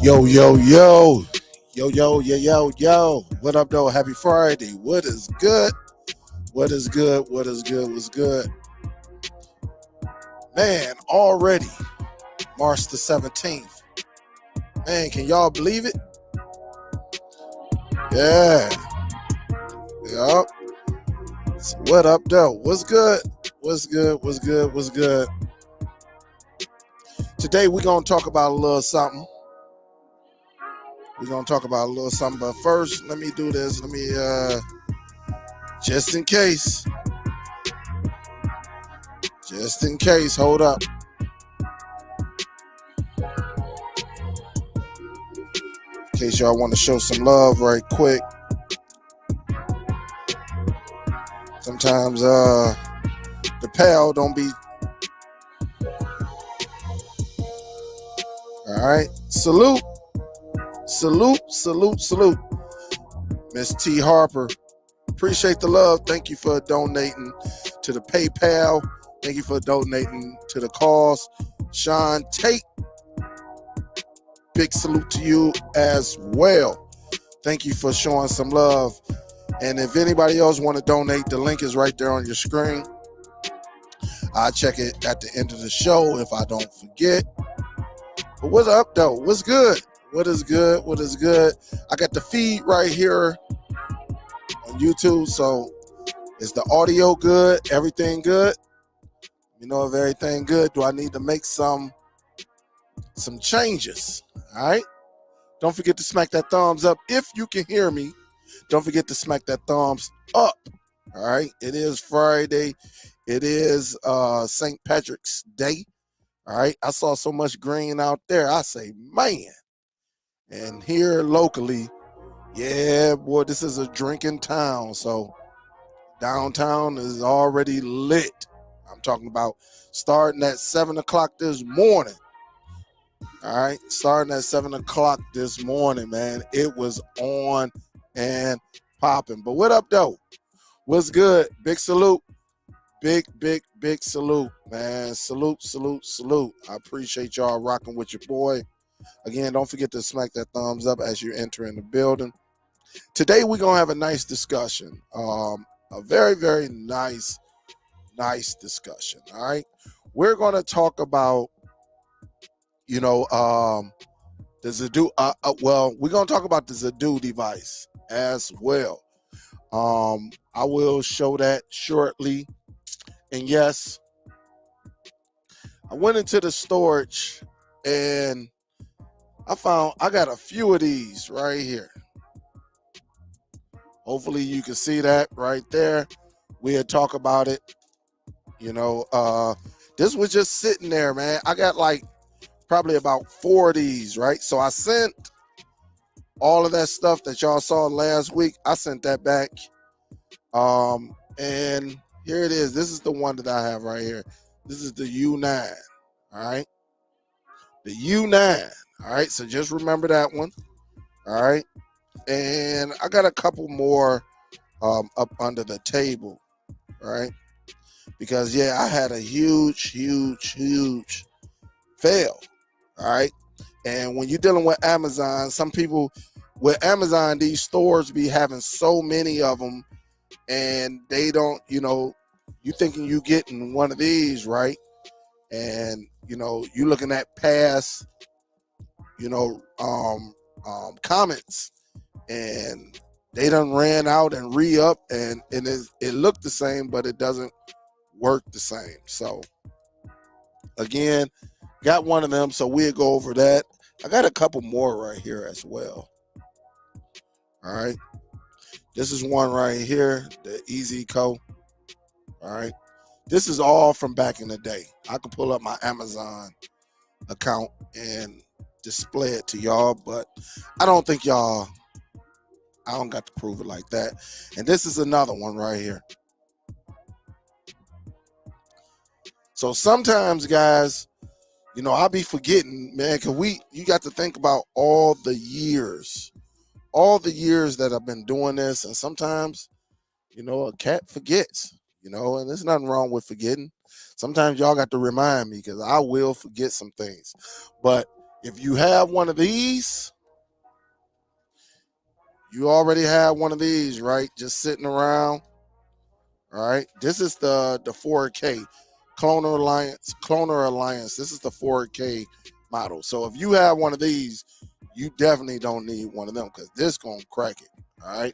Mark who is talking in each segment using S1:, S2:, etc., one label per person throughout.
S1: Yo, yo, yo. Yo, yo, yo, yo, yo. What up, though? Happy Friday. What is good? What is good? What is good? What's good? Man, already March the 17th. Man, can y'all believe it? Yeah. Yup. So what up, though? What's good? What's good? What's good? What's good? Today, we're going to talk about a little something. We're going to talk about a little something. But first, let me do this. Let me, just in case. Just in case. Hold up. In case y'all want to show some love right quick. Sometimes the pal don't be. All right. Salute. Salute, salute, salute. Miss T. Harper. Appreciate the love. Thank you for donating to the PayPal. Thank you for donating to the cause. Sean Tate. Big salute to you as well. Thank you for showing some love. And if anybody else want to donate, the link is right there on your screen. I'll check it at the end of the show if I don't forget. But what's up, though? What's good? What is good? What is good? I got the feed right here on YouTube. So is the audio good? Everything good? You know, if everything good, do I need to make some changes? All right. Don't forget to smack that thumbs up if you can hear me. Don't forget to smack that thumbs up. All right. It is Friday. It is St. Patrick's Day. All right. I saw so much green out there. I say, man. And here locally, yeah, boy, this is a drinking town. So downtown is already lit. I'm talking about starting at 7 o'clock this morning. All right. Starting at 7 o'clock this morning, man. It was on and popping. But what up, though? What's good? Big salute. Big salute, man. Salute, salute, salute. I appreciate y'all rocking with your boy. Again, don't forget to smack that thumbs up as you enter in the building. Today, we're going to have a nice discussion. A very, very nice discussion, all right? We're going to talk about, the Zidoo. We're going to talk about the Zidoo device as well. I will show that shortly. And yes, I went into the storage and I got a few of these right here. Hopefully you can see that right there. We'll talk about it. This was just sitting there, man. I got like probably about 4 of these, right? So I sent all of that stuff that y'all saw last week. I sent that back. And here it is. This is the one that I have right here. This is the U9. All right. The U9. All right. So just remember that one. All right. And I got a couple more up under the table. All right. Because, yeah, I had a huge fail. All right. And when you're dealing with Amazon, some people with Amazon, these stores be having so many of them. And they don't, you thinking you getting one of these, right? And, you looking at past, comments, and they done ran out and re-up, and it looked the same, but it doesn't work the same. So, again, got one of them, so we'll go over that. I got a couple more right here as well. All right. This is one right here, the Easy Co. All right. This is all from back in the day. I could pull up my Amazon account and display it to y'all, but I don't think I don't got to prove it like that. And this is another one right here. So sometimes, guys, I'll be forgetting, man, because you got to think about all the years that I've been doing this. And sometimes, a cat forgets, and there's nothing wrong with forgetting. Sometimes y'all got to remind me because I will forget some things. But If you have one of these, you already have one of these, right? Just sitting around. All right. This is the 4K Cloner Alliance. This is the 4K model. So if you have one of these, you definitely don't need one of them because this gonna crack it. All right.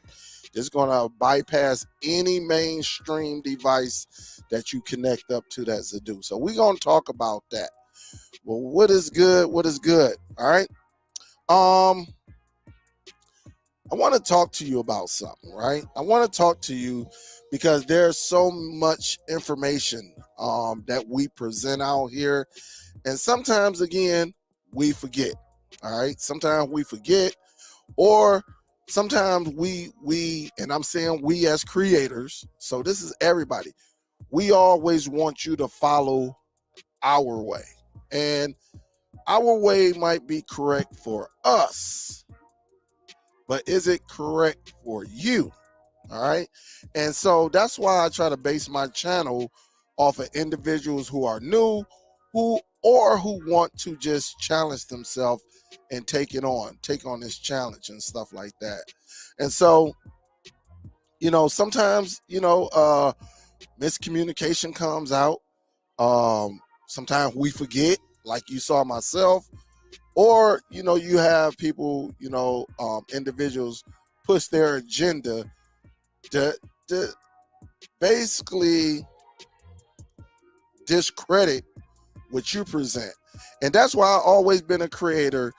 S1: This gonna bypass any mainstream device that you connect up to that Zidoo. So we're gonna talk about that. Well, what is good? What is good? All right. I want to talk to you about something, right? I want to talk to you because there's so much information that we present out here. And sometimes, again, we forget, all right? Sometimes we forget, or sometimes and I'm saying we as creators, so this is everybody, we always want you to follow our way. And our way might be correct for us, but is it correct for you? All right. And so that's why I try to base my channel off of individuals who are new, who want to just challenge themselves and take on this challenge and stuff like that. And so, sometimes, miscommunication comes out. Sometimes we forget, like you saw myself, or you have people, individuals push their agenda to basically discredit what you present. And that's why I've always been a creator.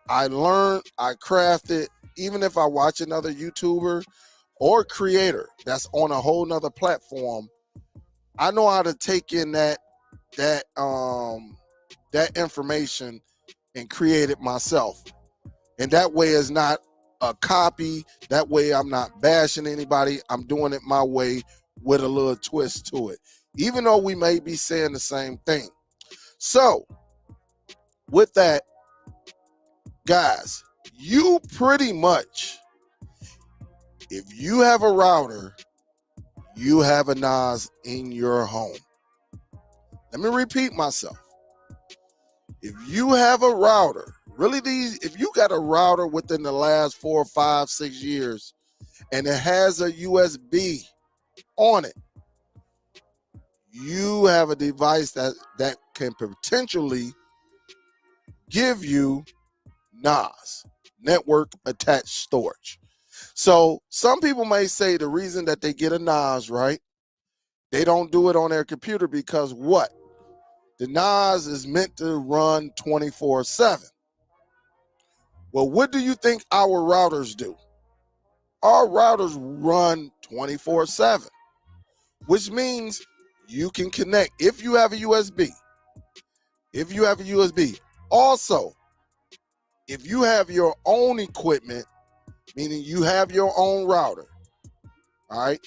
S1: I learned, I crafted, even if I watch another YouTuber or creator that's on a whole nother platform, I know how to take in that information and create it myself. And that way is not a copy. That way I'm not bashing anybody. I'm doing it my way with a little twist to it, even though we may be saying the same thing. So with that, guys, you pretty much, if you have a router, you have a NAS in your home. Let me repeat myself. If you have a router, if you got a router within the last 4, 5, 6 years, and it has a USB on it, you have a device that can potentially give you NAS, network attached storage. So some people may say the reason that they get a NAS, right, they don't do it on their computer because what? The NAS is meant to run 24/7. Well, what do you think our routers do? Our routers run 24/7, which means you can connect if you have a USB. Also, if you have your own equipment, meaning you have your own router, all right?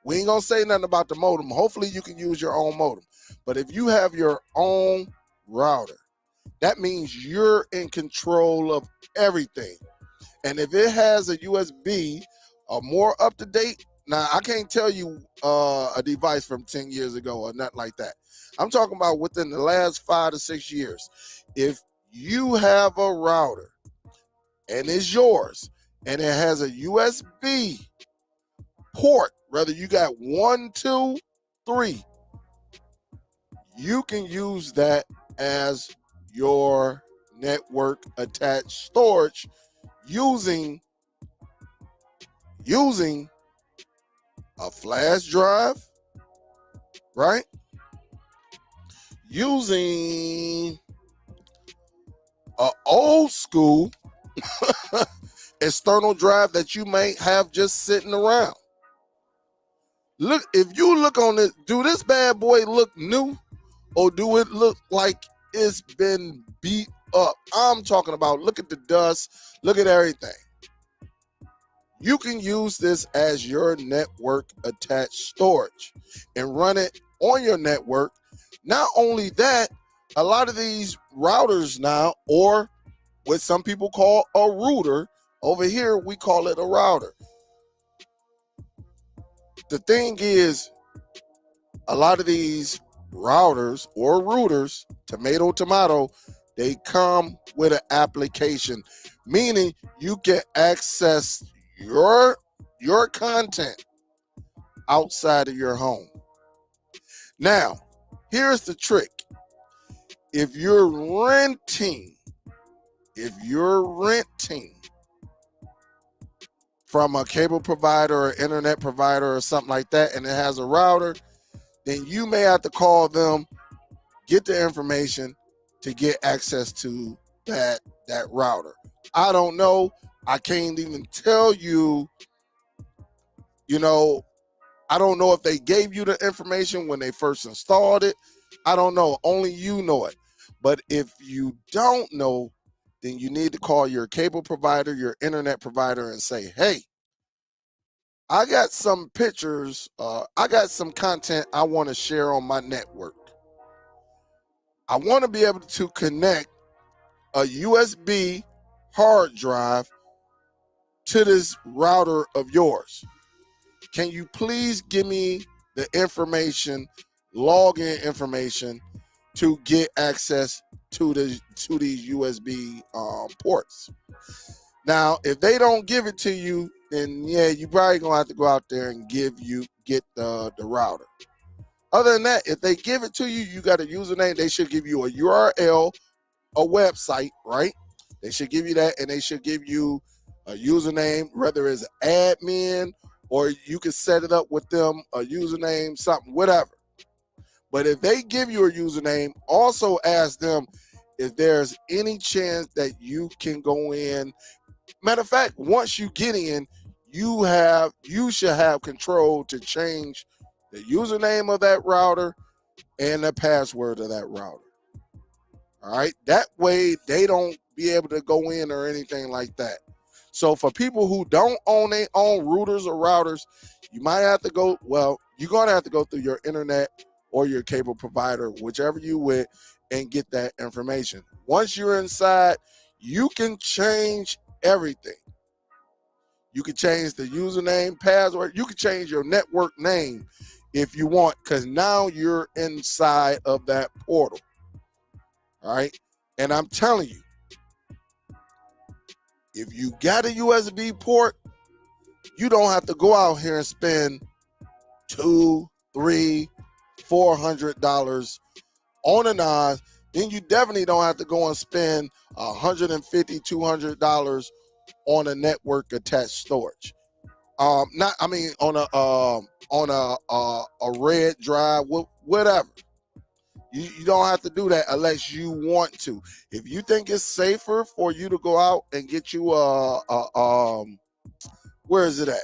S1: We ain't gonna say nothing about the modem. Hopefully you can use your own modem. But if you have your own router, that means you're in control of everything. And if it has a USB, a more up to date, now I can't tell you a device from 10 years ago or nothing like that. I'm talking about within the last 5 to 6 years. If you have a router and it's yours and it has a USB port, whether you got 1, 2, 3, you can use that as your network attached storage using a flash drive, right? Using an old school external drive that you may have just sitting around. Look, if you look on it, do this bad boy look new, or do it look like it's been beat up? I'm talking about, look at the dust, look at everything. You can use this as your network attached storage and run it on your network. Not only that, a lot of these routers now, or what some people call a router, over here we call it a router. The thing is, a lot of these routers or routers, tomato, They come with an application, meaning you can access your content outside of your home. Now, here's the trick. If you're renting from a cable provider or internet provider or something like that, and it has a router, then you may have to call them, get the information to get access to that router. I don't know. I can't even tell you, I don't know if they gave you the information when they first installed it. I don't know. Only you know it. But if you don't know, then you need to call your cable provider, your internet provider, and say, hey, I got some pictures, I got some content I want to share on my network. I want to be able to connect a USB hard drive to this router of yours. Can you please give me the information, login information, to get access to these USB ports? Now, if they don't give it to you, then yeah, you probably gonna have to go out there and get the router. Other than that, if they give it to you, you got a username. They should give you a URL, a website, right? They should give you that, and they should give you a username, whether it's admin or you can set it up with them, a username, something, whatever. But if they give you a username, also ask them if there's any chance that you can go in. Matter of fact, once you get in, you should have control to change the username of that router and the password of that router. All right, that way they don't be able to go in or anything like that. So for people who don't own their own routers or routers, you might have to go, well, you're going to have to go through your internet or your cable provider, whichever you with, and get that information. Once you're inside, you can change everything. You can change the username, password. You can change your network name if you want, because now you're inside of that portal. All right. And I'm telling you, if you got a USB port, you don't have to go out here and spend $200, $300, $400 on a NAS. Then you definitely don't have to go and spend $150, $200 on a network attached storage. On a red drive, whatever. You don't have to do that unless you want to. If you think it's safer for you to go out and get you where is it at?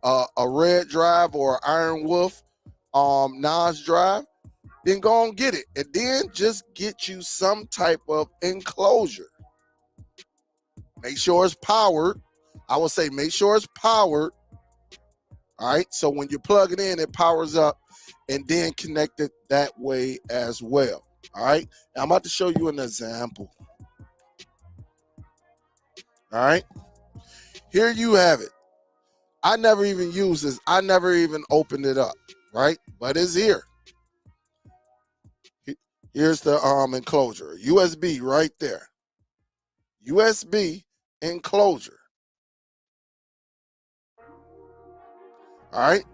S1: A red drive or Iron Wolf NAS drive, then go and get it. And then just get you some type of enclosure. Make sure it's powered. I would say make sure it's powered. All right. So when you plug it in, it powers up, and then connect it that way as well. All right. Now I'm about to show you an example. All right. Here you have it. I never even used this. I never even opened it up. Right. But it's here. Here's the enclosure. USB right there. USB enclosure. All right.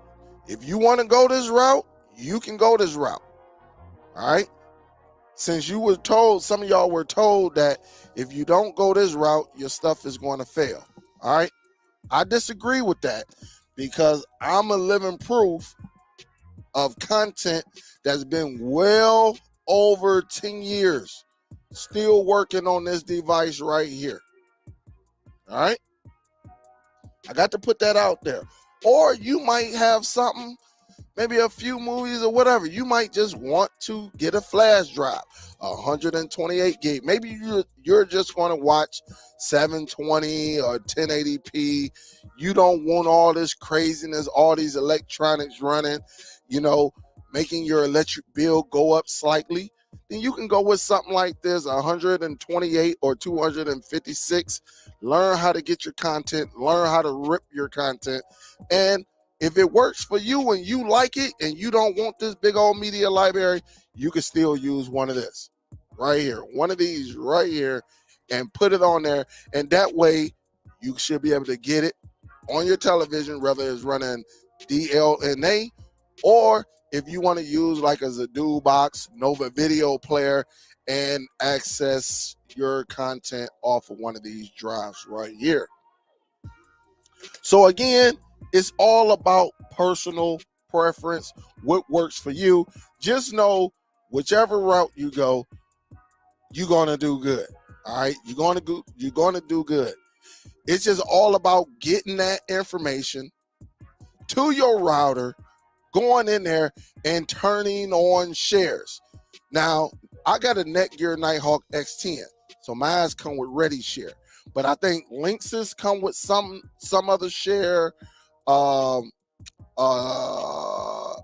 S1: If you want to go this route, you can go this route. All right. Since you were told, some of y'all were told that if you don't go this route, your stuff is going to fail. All right. I disagree with that because I'm a living proof of content that's been well over 10 years still working on this device right here. All right. I got to put that out there. Or you might have something, maybe a few movies or whatever. You might just want to get a flash drive, 128 gig. Maybe you're just going to watch 720 or 1080p. You don't want all this craziness, all these electronics running, making your electric bill go up slightly. Then you can go with something like this, 128 or 256. Learn how to get your content, learn how to rip your content. And if it works for you and you like it and you don't want this big old media library, you can still use one of this. right here, one of these right here, and put it on there. And that way you should be able to get it on your television, whether it's running DLNA, or if you want to use like a Zidoo box, Nova video player, and access your content off of one of these drives right here. So again, it's all about personal preference, what works for you. Just know whichever route you go, you're gonna do good. All right, you're gonna do good. It's just all about getting that information to your router, going in there and turning on shares. Now, I got a Netgear Nighthawk X10, so mine's come with Ready Share, but I think Lynx's come with some other share. Um, all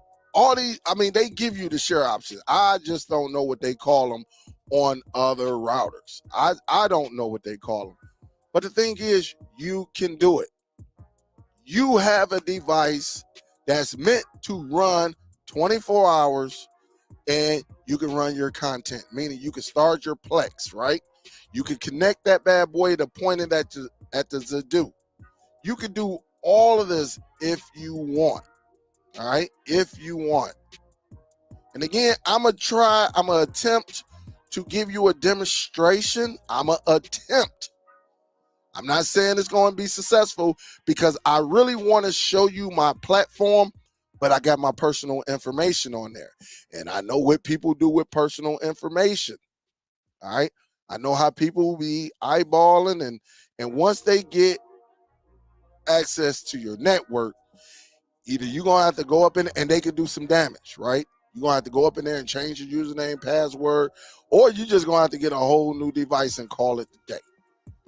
S1: these, I mean, they give you the share options. I just don't know what they call them on other routers. I don't know what they call them. But the thing is, you can do it. You have a device that's meant to run 24 hours, and you can run your content, meaning you can start your Plex, right? You can connect that bad boy to point it at the Zidoo. You can do all of this if you want, all right? If you want. And again, I'm going to attempt to give you a demonstration. I'm not saying it's going to be successful because I really want to show you my platform, but I got my personal information on there. And I know what people do with personal information. All right. I know how people be eyeballing, and once they get access to your network, either you're going to have to go up in and they could do some damage, right? You're going to have to go up in there and change your username, password, or you're just going to have to get a whole new device and call it the day.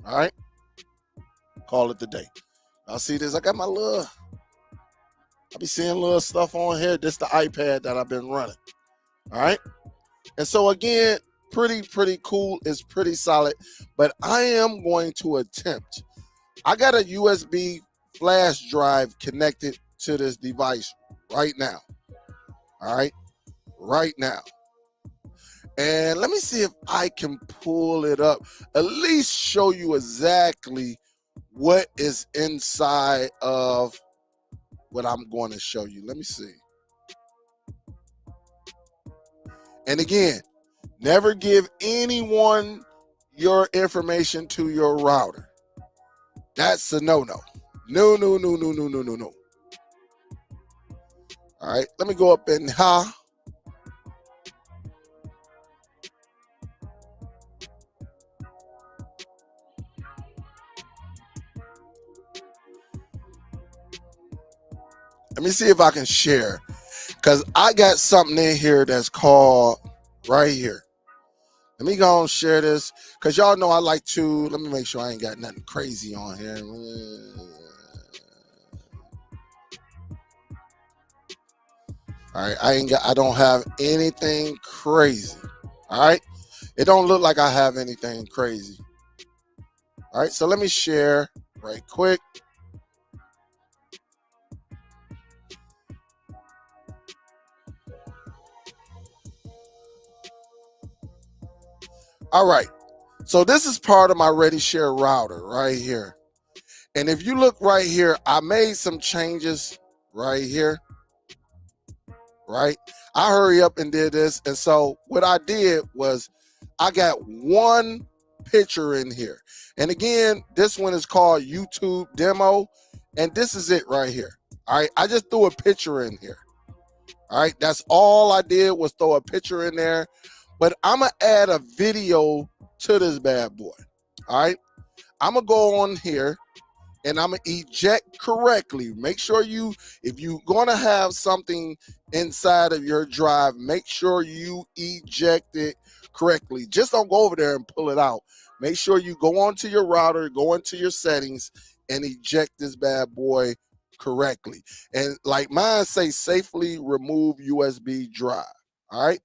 S1: All right. Call it the day. I see this. I got my I be seeing little stuff on here. This the iPad that I've been running. All right. And so again, pretty cool. It's pretty solid. But I am going to attempt. I got a USB flash drive connected to this device right now. All right. Right now. And let me see if I can pull it up. At least show you exactly what is inside of what I'm going to show you. Let me see. And again, never give anyone your information to your router. That's a no-no. No. All right, let me go up in here. Let me see if I can share, because I got something in here that's called right here. Let me go and share this, because y'all know I like to. Let me make sure I ain't got nothing crazy on here. All right, I don't have anything crazy. All right, it don't look like I have anything crazy. All right, so let me share right quick. All right, so this is part of my Ready Share router right here. And if you look right here, I made some changes right here, right? I hurry up and did this. And so what I did was I got one picture in here. And again, this one is called YouTube Demo. And this is it right here. All right, I just threw a picture in here. All right, that's all I did was throw a picture in there. But I'm going to add a video to this bad boy. All right, I'm going to go on here and I'm going to eject correctly. Make sure if you're going to have something inside of your drive, make sure you eject it correctly. Just don't go over there and pull it out. Make sure you go onto your router, go into your settings, and eject this bad boy correctly. And like mine say, safely remove USB drive. All right.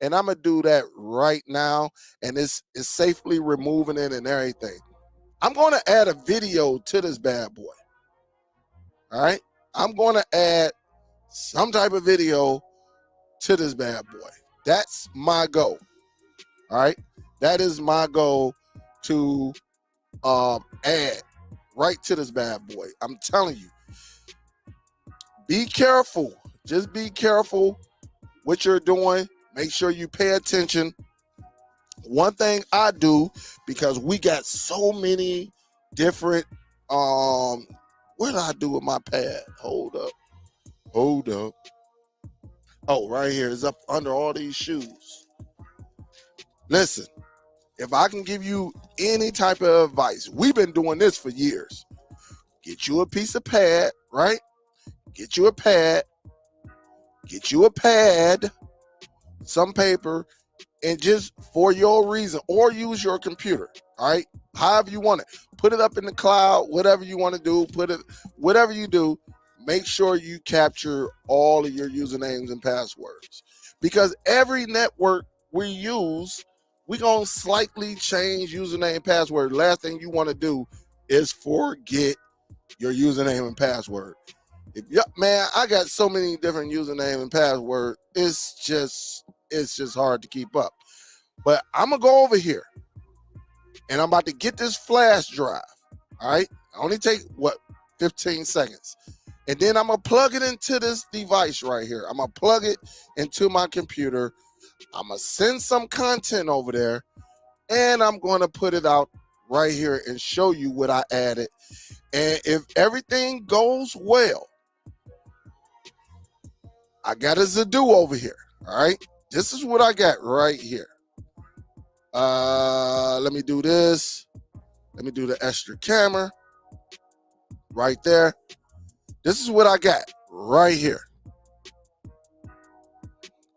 S1: And I'm going to do that right now. And it's safely removing it and everything. I'm going to add a video to this bad boy. All right. I'm going to add some type of video to this bad boy. That's my goal. All right, that is my goal to add right to this bad boy. I'm telling you, be careful. Just be careful what you're doing. Make sure you pay attention. One thing I do, because we got so many different what did I do with my pad? Hold up. Oh, right here. It's up under all these shoes. Listen, if I can give you any type of advice, we've been doing this for years. Get you a piece of pad, right? Get you a pad, some paper, and just for your reason, or use your computer, all right? However you want it. Put it up in the cloud, whatever you want to do, whatever you do, make sure you capture all of your usernames and passwords. Because every network we use, we're going to slightly change username and password. Last thing you want to do is forget your username and password. Man, I got so many different username and password. It's just hard to keep up. But I'm gonna go over here and I'm about to get this flash drive. All right, only take 15 seconds, and then I'm gonna plug it into this device right here. I'm gonna plug it into my computer. I'm gonna send some content over there, and I'm gonna put it out right here and show you what I added. And if everything goes well, I got a Zidoo over here. All right, this is what I got right here. Let me do this. Let me do the extra camera right there. This is what I got right here.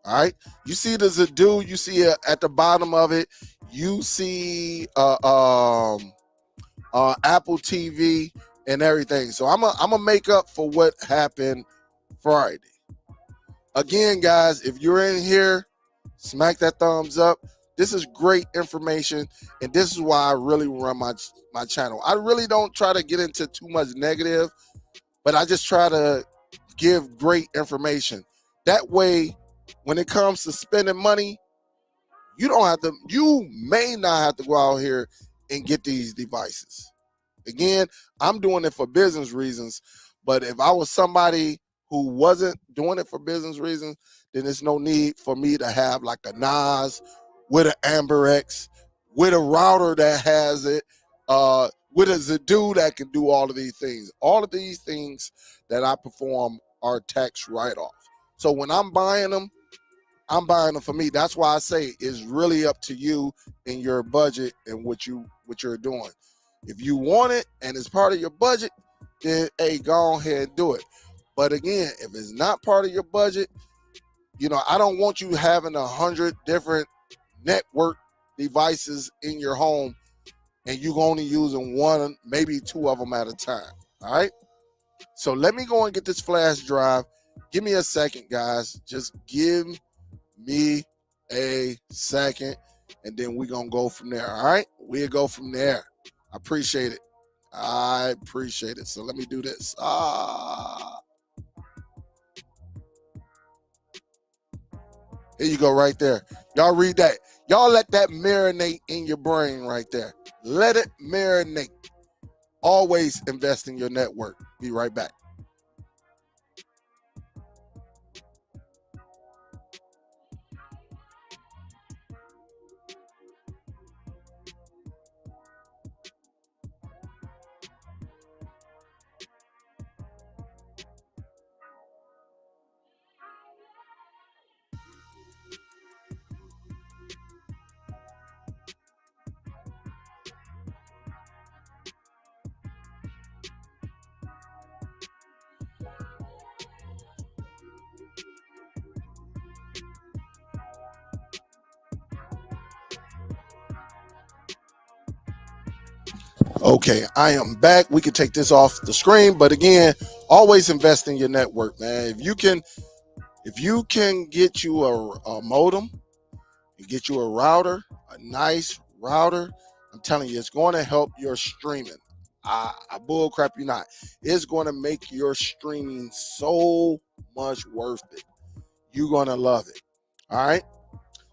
S1: All right, you see the Zidoo. You see it at the bottom of it. You see Apple TV and everything. So I'm a make up for what happened Friday. Again, guys, if you're in here, smack that thumbs up. This is great information, and this is why I really run my channel. I really don't try to get into too much negative, but I just try to give great information. That way, when it comes to spending money, you may not have to go out here and get these devices. Again, I'm doing it for business reasons, but if I was somebody who wasn't doing it for business reasons, then there's no need for me to have like a NAS with an AmberX, with a router that has it, with a Zidoo that can do all of these things. All of these things that I perform are tax write-off. So when I'm buying them for me. That's why I say it's really up to you and your budget and what you're doing. If you want it and it's part of your budget, then hey, go ahead and do it. But again, if it's not part of your budget, I don't want you having 100 different network devices in your home and you're only using one, maybe two of them at a time. All right. So let me go and get this flash drive. Give me a second, guys. Just give me a second, and then we're going to go from there. All right. We'll go from there. I appreciate it. So let me do this. Here you go right there. Y'all read that. Y'all let that marinate in your brain right there. Let it marinate. Always invest in your network. Be right back. Okay, I am back. We can take this off the screen, but again, always invest in your network, man. If you can get you a modem and get you a router, a nice router, I'm telling you, it's going to help your streaming. I bull crap you not. It's going to make your streaming so much worth it. You're going to love it. All right.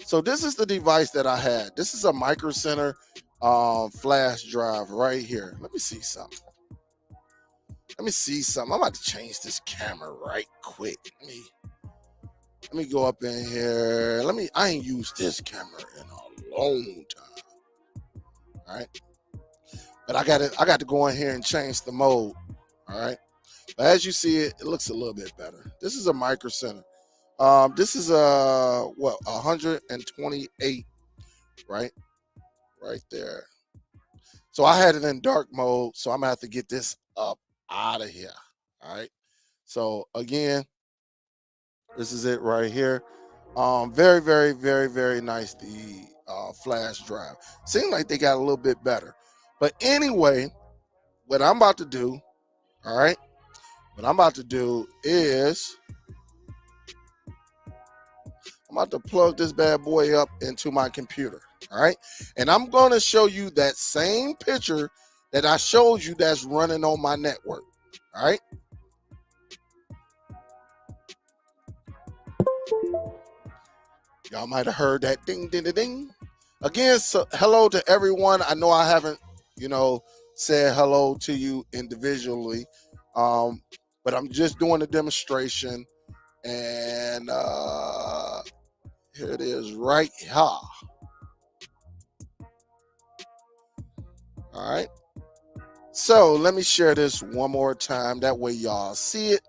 S1: So this is the device that I had. This is a Micro Center flash drive right here. Let me see something. I'm about to change this camera right quick. Let me go up in here. I ain't used this camera in a long time. All right. But I got to go in here and change the mode. All right. But as you see it looks a little bit better. This is a Micro Center. This is a 128, right? Right there. So I had it in dark mode, so I'm gonna have to get this up out of here. All right. So again, this is it right here. Very, very, very, very nice. The flash drive. Seems like they got a little bit better. But anyway, what I'm about to do, all right, what I'm about to do is I'm about to plug this bad boy up into my computer. All right. And I'm going to show you that same picture that I showed you that's running on my network. All right. Y'all might have heard that ding, ding, ding, ding. Again, so hello to everyone. I know I haven't, said hello to you individually, but I'm just doing a demonstration. And here it is right here. All right. So let me share this one more time. That way y'all see it.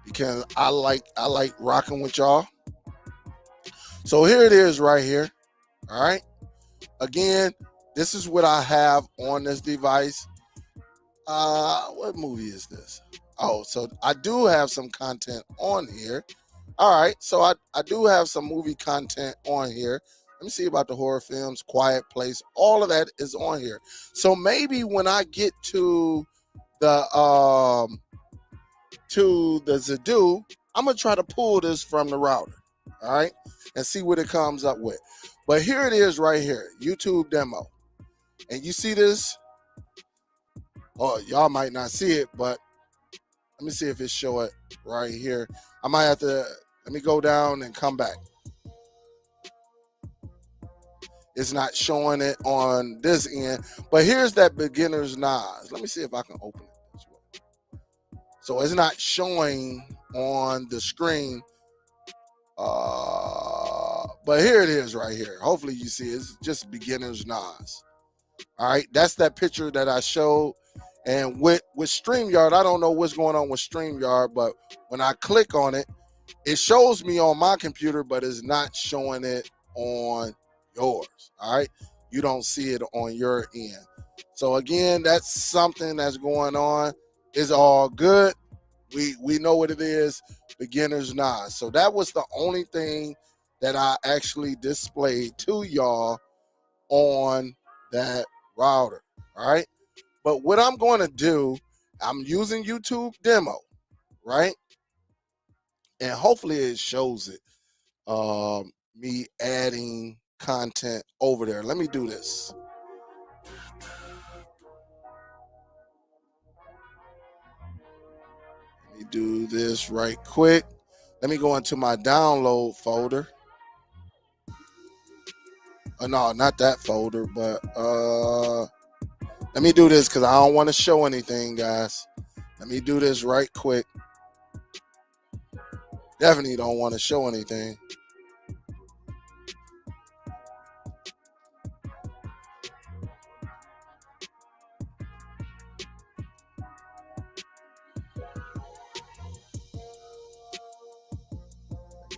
S1: Because I like rocking with y'all. So here it is right here. All right. Again, this is what I have on this device. What movie is this? Oh, so I do have some content on here. All right. So I do have some movie content on here. Let me see about the horror films, Quiet Place. All of that is on here. So maybe when I get to the Zidoo, I'm gonna try to pull this from the router. All right, and see what it comes up with. But here it is right here, YouTube demo. And you see this? Oh, y'all might not see it, but let me see if it show it right here. I might have to, let me go down and come back. It's not showing it on this end, but here's that beginner's NAS. Let me see if I can open it this way. So it's not showing on the screen, but here it is right here. Hopefully you see it. It's just beginner's NAS. All right, that's that picture that I showed. And with StreamYard, I don't know what's going on with StreamYard, but when I click on it, it shows me on my computer, but it's not showing it on yours. All right, you don't see it on your end. So again, that's something that's going on. It's all good. We know what it is, beginner's NAS. So that was the only thing that I actually displayed to y'all on that router. All right. But what I'm going to do, I'm using YouTube demo, right? And hopefully it shows it. Me adding content over there. Let me do this. Let me do this right quick. Let me go into my download folder. Oh, no, not that folder, but let me do this because I don't want to show anything, guys. Let me do this right quick. Definitely don't want to show anything.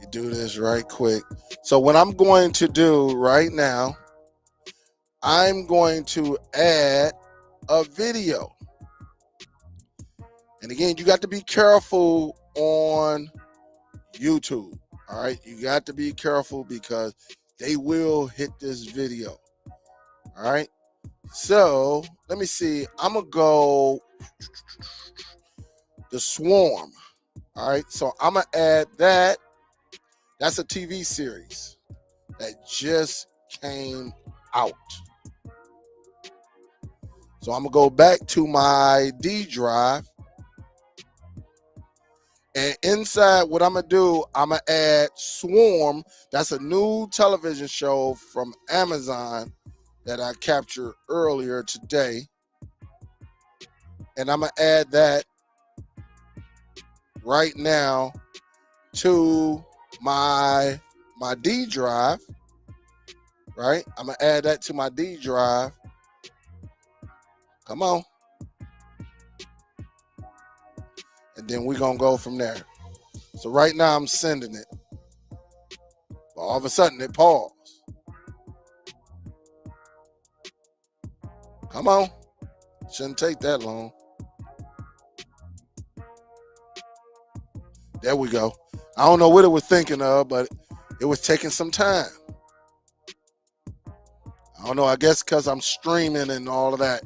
S1: Do this right quick. So what I'm going to do right now, I'm going to add a video. And again, you got to be careful on YouTube. All right, you got to be careful because they will hit this video. All right, so let me see. I'm gonna go the Swarm. All right, so I'm gonna add that. That's a TV series that just came out. So I'm gonna go back to my D drive. And inside, what I'm gonna do, I'm gonna add Swarm. That's a new television show from Amazon that I captured earlier today. And I'm gonna add that right now to my D drive. Right? I'm gonna add that to my D drive. Come on. And then we're gonna go from there. So right now I'm sending it. All of a sudden it paused. Come on. Shouldn't take that long. There we go. I don't know what it was thinking of, but it was taking some time. I don't know. I guess because I'm streaming and all of that,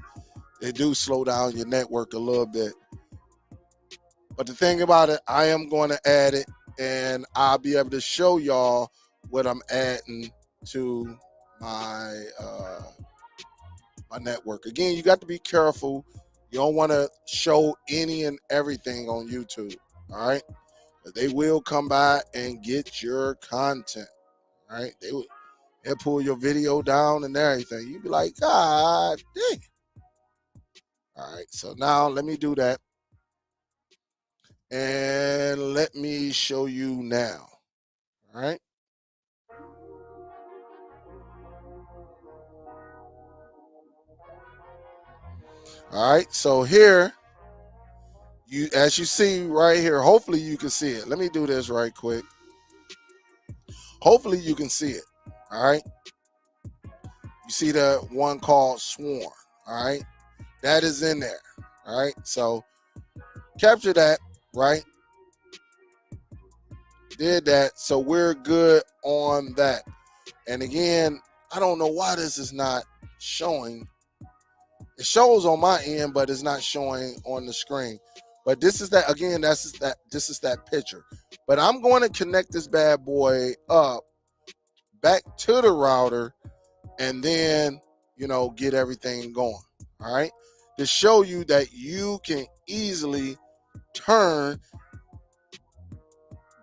S1: they do slow down your network a little bit. But the thing about it, I am going to add it, and I'll be able to show y'all what I'm adding to my my network. Again, you got to be careful. You don't want to show any and everything on YouTube. All right, but they will come by and get your content. All right, they'll pull your video down and everything. You be like, God dang. All right, so now let me do that. And let me show you now. All right. All right. So here, as you see right here, hopefully you can see it. Let me do this right quick. Hopefully you can see it. All right. You see the one called Swarm. All right. That is in there. All right. So capture that. Right. Did that. So we're good on that. And again, I don't know why this is not showing. It shows on my end, but it's not showing on the screen. But this is that, again, this is that picture. But I'm going to connect this bad boy up back to the router and then, get everything going. All right. To show you that you can easily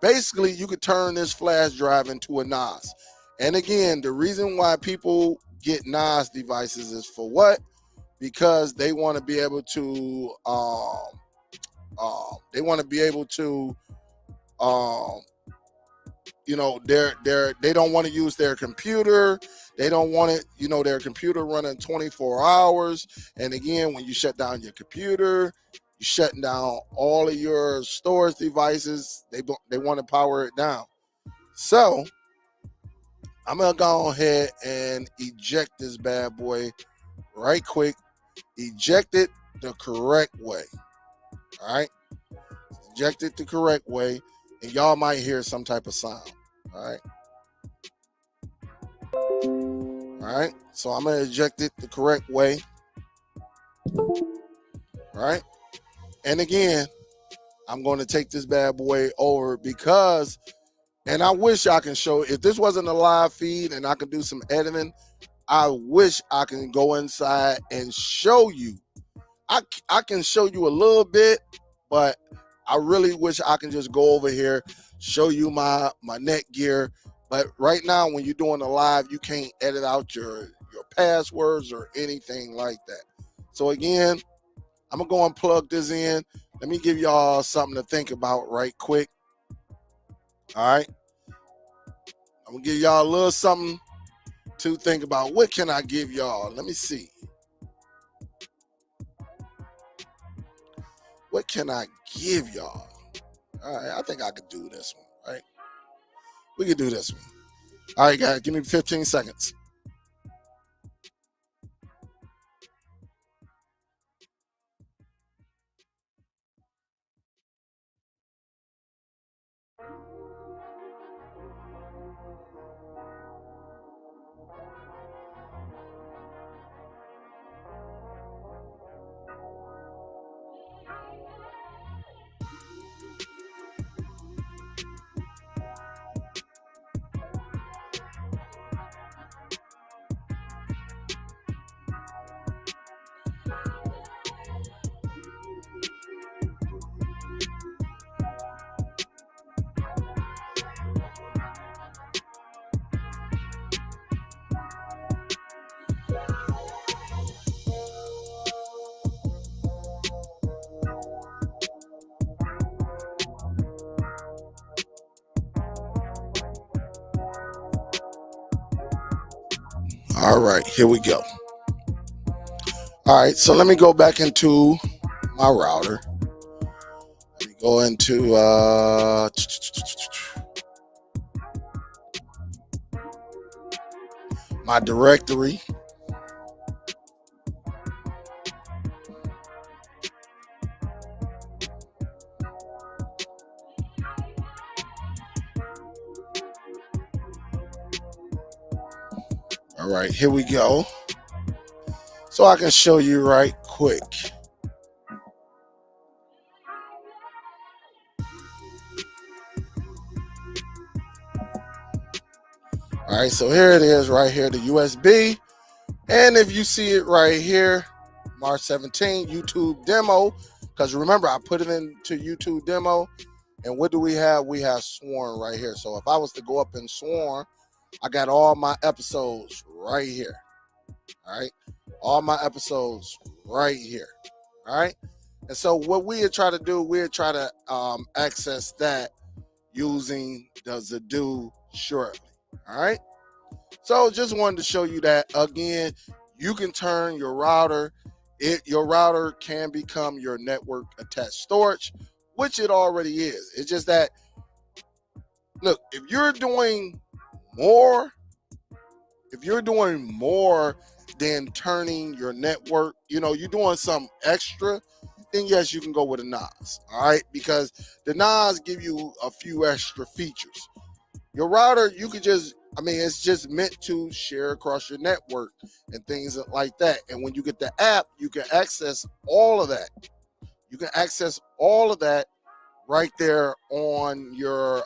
S1: basically you could turn this flash drive into a NAS. And again, the reason why people get NAS devices is for what? Because they want to be able to they don't want to use their computer. They don't want it, their computer running 24 hours. And again, when you shut down your computer, you're shutting down all of your storage devices. They want to power it down. So I'm gonna go ahead and eject this bad boy right quick. Eject it the correct way. All right. Eject it the correct way. And y'all might hear some type of sound. All right. All right. So I'm going to eject it the correct way. All right. And again, I'm going to take this bad boy over because, and I wish I can show, if this wasn't a live feed and I could do some editing, I wish I can go inside and show you. I can show you a little bit, but I really wish I can just go over here, show you my Netgear. But right now, when you're doing a live, you can't edit out your passwords or anything like that. So again, I'm gonna go and plug this in. Let me give y'all something to think about right quick. All right, I'm gonna give y'all a little something to think about. What can I give y'all? Let me see. What can I give y'all? All right, I think I could do this one, right? We could do this one. All right, guys, give me 15 seconds. All right, here we go. All right, so let me go back into my router. Let me go into my directory. All right, here we go. So I can show you right quick. All right, so here it is right here, the USB. And if you see it right here, March 17, YouTube demo, because remember, I put it into YouTube demo. And what do we have? We have Sworn right here. So if I was to go up in Sworn, I got all my episodes right here. All right, all my episodes right here. All right, and so what we try to do, we try to access that using the Zidoo shortly. All right, so just wanted to show you that again. You can turn your router. Your router can become your network attached storage, which it already is. It's just that, look, if you're doing more than turning your network, you're doing something extra, then yes, you can go with a NAS. All right, because the NAS give you a few extra features. Your router, you could just, it's just meant to share across your network and things like that. And when you get the app, you can access all of that. You can access all of that right there on your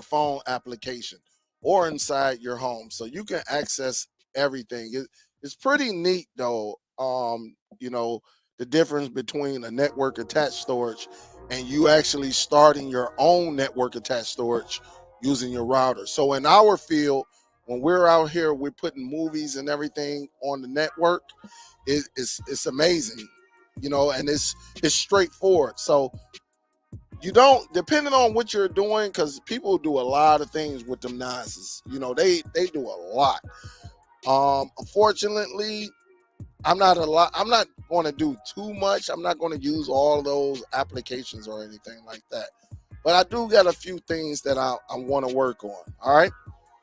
S1: phone application or inside your home, so you can access everything. It's pretty neat though. The difference between a network attached storage and you actually starting your own network attached storage using your router. So in our field, when we're out here, we're putting movies and everything on the network. It's amazing, and it's straightforward. So you don't, depending on what you're doing, because people do a lot of things with them NASs. They do a lot. Unfortunately, I'm not going to do too much. I'm not going to use all those applications or anything like that. But I do got a few things that I want to work on. All right.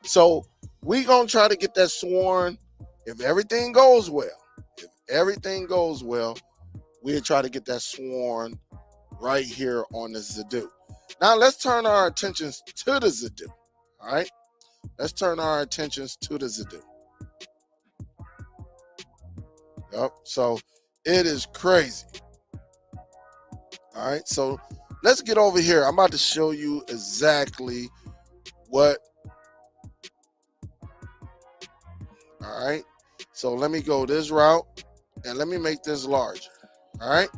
S1: So we going to try to get that Sworn. If everything goes well, we'll try to get that Sworn right here on the Zidoo. Now let's turn our attentions to the Zidoo. All right. Let's turn our attentions to the Zidoo. Yep. So it is crazy. All right. So let's get over here. I'm about to show you exactly what. All right. So let me go this route and let me make this larger. All right.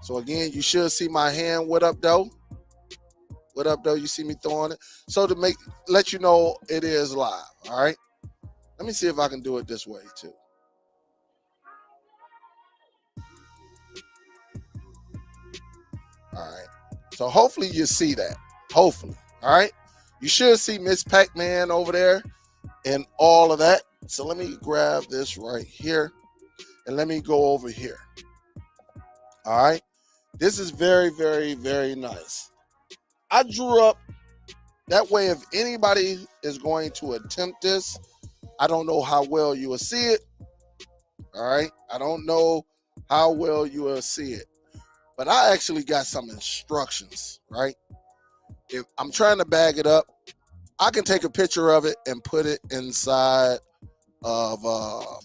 S1: So again, you should see my hand. What up, though? What up, though? You see me throwing it. So to let you know it is live. All right. Let me see if I can do it this way too. All right. So hopefully you see that. Hopefully. All right. You should see Miss Pac-Man over there and all of that. So let me grab this right here and let me go over here. All right. This is very, very, very nice. I drew up that way. If anybody is going to attempt this, I don't know how well you will see it. All right. I don't know how well you will see it. But I actually got some instructions, right? If I'm trying to bag it up, I can take a picture of it and put it inside of, all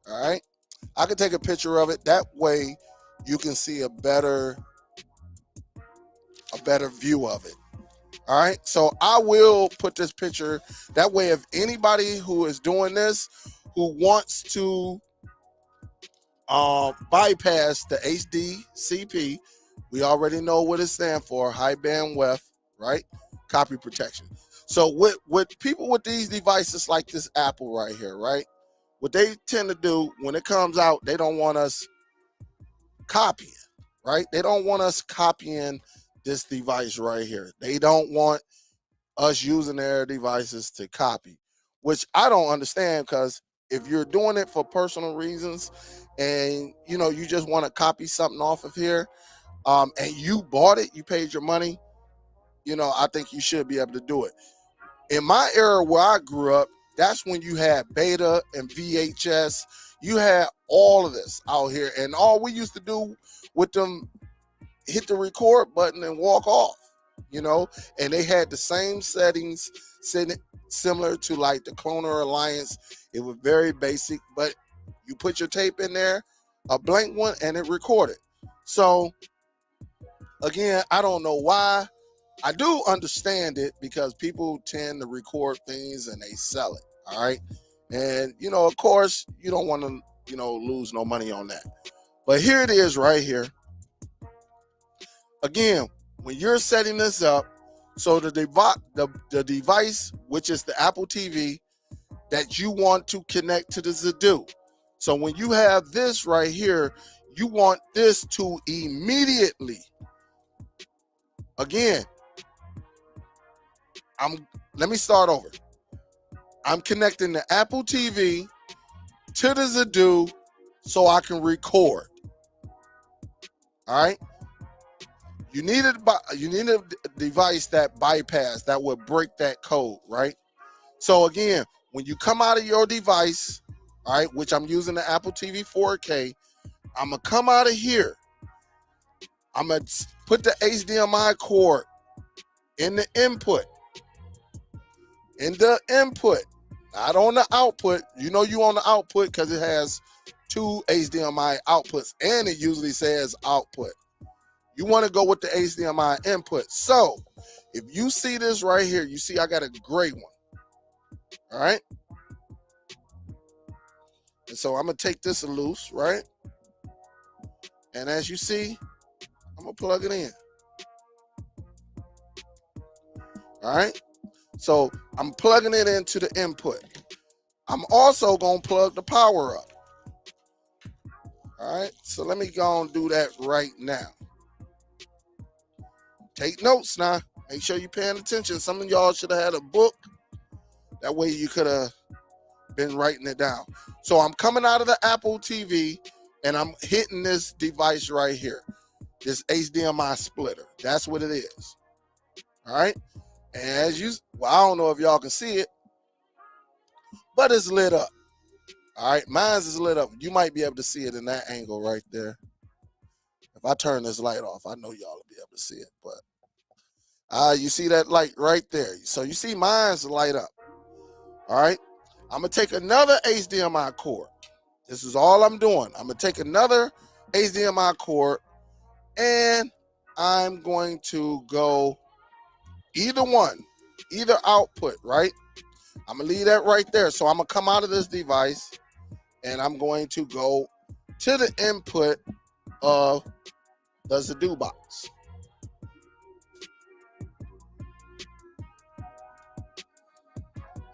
S1: right? I can take a picture of it. That way you can see a better view of it. All right. So I will put this picture. That way, if anybody who is doing this, who wants to bypass the HDCP, we already know what it stands for, high bandwidth, right? Copy protection. So with people with these devices like this Apple right here, right? What they tend to do when it comes out, they don't want us copying, right? They don't want us copying this device right here. They don't want us using their devices to copy, which I don't understand, because if you're doing it for personal reasons and you just want to copy something off of here, and you bought it, you paid your money, I think you should be able to do it. In my era where I grew up, that's when you had beta and VHS. You had all of this out here, and all we used to do with them, hit the record button and walk off, and they had the same settings, similar to like the Cloner Alliance. It was very basic, but you put your tape in there, a blank one, and it recorded. So again, I don't know why. I do understand it, because people tend to record things and they sell it. All right. And, of course, you don't want to, lose no money on that. But here it is right here. Again, when you're setting this up, so the device, which is the Apple TV, that you want to connect to the Zidoo. So when you have this right here, you want this to immediately, again, let me start over. I'm connecting the Apple TV to the Zidoo so I can record. All right. You need a device that that would break that code, right? So again, when you come out of your device, all right, which I'm using the Apple TV 4K, I'm gonna come out of here. I'm gonna put the HDMI cord in the input. Not on the output. You on the output because it has 2 HDMI outputs, and it usually says output. You want to go with the HDMI input. So if you see this right here, you see I got a gray one. All right. And so I'm going to take this loose, right? And as you see, I'm going to plug it in. All right. So I'm plugging it into the input. I'm also going to plug the power up. All right. So let me go and do that right now. Take notes now. Make sure you're paying attention. Some of y'all should have had a book. That way you could have been writing it down. So I'm coming out of the Apple TV and I'm hitting this device right here. This HDMI splitter. That's what it is. All right. And I don't know if y'all can see it, but it's lit up. All right. Mine's is lit up. You might be able to see it in that angle right there. If I turn this light off, I know y'all will be able to see it, but you see that light right there. So you see mine's light up. All right. I'm going to take another HDMI cord. This is all I'm doing. I'm going to take another HDMI cord and I'm going to go either output, right? I'm going to leave that right there. So I'm going to come out of this device and I'm going to go to the input of the Zidoo box.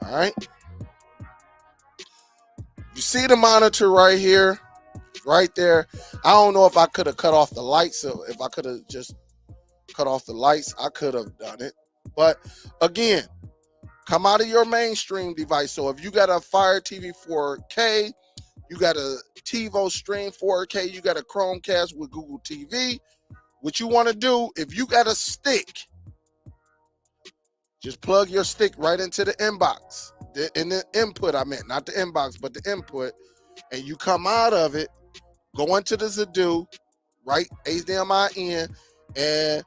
S1: All right. You see the monitor right here, right there. I don't know if I could have cut off the lights. If I could have just cut off the lights, I could have done it. But again, come out of your mainstream device. So if you got a Fire TV 4K, you got a TiVo Stream 4K, you got a Chromecast with Google TV, what you want to do, if you got a stick, just plug your stick right into the inbox. In the input, I meant, not the inbox, but the input, and you come out of it, go into the Zidoo, right, HDMI in, and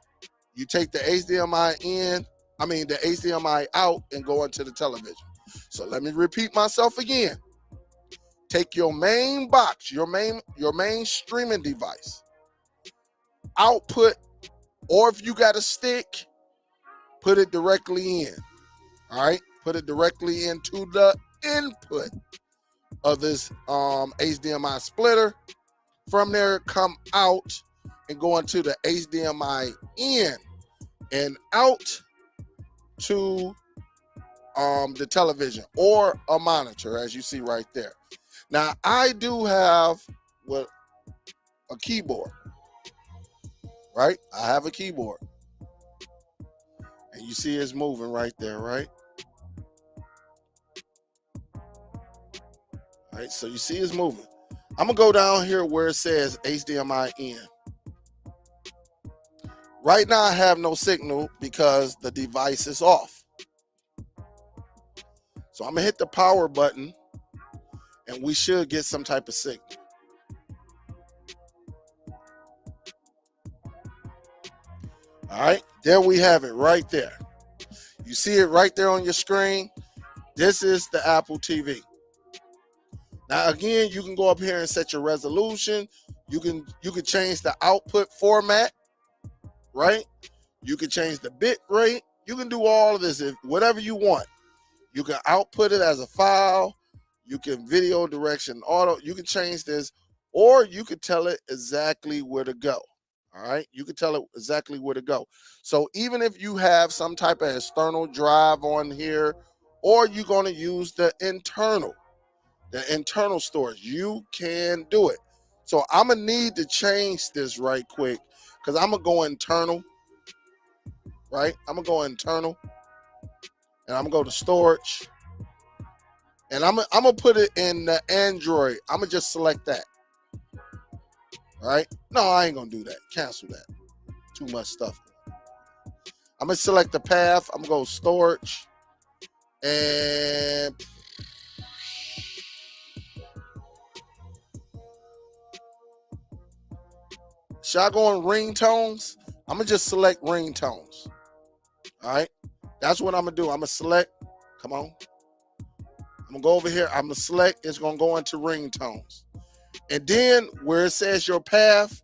S1: you take the the HDMI out and go into the television. So let me repeat myself again. Take your main box, your main streaming device, output, or if you got a stick, put it directly in. All right, put it directly into the input of this HDMI splitter. From there, come out and go into the HDMI in and out to the television or a monitor, as you see right there. Now, I do have a keyboard, right? I have a keyboard. And you see it's moving right there, right? All right, so you see it's moving. I'm gonna go down here where it says HDMI in. Right now I have no signal because the device is off. So I'm gonna hit the power button and we should get some type of signal. All right, there we have it right there. You see it right there on your screen. This is the Apple TV. Now again, you can go up here and set your resolution. You can change the output format, right? You can change the bit rate. You can do all of this, whatever you want. You can output it as a file. You can video direction auto. You can change this, or you can tell it exactly where to go. All right, you can tell it exactly where to go. So even if you have some type of external drive on here, or you're going to use the internal storage, you can do it. So I'm gonna need to change this right quick because I'm gonna go internal, right? I'm gonna go internal, and I'm gonna go to storage, and I'm gonna put it in the Android. I'm gonna just select that. All right? No, I ain't gonna do that. Cancel that. Too much stuff. I'm gonna select the path. I'm gonna go storage, and should I go on ringtones? I'm gonna just select ringtones. All right, that's what I'm gonna do. I'm gonna select. Come on. I'm gonna go over here. I'm gonna select. It's gonna go into ringtones, and then where it says your path,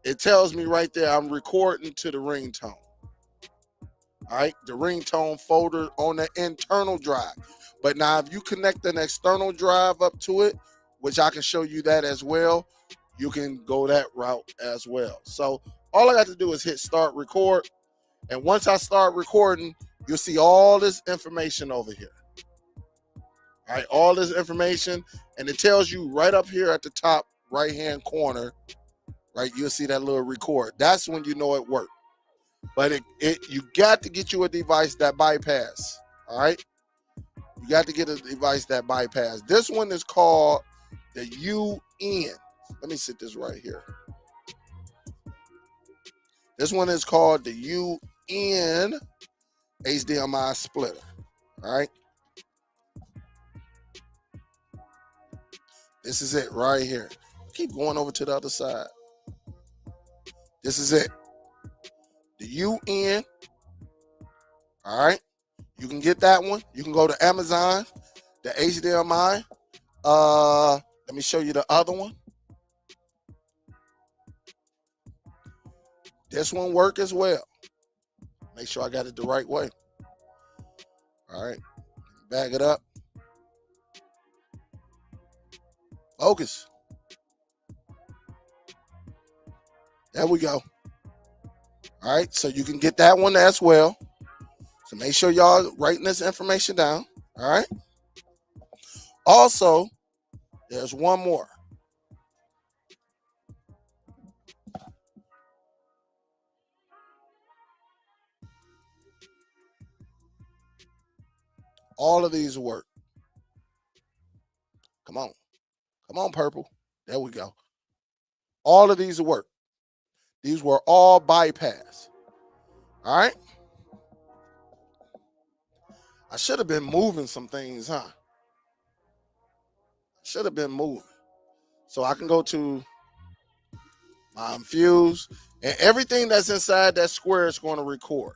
S1: it tells me right there I'm recording to the ringtone. All right, the ringtone folder on the internal drive. But now if you connect an external drive up to it, which I can show you that as well, you can go that route as well. So all I got to do is hit start record. And once I start recording, you'll see all this information over here. All right, all this information, and it tells you right up here at the top right-hand corner, right, you'll see that little record. That's when you know it worked. But you got to get you a device that bypass. All right, you got to get a device that bypass. This one is called the UN. Let me sit this right here. This one is called the UN HDMI splitter. All right, this is it right here. Keep going over to the other side. This is it. The UN. All right, you can get that one. You can go to Amazon, the HDMI. Let me show you the other one. This one work as well. Make sure I got it the right way. All right, back it up. Focus. There we go. All right, so you can get that one as well. So make sure y'all writing this information down. All right. Also, there's one more. All of these work. Come on. Come on, purple. There we go. All of these work. These were all bypass. All right. I should have been moving some things, huh? Should have been moving. So I can go to my infuse, and everything that's inside that square is going to record.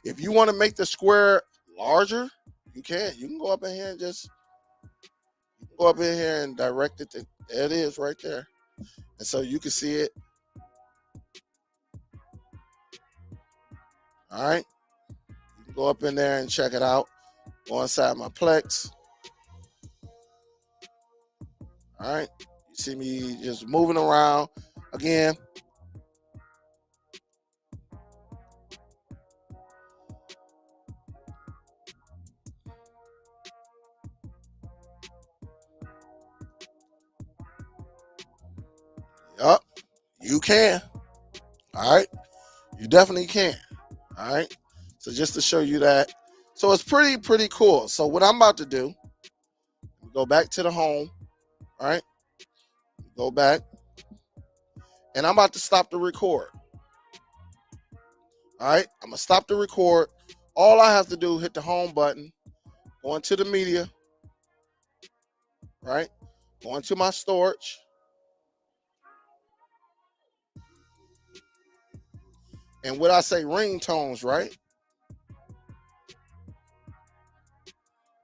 S1: If you want to make the square larger, you can. You can go up in here and just go up in here and direct it to, there it is right there. And so you can see it. All right. You can go up in there and check it out. Go inside my Plex. All right. You see me just moving around again. Yup. You can. All right. You definitely can. All right. So just to show you that. So it's pretty cool. So what I'm about to do, go back to the home, all right? Go back, and I'm about to stop the record. All right, I'm gonna stop the record. All I have to do, hit the home button, go into the media, right? Go into my storage. And what I say, ringtones, right?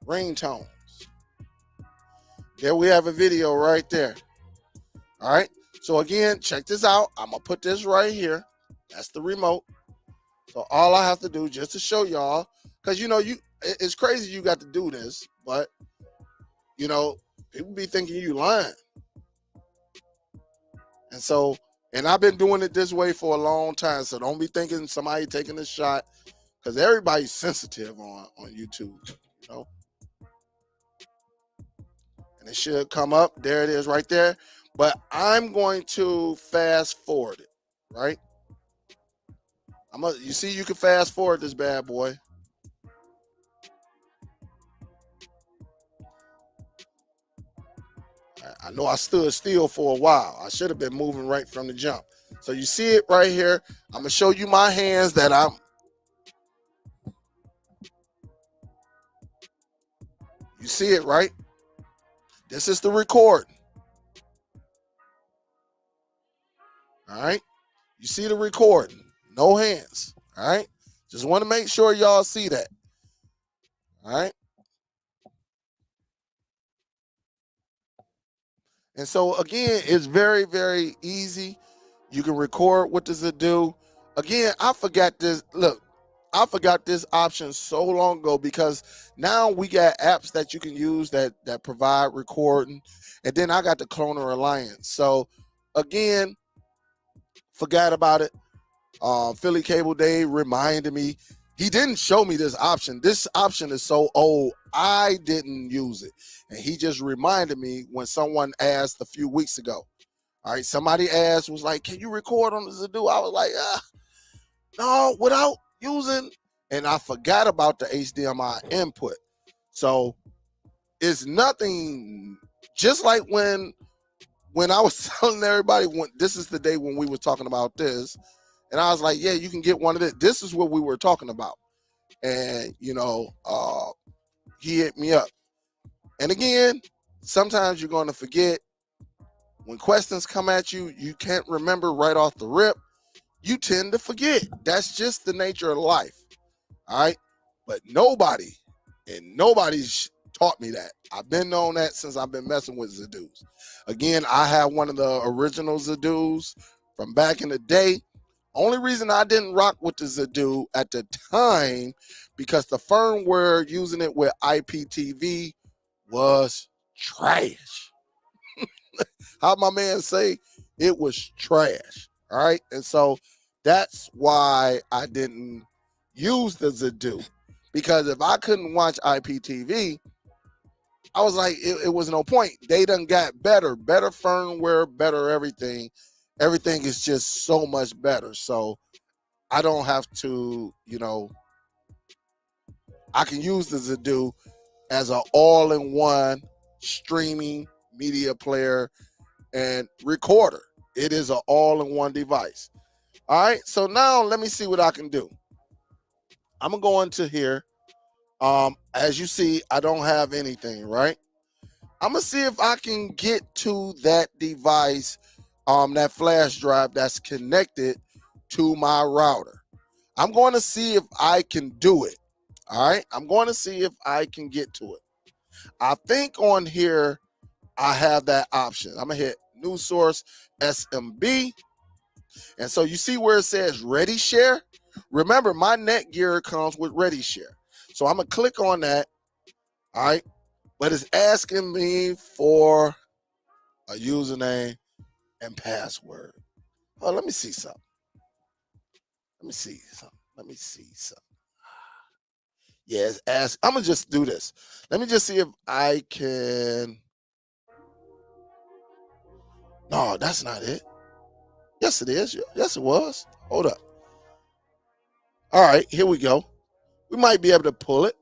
S1: Ringtones. There we have a video right there. All right. So again, check this out. I'm gonna put this right here. That's the remote. So all I have to do, just to show y'all, because it's crazy you got to do this, but people be thinking you lying. And I've been doing it this way for a long time. So don't be thinking somebody taking a shot, because everybody's sensitive on YouTube, And it should come up. There it is right there. But I'm going to fast forward it, right? You see, you can fast forward this bad boy. I know I stood still for a while. I should have been moving right from the jump. So you see it right here. I'm going to show you my hands that you see it, right? This is the record. All right. You see the recording. No hands. All right. Just want to make sure y'all see that. All right. And so again, it's very, very easy. You can record with the Zidoo. Again, I forgot this. Look, I forgot this option so long ago, because now we got apps that you can use that provide recording. And then I got the Cloner Alliance. So again, forgot about it. Philly Cable Day reminded me. He didn't show me this option. This option is so old, I didn't use it. And he just reminded me when someone asked a few weeks ago. All right, somebody asked, was like, can you record on the Zidoo? I was like, no, without using. And I forgot about the HDMI input. So it's nothing, just like when I was telling everybody, this is the day when we were talking about this. And I was like, yeah, you can get one of this. This is what we were talking about. And, he hit me up. And again, sometimes you're going to forget. When questions come at you, you can't remember right off the rip. You tend to forget. That's just the nature of life. All right. But nobody's taught me that. I've been known that since I've been messing with Zidoos. Again, I have one of the original Zidoos from back in the day. Only reason I didn't rock with the Zidoo at the time, because the firmware using it with IPTV was trash. How my man say, it was trash. All right. And so that's why I didn't use the Zidoo, because if I couldn't watch IPTV, I was like, it was no point. They done got better firmware, better everything. Everything is just so much better. So I don't have to, I can use the Zidoo as an all-in-one streaming media player and recorder. It is an all-in-one device. All right. So now let me see what I can do. I'm going to go into here. As you see, I don't have anything, right? I'm going to see if I can get to that device, that flash drive that's connected to my router. I'm going to see if I can do it. All right. I'm going to see if I can get to it. I think on here, I have that option. I'm going to hit new source SMB. And so you see where it says Ready Share. Remember, my Netgear comes with Ready Share. So I'm going to click on that. All right. But it's asking me for a username and password. Oh, let me see something. Yes, I'm going to just do this. Let me just see if I can. No, that's not it. Yes, it is. Yes, it was. Hold up. All right, here we go. We might be able to pull it.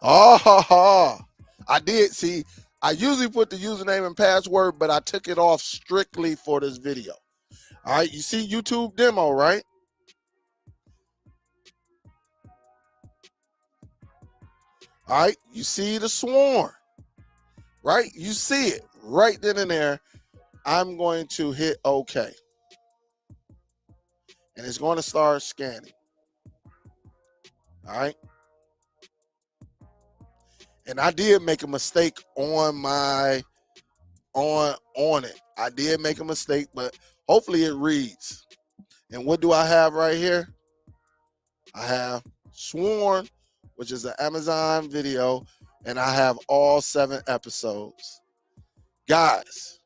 S1: Oh, I did. See, I usually put the username and password, but I took it off strictly for this video. All right, you see YouTube demo, right? All right, you see the sworn, right? You see it right then and there. I'm going to hit OK. And it's going to start scanning. All right. And I did make a mistake on my on it. I did make a mistake, but hopefully it reads. And what do I have right here? I have Sworn, which is an Amazon video, and I have all 7 episodes. Guys,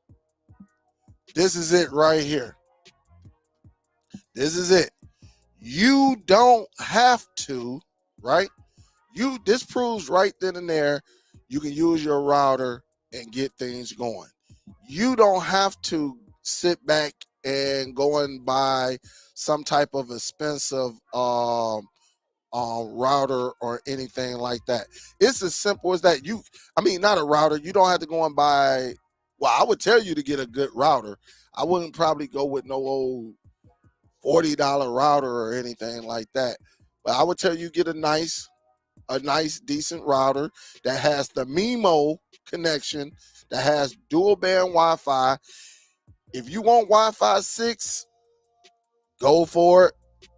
S1: this is it right here. This is it. You don't have to, right? This proves right then and there you can use your router and get things going. You don't have to sit back and go and buy some type of expensive router or anything like that. It's as simple as that. Not a router. You don't have to go and buy. Well, I would tell you to get a good router. I wouldn't probably go with no old $40 router or anything like that. But I would tell you get a nice, decent router that has the MIMO connection, that has dual band Wi-Fi. If you want Wi-Fi 6, go for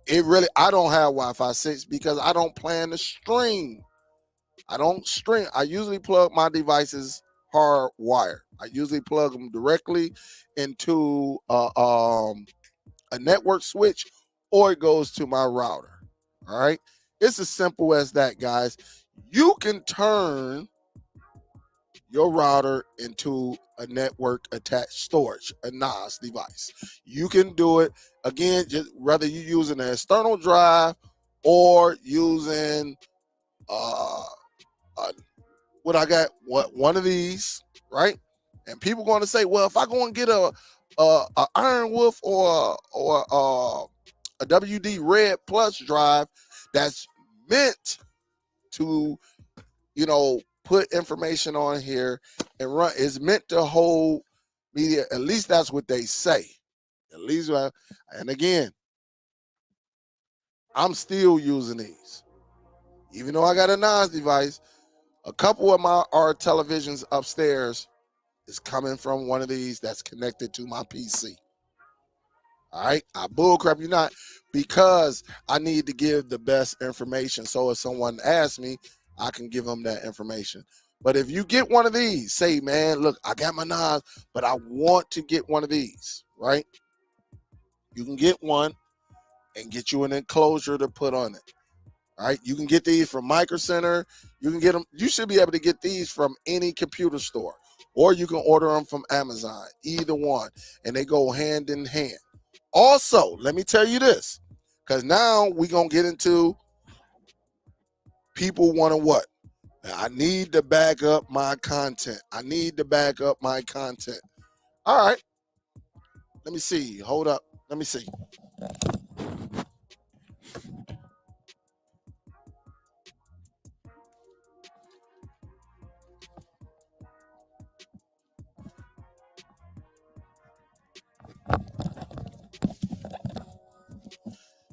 S1: it. I don't have Wi-Fi 6 because I don't plan to stream. I don't stream. I usually plug my devices hardwired. I usually plug them directly into a network switch, or it goes to my router. All right. It's as simple as that, guys. You can turn your router into a network attached storage, a NAS device. You can do it again, just whether you're using an external drive or using one of these, right? And people going to say, well, if I go and get a Iron Wolf or a WD Red Plus drive that's meant to, put information on here and run, is meant to hold media. At least that's what they say. At least, and again, I'm still using these. Even though I got a NAS device, a couple of our televisions upstairs is coming from one of these that's connected to my PC. All right, I bullcrap you not, because I need to give the best information. So if someone asks me, I can give them that information. But if you get one of these, say, man, look, I got my NAS, but I want to get one of these, right? You can get one and get you an enclosure to put on it. All right, you can get these from Micro Center. You can get them. You should be able to get these from any computer store, or you can order them from Amazon. Either one, and they go hand in hand. Also, let me tell you this, because now we're gonna get into people wanting what? I need to back up my content. I need to back up my content. All right, let me see. Hold up. Let me see.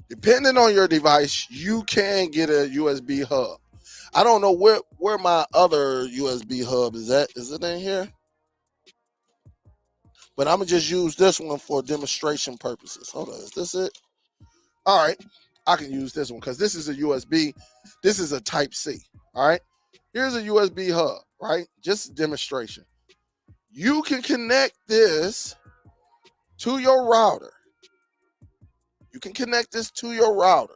S1: Depending on your device, you can get a USB hub. I don't know where my other USB hub is at. Is it in here? But I'm gonna just use this one for demonstration purposes. Hold on, is this it? All right, I can use this one because this is a USB. This is a Type C. All right, here's a USB hub. Right, just demonstration. You can connect this to your router. You can connect this to your router.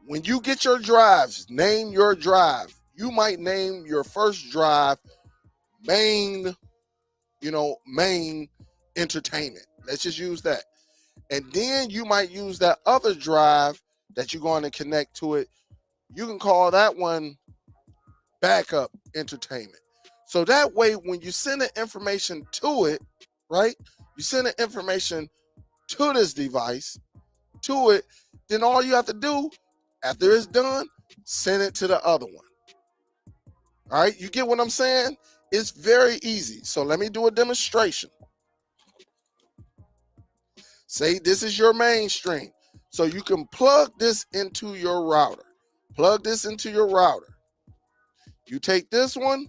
S1: When you get your drives, name your drive. You might name your first drive main entertainment. Let's just use that. And then you might use that other drive that you're going to connect to it. You can call that one backup entertainment. So that way, when you send the information to it, right? You send the information to this device, to it, then all you have to do after it's done, send it to the other one. All right, you get what I'm saying? It's very easy. So let me do a demonstration. Say this is your mainstream. So you can plug this into your router. Plug this into your router. You take this one.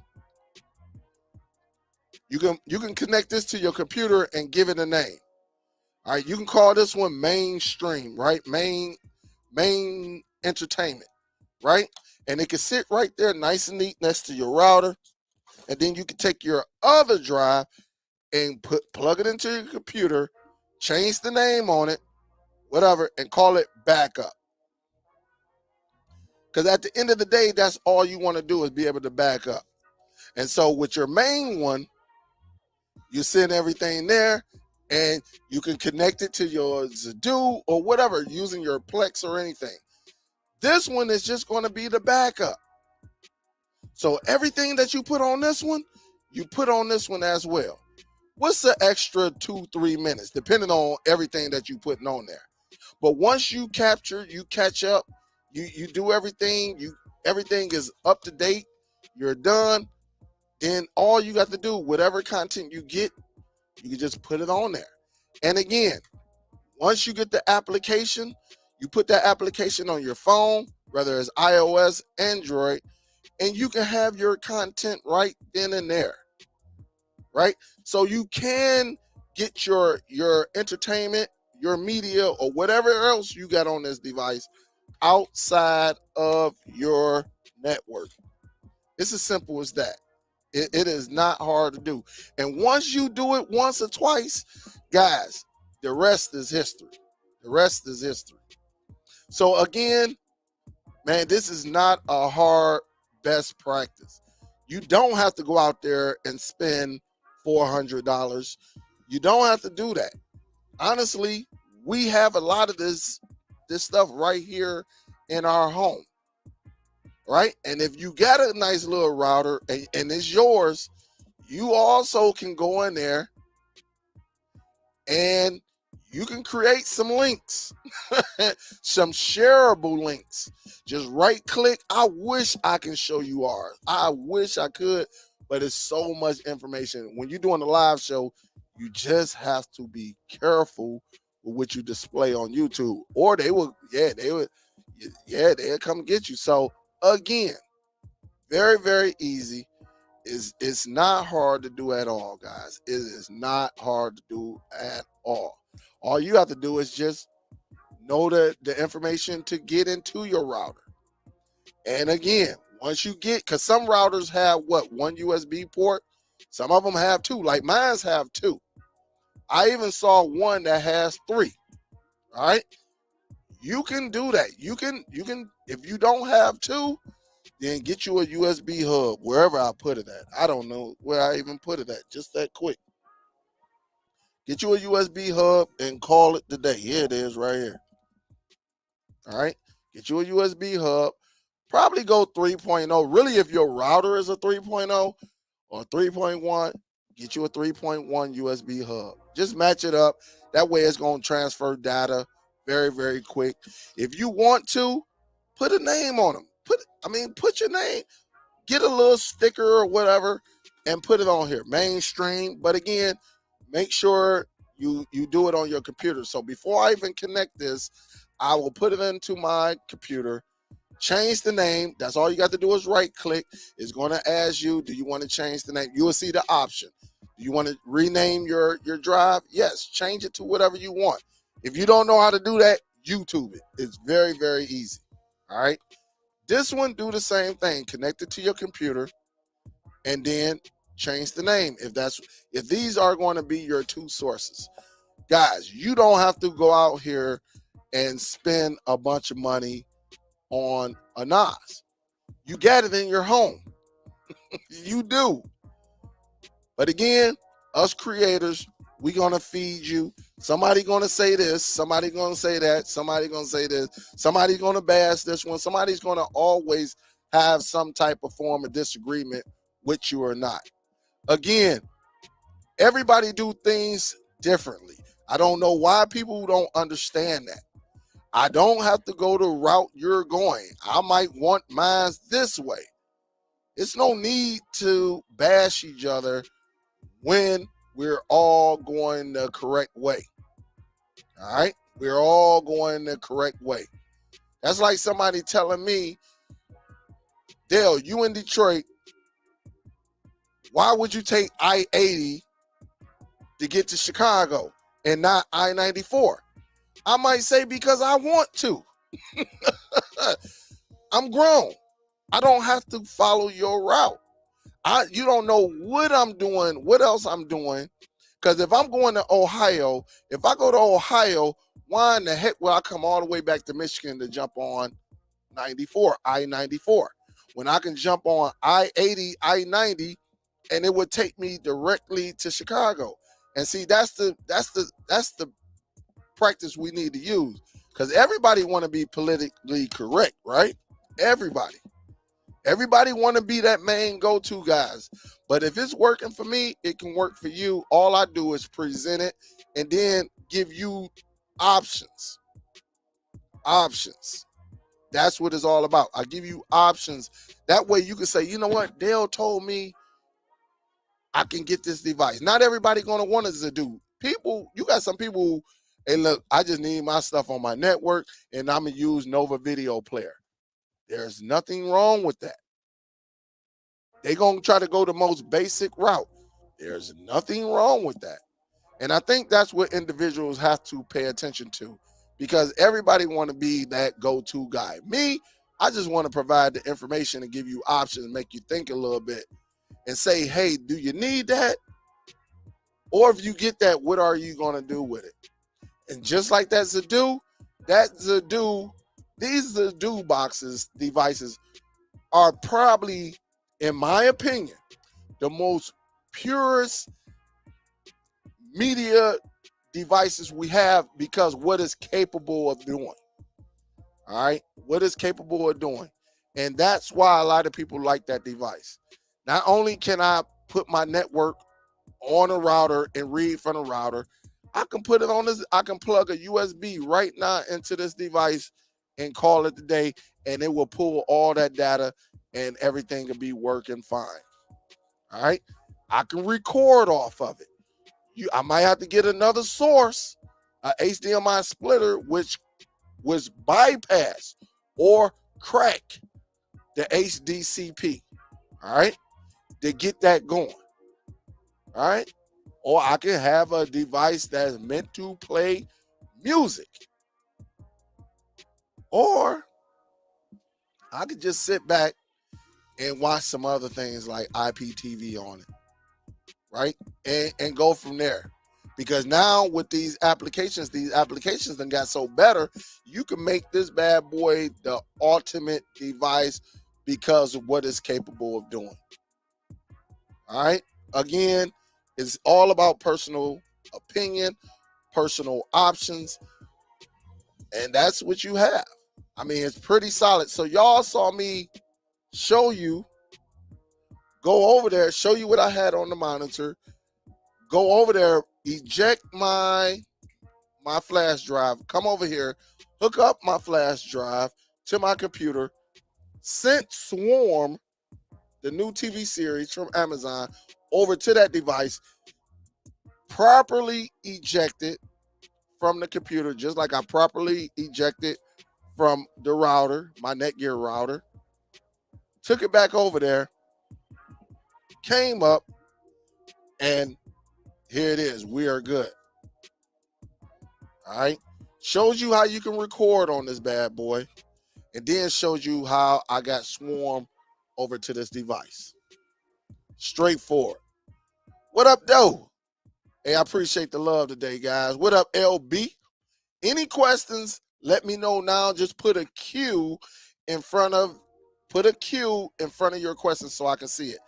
S1: You can connect this to your computer and give it a name. All right, you can call this one mainstream, right? Main entertainment, right? And it can sit right there nice and neat next to your router. And then you can take your other drive and plug it into your computer, change the name on it, whatever, and call it backup. Because at the end of the day, that's all you want to do is be able to back up. And so with your main one, you send everything there, and you can connect it to your Zidoo or whatever using your Plex or anything. This one is just going to be the backup. So everything that you put on this one, you put on this one as well. What's the extra 2-3 minutes, depending on everything that you putting on there. But once you capture, you catch up, you do everything, everything is up to date, you're done, then all you got to do, whatever content you get, you can just put it on there. And again, once you get the application, you put that application on your phone, whether it's iOS, Android, and you can have your content right then and there, right? So you can get your entertainment, your media, or whatever else you got on this device outside of your network. It's as simple as that. It is not hard to do. And once you do it once or twice, guys, the rest is history. The rest is history. So again, man, this is not a hard best practice. You don't have to go out there and spend $400. You don't have to do that. Honestly, we have a lot of this stuff right here in our home, right? And if you got a nice little router and it's yours, you also can go in there and you can create some links, some shareable links. Just right click. I wish I can show you ours. I wish I could, but it's so much information. When you're doing a live show, you just have to be careful with what you display on YouTube, or they'll come get you. So again, very, very easy. It's not hard to do at all, guys. It is not hard to do at all. All you have to do is just know the information to get into your router. And again, once you get, because some routers have one USB port, some of them have two, like mine's have two. I even saw one that has 3. All right, you can do that. You can if you don't have 2, then get you a USB hub wherever I put it at. I don't know where I even put it at, just that quick. Get you a USB hub and call it the day. Here it is right here. All right, get you a USB hub. Probably go 3.0. Really, if your router is a 3.0 or 3.1, get you a 3.1 USB hub. Just match it up. That way it's going to transfer data very, very quick. If you want to, put a name on them. Put your name. Get a little sticker or whatever and put it on here. Mainstream. But again, make sure you do it on your computer. So before I even connect this, I will put it into my computer, change the name. That's all you got to do is right click. It's going to ask you, do you want to change the name? You will see the option. Do you want to rename your drive? Yes, change it to whatever you want. If you don't know how to do that, YouTube it. It's very, very easy. All right. This one, do the same thing. Connect it to your computer and then change the name. If these are going to be your 2 sources. Guys, you don't have to go out here and spend a bunch of money on a NAS. You got it in your home. You do. But again, us creators, we're going to feed you. Somebody going to say this. Somebody going to say that. Somebody going to say this. Somebody's going to bash this one. Somebody's going to always have some type of form of disagreement with you or not. Again, everybody do things differently. I don't know why people don't understand that. I don't have to go the route you're going. I might want mine this way. It's no need to bash each other when we're all going the correct way. All right? We're all going the correct way. That's like somebody telling me, Dale, you in Detroit, why would you take I-80 to get to Chicago and not I-94? I might say because I want to. I'm grown. I don't have to follow your route. You don't know what I'm doing, what else I'm doing. Because if I'm going to Ohio, if I go to Ohio, why in the heck will I come all the way back to Michigan to jump on 94, I-94? When I can jump on I-80, I-90, and it would take me directly to Chicago. And see, that's the practice we need to use. Because everybody want to be politically correct, right? Everybody want to be that main go-to guys. But if it's working for me, it can work for you. All I do is present it and then give you options. Options. That's what it's all about. I give you options. That way you can say, you know what? Dale told me I can get this device. Not everybody going to want a Zidoo. People, you got some people who, hey, look, I just need my stuff on my network and I'm going to use Nova Video Player. There's nothing wrong with that. They're going to try to go the most basic route. There's nothing wrong with that. And I think that's what individuals have to pay attention to, because everybody want to be that go-to guy. Me, I just want to provide the information and give you options, make you think a little bit and say, hey, do you need that? Or if you get that, what are you going to do with it? And just like that Zidoo, these Zidoo boxes, devices are probably, in my opinion, the most purest media devices we have, because what it's capable of doing. All right, what it's capable of doing. And that's why a lot of people like that device. Not only can I put my network on a router and read from a router, I can put it on this, I can plug a USB right now into this device and call it a day, and it will pull all that data and everything will be working fine. All right, I can record off of it. I might have to get another source, a HDMI splitter, which was bypass or crack the HDCP, all right, to get that going, all right? Or I can have a device that's meant to play music. Or I could just sit back and watch some other things like IPTV on it, right? And go from there. Because now with these applications done got so better, you can make this bad boy the ultimate device because of what it's capable of doing. All right. Again, it's all about personal opinion, personal options, and that's what you have. I mean, it's pretty solid. So y'all saw me show you, go over there, show you what I had on the monitor, go over there, eject my flash drive, come over here, hook up my flash drive to my computer, sent Swarm, the new TV series from Amazon, over to that device, properly ejected from the computer, just like I properly ejected from the router, my Netgear router, took it back over there, came up, and here it is. We are good. All right. Shows you how you can record on this bad boy, and then shows you how I got Swarm over to this device. Straightforward. What up, though? Hey, I appreciate the love today, guys. What up, LB? Any questions? Let me know now. Just put a Q in front of your questions so I can see it.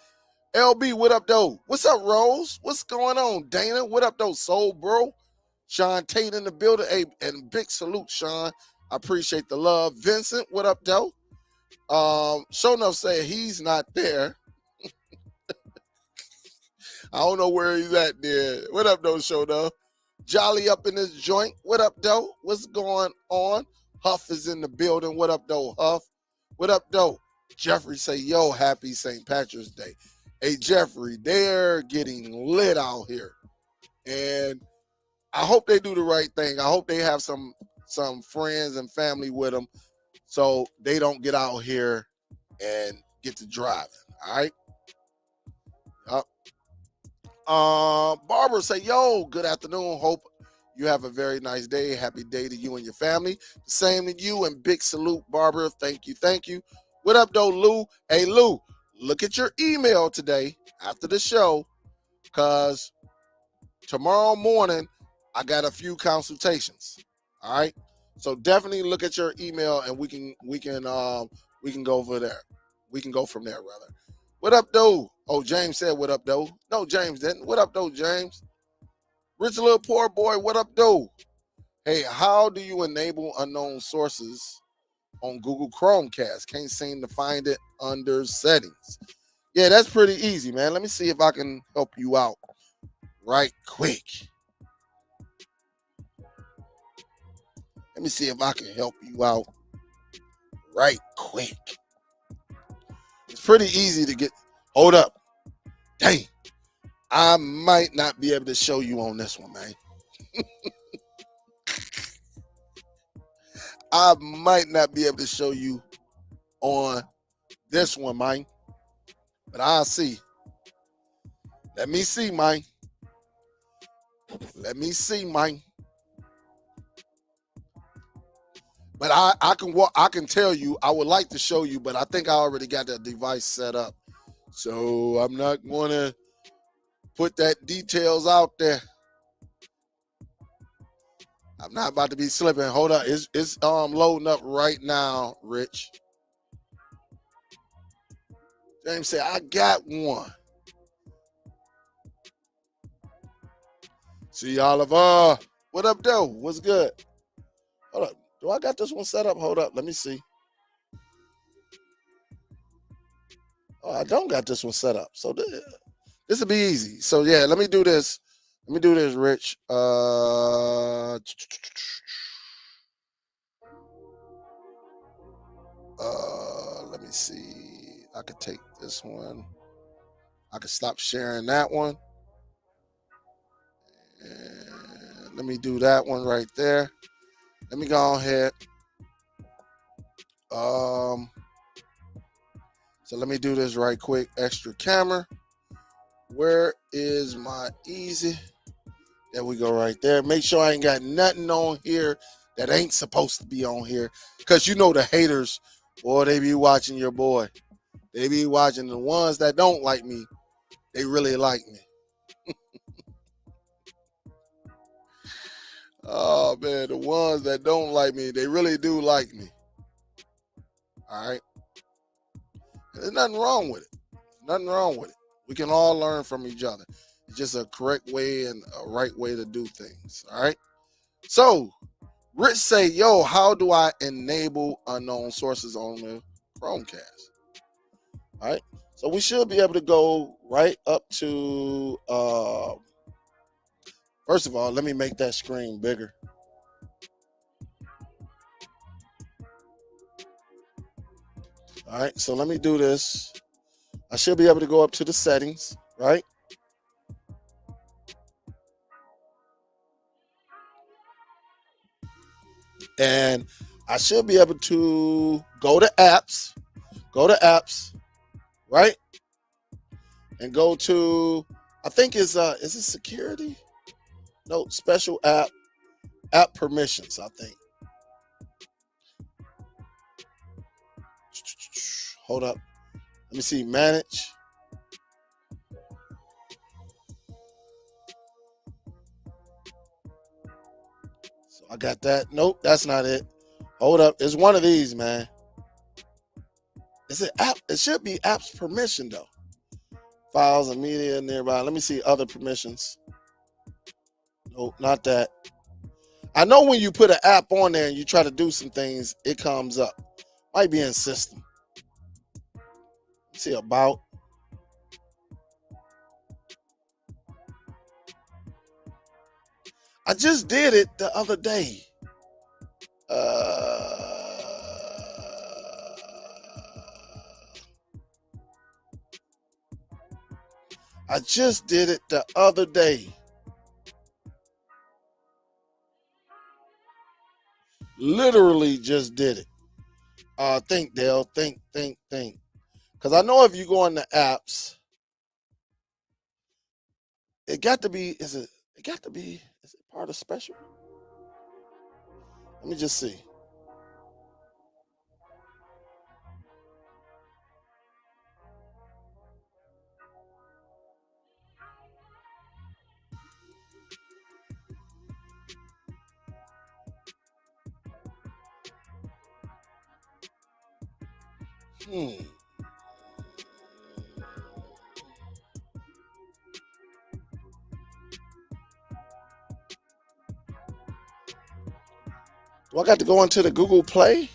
S1: LB, what up, though? What's up, Rose? What's going on, Dana? What up, though, Soul Bro? Sean Tate in the building. Hey, and big salute, Sean. I appreciate the love. Vincent, what up, though? Show enough say he's not there. I don't know where he's at there. What up, though, Show enough? Jolly up in this joint. What up, though? What's going on? Huff is in the building. What up, though, Huff? What up, though? Jeffrey say, yo, happy St. Patrick's Day. Hey, Jeffrey, they're getting lit out here. And I hope they do the right thing. I hope they have some friends and family with them so they don't get out here and get to driving. All right. Barbara say, yo, good afternoon. Hope you have a very nice day. Happy day to you and your family. The same to you, and big salute, Barbara. Thank you. Thank you. What up, though, Lou? Hey, Lou, look at your email today after the show, because tomorrow morning I got a few consultations. All right. So definitely look at your email, and we can go over there. We can go from there, rather. What up, though? Oh, James said, what up, though? No, James didn't. What up, though, James? Rich Little Poor Boy, what up, though? Hey, how do you enable unknown sources on Google Chromecast? Can't seem to find it under settings. Yeah, that's pretty easy, man. Let me see if I can help you out right quick. Let me see if I can help you out right quick. It's pretty easy to get. Hold up. Dang. I might not be able to show you on this one, man. I might not be able to show you on this one, man. But I'll see. Let me see, man. Let me see, man. But I can tell you, I would like to show you, but I think I already got that device set up. So I'm not going to put that details out there. I'm not about to be slipping. Hold up. It's loading up right now, Rich. James said, I got one. See, Oliver. What up, though? What's good? Hold up. Do I got this one set up? Hold up. Let me see. Oh, I don't got this one set up. So this will be easy. So, yeah, let me do this. Let me do this, Rich. Let me see. I could take this one. I could stop sharing that one. And let me do that one right there. Let me go ahead. So let me do this right quick. Extra camera. Where is my easy? There we go right there. Make sure I ain't got nothing on here that ain't supposed to be on here. Because you know the haters, boy, they be watching your boy. They be watching the ones that don't like me. They really like me. Oh, man, the ones that don't like me, they really do like me. All right? There's nothing wrong with it. Nothing wrong with it. We can all learn from each other. It's just a correct way and a right way to do things. All right? So, Rich say, yo, how do I enable unknown sources on the Chromecast? All right? So we should be able to go right up to, first of all, let me make that screen bigger. All right, so let me do this. I should be able to go up to the settings, right? And I should be able to go to apps, right? And go to, I think is it security? No, special app permissions, I think. Hold up. Let me see, manage. So I got that. Nope, that's not it. Hold up. It's one of these, man. Is it app? It should be apps permission, though. Files and media nearby. Let me see other permissions. Nope, not that. I know when you put an app on there and you try to do some things, it comes up. Might be in system. Let's see about. I just did it the other day. I just did it the other day. Literally just did it. Think, Dale. Think. Because I know if you go in the apps, it got to be, is it part of special? Let me just see. Do I got to go into the Google Play?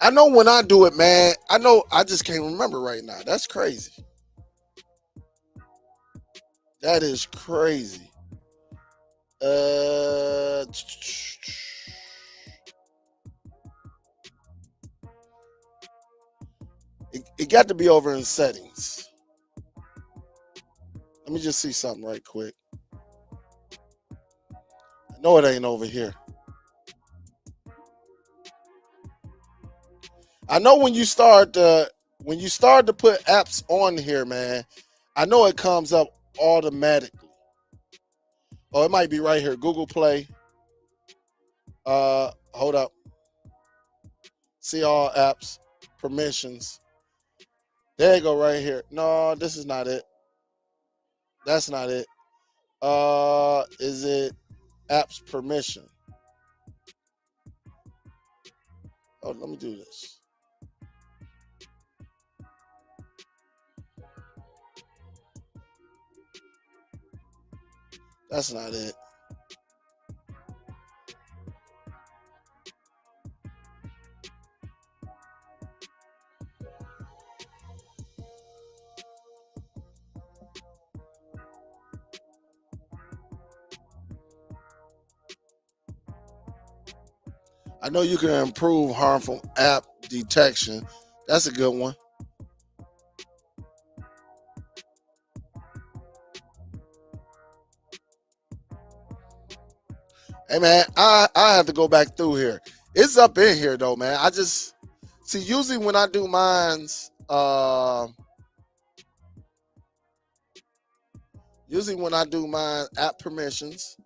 S1: I know when I do it, man. I know I just can't remember right now. That's crazy. That is crazy. It got to be over in settings. Let me just see something right quick. I know it ain't over here. I know when you start to put apps on here, man, I know it comes up automatically. Oh, it might be right here. Google Play. Hold up. See all apps, permissions. There you go, right here. No, this is not it. That's not it. Is it apps permission? Oh, let me do this. That's not it. I know you can improve harmful app detection. That's a good one. Hey man, I have to go back through here. It's up in here though, man. I just see usually when I do mine's app permissions.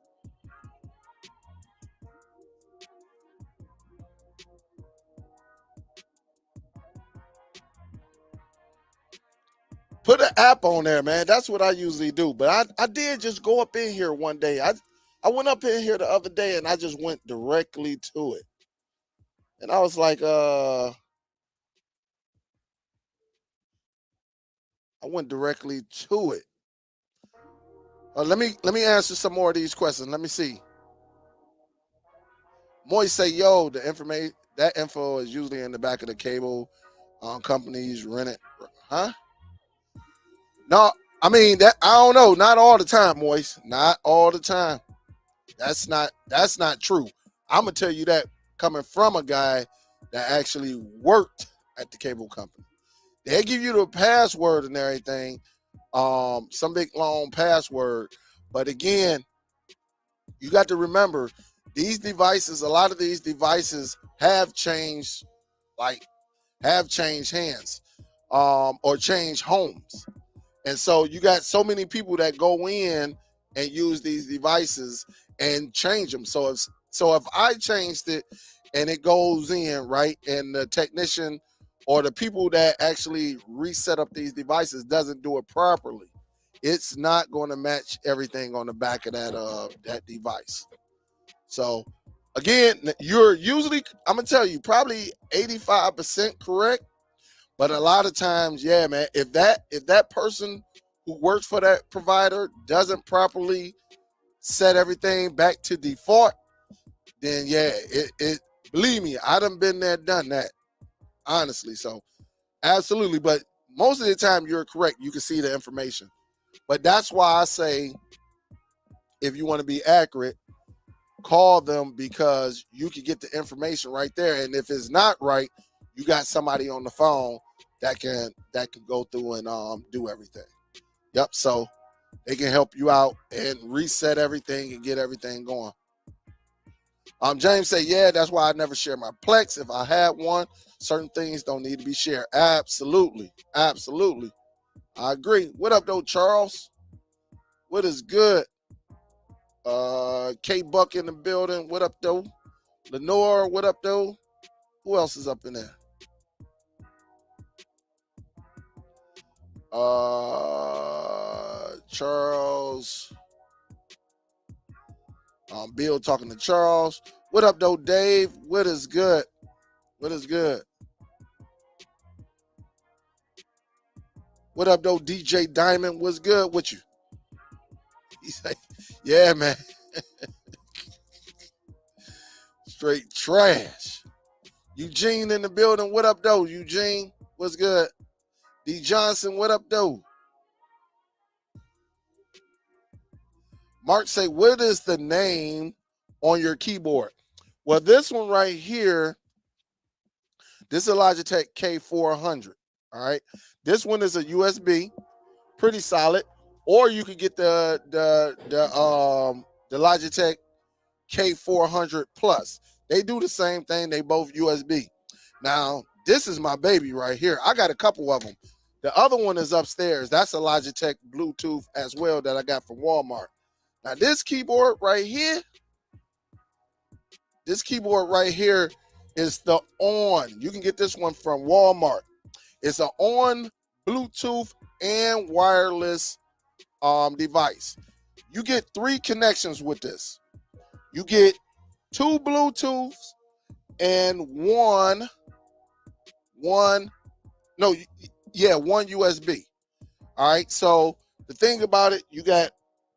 S1: Put an app on there, man. That's what I usually do. But I did just go up in here one day. I went up in here the other day and I just went directly to it. And I was like, I went directly to it. Let me answer some more of these questions. Let me see. Moy say, yo, the information that info is usually in the back of the cable. Companies rent it, huh? No, I mean that I don't know. Not all the time, Moise. Not all the time. That's not true. I'm gonna tell you that coming from a guy that actually worked at the cable company. They give you the password and everything, some big long password. But again, you got to remember these devices. A lot of these devices have changed, hands, or changed homes. And so you got so many people that go in and use these devices and change them. So if I changed it and it goes in, right, and the technician or the people that actually reset up these devices doesn't do it properly, it's not going to match everything on the back of that device. So again, you're usually, I'm gonna tell you, probably 85% correct. But a lot of times, yeah, man, if that person who works for that provider doesn't properly set everything back to default, then yeah, it believe me, I done been there, done that, honestly. So absolutely. But most of the time you're correct. You can see the information. But that's why I say if you want to be accurate, call them, because you can get the information right there. And if it's not right, you got somebody on the phone that can go through and do everything. Yep. So they can help you out and reset everything and get everything going. James said, yeah, that's why I never share my Plex. If I had one, certain things don't need to be shared. Absolutely. Absolutely. I agree. What up, though, Charles? What is good? K Buck in the building. What up, though? Lenore, what up, though? Who else is up in there? Charles. Bill talking to Charles. What up, though, Dave? What is good? What is good? What up, though, DJ Diamond? What's good with you? He's like, yeah, man. Straight trash. Eugene in the building. What up, though, Eugene? What's good? D Johnson, what up, though? Mark say, what is the name on your keyboard? Well, this one right here, this is a Logitech K400. All right. This one is a USB, pretty solid. Or you could get the Logitech K400 Plus. They do the same thing. They both USB. Now, this is my baby right here. I got a couple of them. The other one is upstairs. That's a Logitech Bluetooth as well that I got from Walmart. Now, this keyboard right here is the ON. You can get this one from Walmart. It's an ON Bluetooth and wireless device. You get 3 connections with this. You get 2 Bluetooths and one USB. All right. So the thing about it, you got,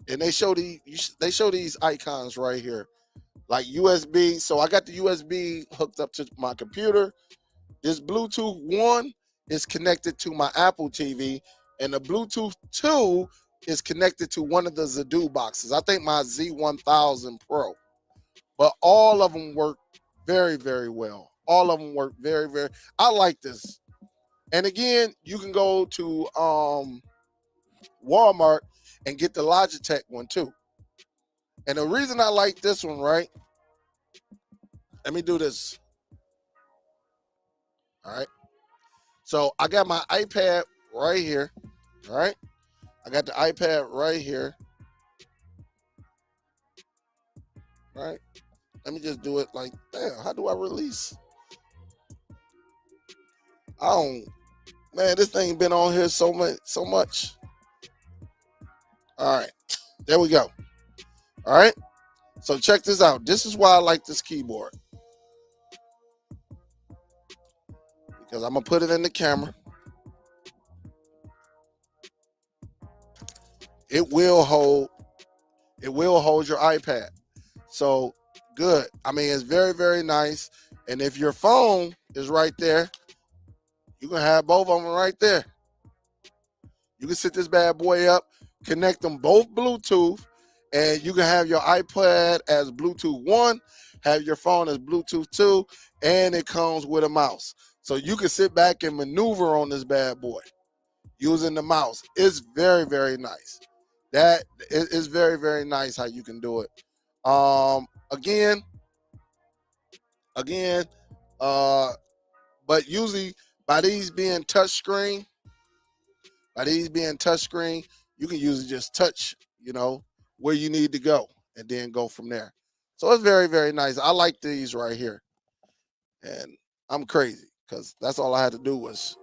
S1: and they show these icons right here, like USB. So I got the USB hooked up to my computer. This Bluetooth 1 is connected to my Apple TV, and the Bluetooth 2 is connected to one of the Zidoo boxes. I think my Z1000 Pro. But all of them work very, very well. All of them work very, very. I like this. And again, you can go to Walmart and get the Logitech one too. And the reason I like this one, right? Let me do this. All right. So I got my iPad right here. All right. I got the iPad right here. All right. Let me just do it like, damn, how do I release? Man, this thing been on here so much. All right. There we go. All right. So check this out. This is why I like this keyboard. Because I'm going to put it in the camera. It will hold your iPad. So good. I mean, it's very, very nice. And if your phone is right there, you can have both of them right there. You can set this bad boy up, connect them both Bluetooth, and you can have your iPad as Bluetooth 1, have your phone as Bluetooth 2, and it comes with a mouse. So you can sit back and maneuver on this bad boy using the mouse. It's very, very nice. That is very, very nice how you can do it. Again, but usually by these being touchscreen, you can usually just touch, where you need to go and then go from there. So it's very, very nice. I like these right here. And I'm crazy because that's all I had to do was,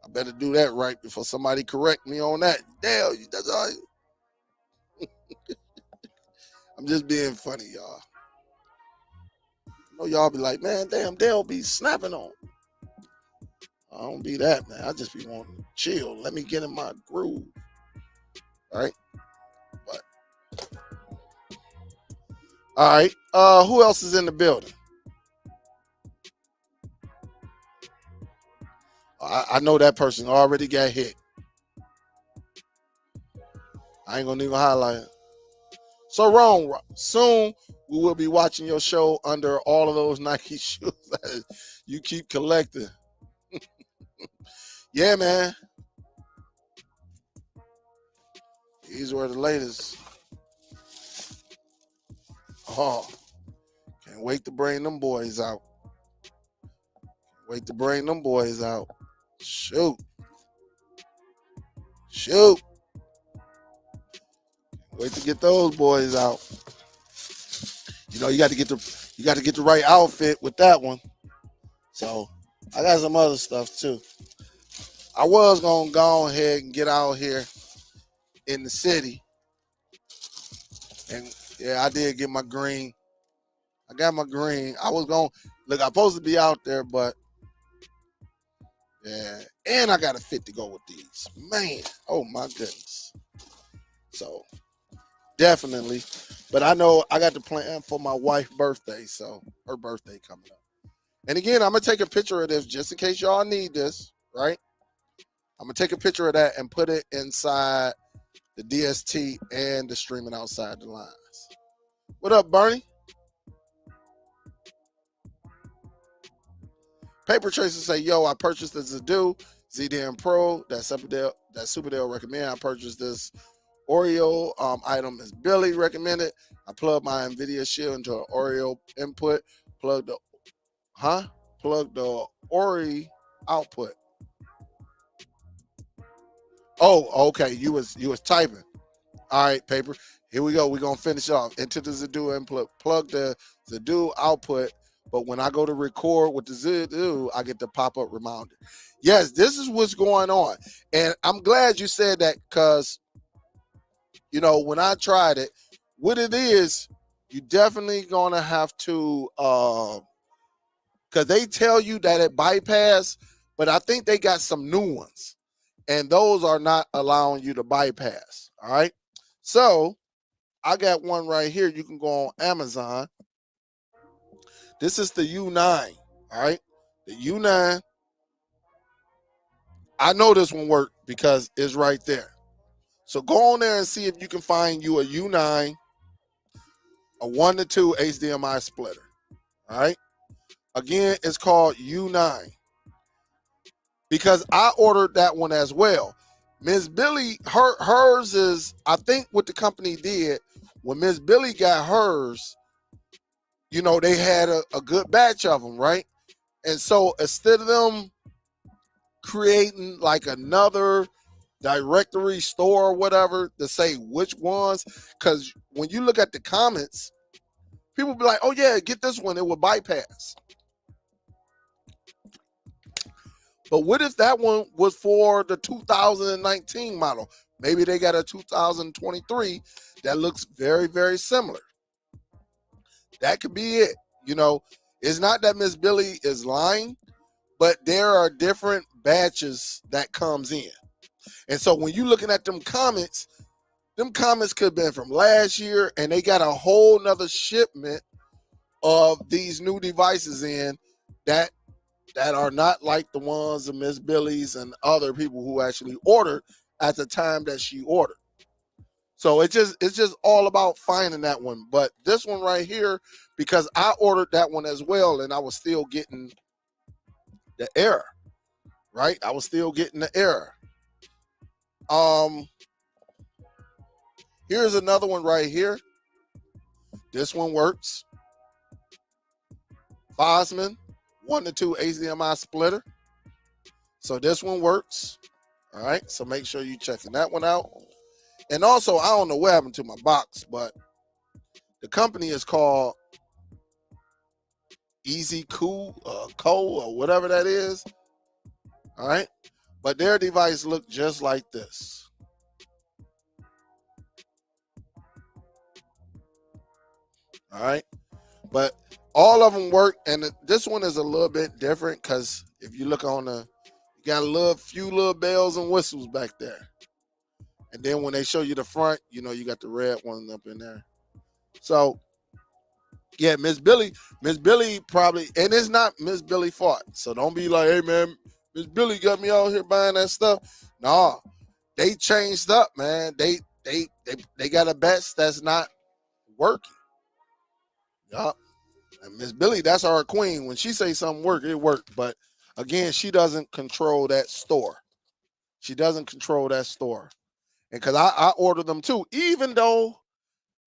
S1: I better do that right before somebody correct me on that. Damn, that's all. I'm just being funny, y'all. I know y'all be like, man, damn, they'll be snapping on. I don't be that, man. I just be wanting to chill. Let me get in my groove. All right. But all right. Who else is in the building? I know that person already got hit. I ain't gonna even highlight it. So wrong. Soon we will be watching your show under all of those Nike shoes that you keep collecting. Yeah, man. These were the latest. Oh, can't wait to bring them boys out. Wait to bring them boys out. Shoot. Shoot. Wait to get those boys out. You know, you got to get the right outfit with that one. So I got some other stuff too. I was gonna go ahead and get out here in the city. And yeah, I did get my green. I got my green. I was going look, I'm supposed to be out there, but yeah. And I got a fit to go with these. Man, oh my goodness. So definitely. But I know I got the plan for my wife's birthday, so her birthday coming up. And again, I'm gonna take a picture of this just in case y'all need this, right? I'm gonna take a picture of that and put it inside the DST and the streaming outside the lines. What up, Bernie? Paper Tracer say, yo, I purchased the Zidoo ZDM Pro that SUPERDELL recommend. I purchased this Oreo item as Billy recommended. I plugged my NVIDIA Shield into an Oreo input, plugged the Ori output. Oh, okay. You was typing. All right, Paper. Here we go. We're gonna finish off. Into the Zidoo input, plug the Zidoo output. But when I go to record with the Zidoo, I get the pop-up reminder. Yes, this is what's going on. And I'm glad you said that because, you know, when I tried it, what it is, you definitely going to have to, because they tell you that it bypass, but I think they got some new ones. And those are not allowing you to bypass. All right. So I got one right here. You can go on Amazon. This is the U9, all right? The U9, I know this one worked because it's right there. So go on there and see if you can find you a U9, a 1 to 2 HDMI splitter, all right? Again, it's called U9 because I ordered that one as well. Ms. Billy, hers is, I think what the company did, when Ms. Billy got hers, you know, they had a good batch of them, right? And so instead of them creating like another directory store or whatever to say which ones, because when you look at the comments, people be like, oh yeah, get this one, it will bypass. But what if that one was for the 2019 model? Maybe they got a 2023 that looks very, very similar. That could be it. You know, it's not that Miss Billy is lying, but there are different batches that comes in. And so when you're looking at them comments could have been from last year, and they got a whole nother shipment of these new devices in that are not like the ones of Miss Billy's and other people who actually ordered at the time that she ordered. So it's just all about finding that one. But this one right here, because I ordered that one as well, and I was still getting the error, right? I was still getting the error. Here's another one right here. This one works. Fosman 1 to 2 HDMI splitter. So this one works. All right. So make sure you're checking that one out. And also, I don't know what happened to my box, but the company is called Easy Cool, Co, or whatever that is. All right. But their device looked just like this. All right. But all of them work. And this one is a little bit different because if you look on you got a few little bells and whistles back there. And then when they show you the front, you know, you got the red one up in there. So, yeah, Miss Billy probably, and it's not Miss Billy's fault. So don't be like, hey, man, Miss Billy got me out here buying that stuff. Nah, they changed up, man. they got a bets that's not working. Yup. And Miss Billy, that's our queen. When she say something work, it worked. But again, she doesn't control that store. She doesn't control that store. And because I order them too, even though,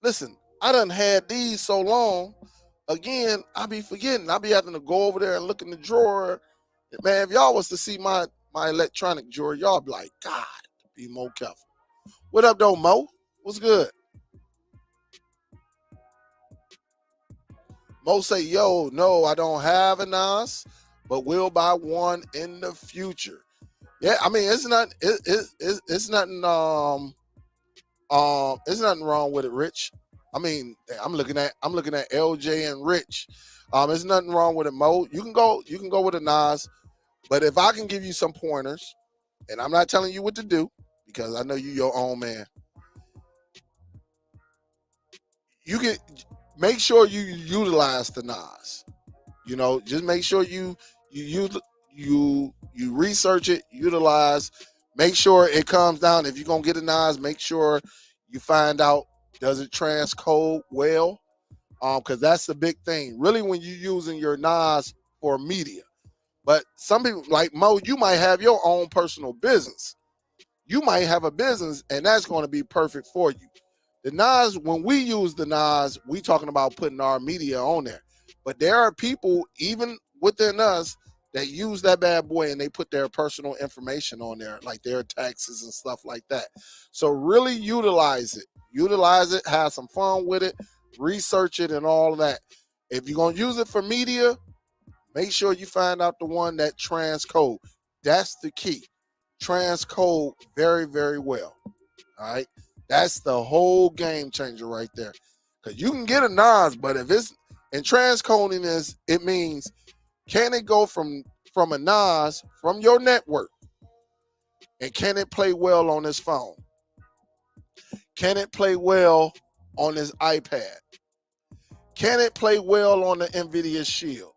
S1: listen, I done had these so long. Again, I be forgetting. I be having to go over there and look in the drawer. Man, if y'all was to see my electronic drawer, y'all be like, God, be more careful. What up, though, Mo? What's good? Mo say, yo, no, I don't have a NAS, but will buy one in the future. Yeah, I mean, it's not it's nothing it's nothing wrong with it, Rich. I mean, I'm looking at LJ and Rich. There's nothing wrong with it, Mo. You can go with a NAS, but if I can give you some pointers, and I'm not telling you what to do because I know you your own man. You can make sure you utilize the NAS. You know, just make sure you you research it, utilize, make sure it comes down. If you're gonna get a NAS, make sure you find out, does it transcode well? Because that's the big thing. Really, when you're using your NAS for media. But some people like Mo, you might have your own personal business. You might have a business, and that's going to be perfect for you. The NAS, when we use the NAS, we talking about putting our media on there. But there are people, even within us, that use that bad boy and they put their personal information on there, like their taxes and stuff like that. So really utilize it. Utilize it, have some fun with it, research it and all of that. If you're going to use it for media, make sure you find out the one that transcode. That's the key. Transcode very, very well. All right. That's the whole game changer right there. Because you can get a NAS, but if it's, and transcoding is, it means, can it go from a NAS from your network, and can it play well on this phone? Can it play well on this iPad? Can it play well on the NVIDIA Shield?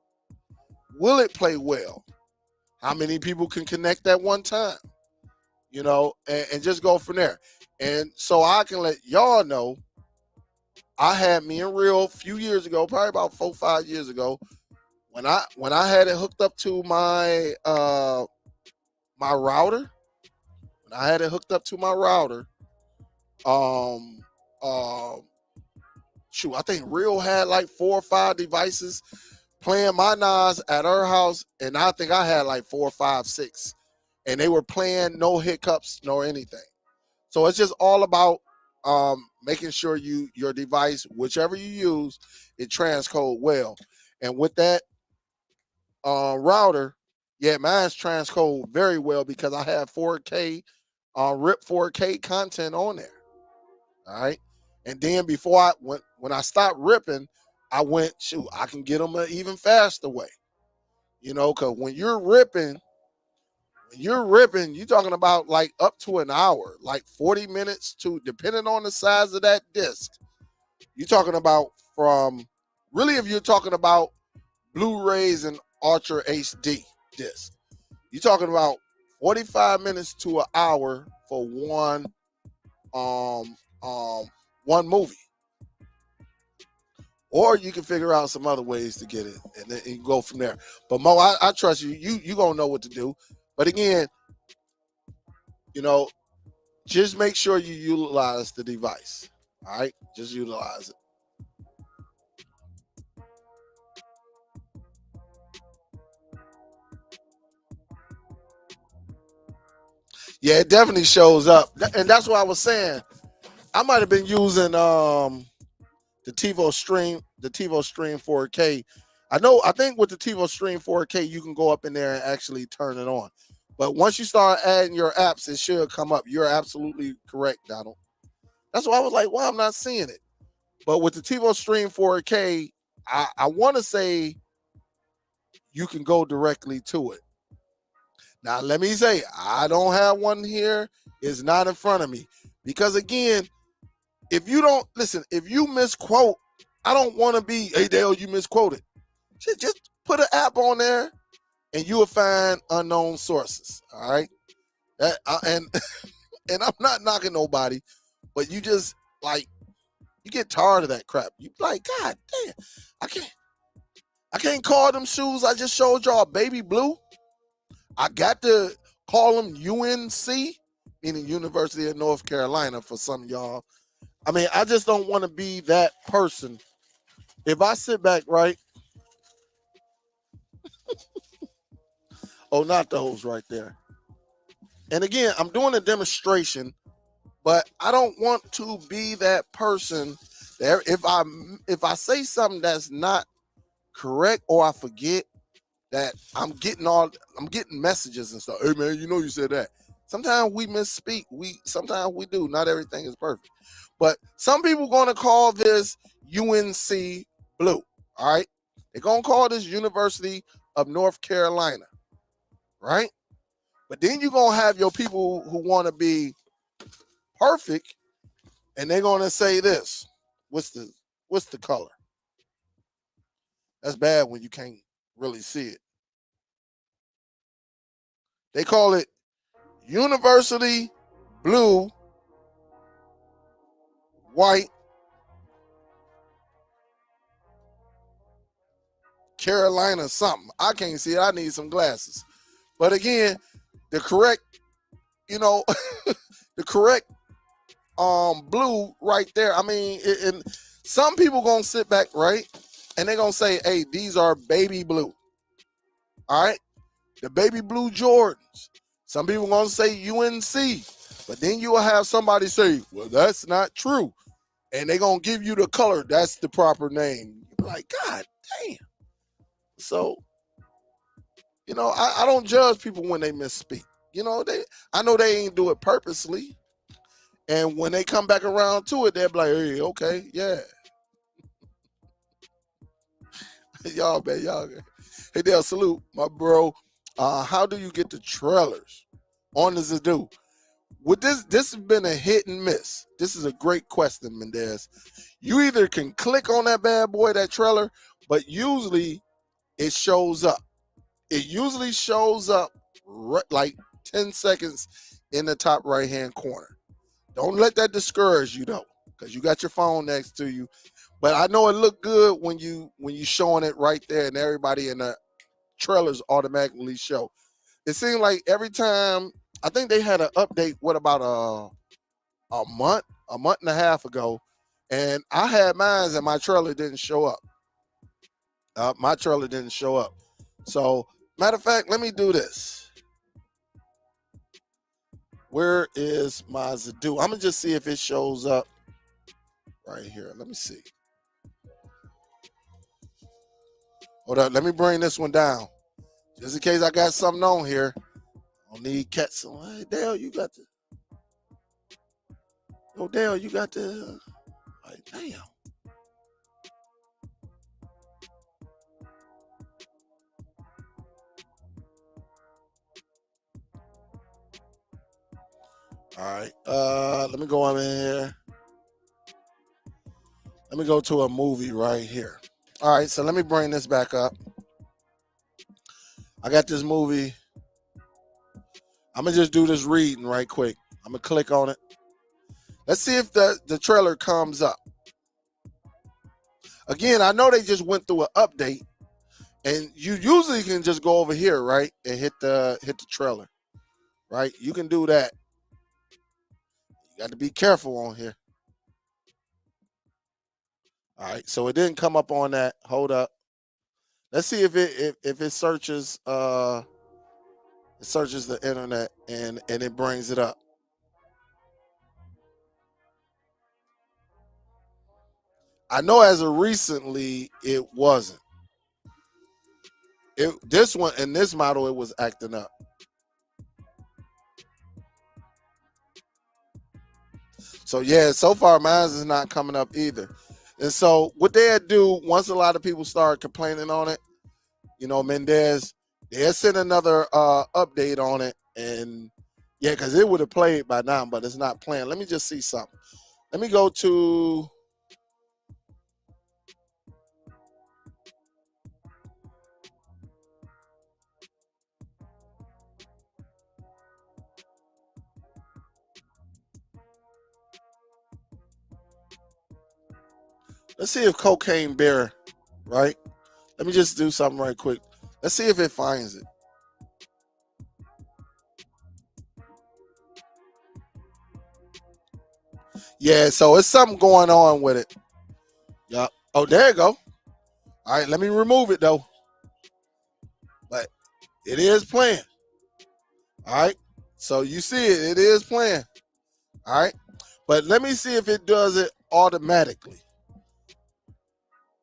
S1: Will it play well? How many people can connect at one time? You know, and just go from there. And so I can let y'all know, I had me and Real a few years ago, probably about 4 or 5 years ago, when I had it hooked up to my my router. When I had it hooked up to my router, um, um, shoot, I think Real had like 4 or 5 devices playing my NAS at her house, and I think I had like 4 or 5, 6, and they were playing, no hiccups nor anything. So it's just all about making sure your device, whichever you use, it transcode well. And with that router, yeah, mine's transcode very well because I have 4K, RIP 4K content on there. All right. And then before when I stopped ripping, I went, shoot, I can get them an even faster way. You know, because when you're ripping, you're talking about like up to an hour, like 40 minutes to, depending on the size of that disc. You're talking about from, really, if you're talking about Blu-rays and Ultra HD disc, you're talking about 45 minutes to an hour for um one movie. Or you can figure out some other ways to get it, and then you go from there. But Mo, I trust you. You gonna know what to do. But again, you know, just make sure you utilize the device. All right, just utilize it. Yeah, it definitely shows up, and that's what I was saying. I might have been using the TiVo Stream 4K. I think with the TiVo Stream 4K, you can go up in there and actually turn it on. But once you start adding your apps, it should come up. You're absolutely correct, Donald. That's why I was like, well, I'm not seeing it. But with the TiVo Stream 4K, I want to say you can go directly to it. Now, let me say, I don't have one here. It's not in front of me. Because again, if you don't, listen, if you misquote, I don't want to be, hey, Dale, you misquoted. Just put an app on there and you will find unknown sources. All right. And and I'm not knocking nobody, but you just like, you get tired of that crap. You like, God damn, I can't call them shoes I just showed y'all baby blue. I got to call them UNC, meaning University of North Carolina for some of y'all. I mean, I just don't want to be that person. If I sit back, right? Oh, not those right there. And again, I'm doing a demonstration, but I don't want to be that person that if I say something that's not correct or I forget, that I'm getting messages and stuff. Hey man, you know you said that. Sometimes we misspeak. Sometimes we do. Not everything is perfect. But some people gonna call this UNC blue. All right. They're gonna call this University of North Carolina. Right? But then you're gonna have your people who want to be perfect, and they're gonna say this. What's the color? That's bad when you can't really see it. They call it University Blue, White, Carolina something. I can't see it. I need some glasses. But again, the correct, you know, the correct blue right there. I mean, and some people gonna sit back, right? And they're gonna say, hey, these are baby blue. All right. The baby blue Jordans. Some people gonna say UNC, but then you will have somebody say, well, that's not true. And they're gonna give you the color. That's the proper name. You're like, God damn. So, you know, I don't judge people when they misspeak. You know, I know they ain't do it purposely. And when they come back around to it, they're like, hey, okay, yeah. Y'all, man, y'all. Hey, Dale, salute, my bro. How do you get the trailers on the Zidoo? Would this has been a hit and miss? This is a great question, Mendez. You either can click on that bad boy, that trailer, but usually it shows up. It usually shows up like 10 seconds in the top right hand corner. Don't let that discourage you though, because you got your phone next to you. But I know it looked good when you showing it right there, and everybody in the trailers automatically show. It seemed like every time, I think they had an update. What about a month and a half ago, and I had mine and my trailer didn't show up. My trailer didn't show up. So matter of fact, let me do this. Where is my Zidoo? I'm gonna just see if it shows up right here. Let me see. Hold up. Let me bring this one down. Just in case I got something on here. I don't need cats. Hey, Dale, you got the. Yo, Dale, you got the. Like, damn. All right. Let me go on in here. Let me go to a movie right here. All right, so let me bring this back up. I got this movie. I'm gonna just do this reading right quick. I'm gonna click on it. Let's see if the trailer comes up. Again, I know they just went through an update, and you usually can just go over here, right, and hit the trailer, right? You can do that. You got to be careful on here. All right, so it didn't come up on that. Hold up. Let's see if it searches the internet and it brings it up. I know as of recently it wasn't. This one in this model it was acting up. So yeah, so far mine is not coming up either. And so what they'll do once a lot of people start complaining on it, you know, Mendez, they'll send another update on it, and yeah, because it would have played by now, but it's not playing. Let me just see something. Let me go to. Let's see if Cocaine Bear, right? Let me just do something right quick. Let's see if it finds it. Yeah, so it's something going on with it. Yeah. Oh, there you go. All right, let me remove it though. But it is playing. All right. So you see it, it is playing. All right. But let me see if it does it automatically.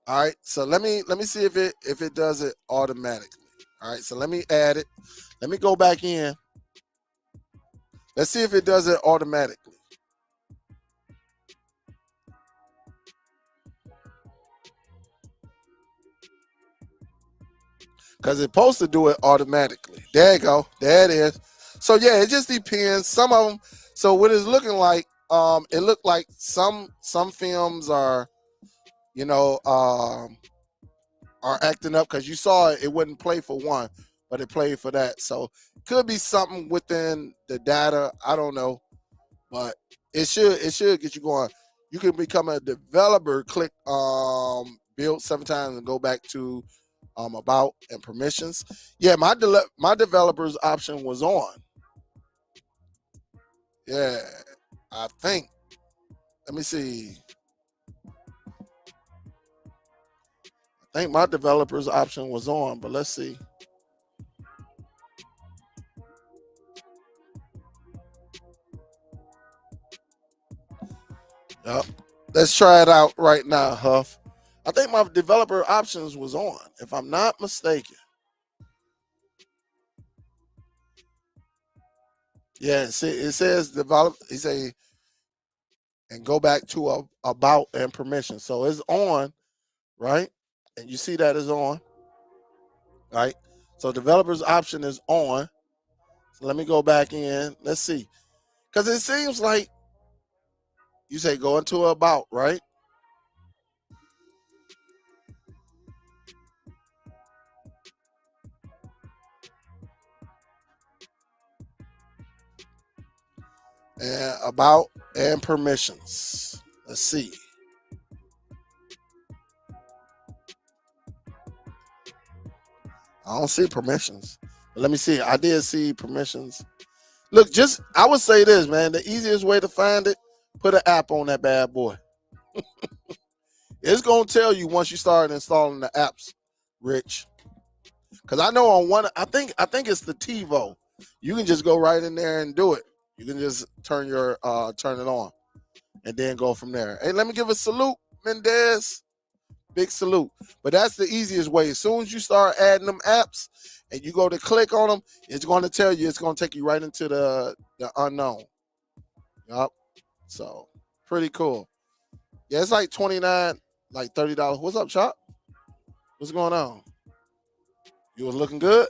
S1: All right. So let me see if it does it automatically. All right. So let me add it. Let me go back in. Let's see if it does it automatically. Because it's supposed to do it automatically. There you go. There it is. So yeah, it just depends. Some of them. So what it's looking like, it looked like some films are, you know, are acting up because you saw it. It wouldn't play for one, but it played for that. So could be something within the data. I don't know, but it should get you going. You can become a developer. Click build 7 times and go back to about and permissions. Yeah, my developers option was on. Yeah, I think. Let me see. I think my developers option was on, but let's see. Yep. Let's try it out right now, Huff. I think my developer options was on, if I'm not mistaken. Yeah, see, it says develop. He say and go back to about and permission. So it's on, right? And you see that is on, right? So developers option is on. So let me go back in. Let's see, because it seems like you say go into about, right? And about and permissions. Let's see. I don't see permissions. But let me see. I did see permissions. Look, just I would say this, man. The easiest way to find it, put an app on that bad boy. It's gonna tell you once you start installing the apps, Rich. Because I know on one, I think it's the TiVo. You can just go right in there and do it. You can just turn it on and then go from there. Hey, let me give a salute, Mendez. Big salute. But that's the easiest way. As soon as you start adding them apps and you go to click on them, it's going to tell you, it's going to take you right into the unknown. Yup. So pretty cool. Yeah, it's like 29, like $30. What's up, Chop? What's going on? You was looking good?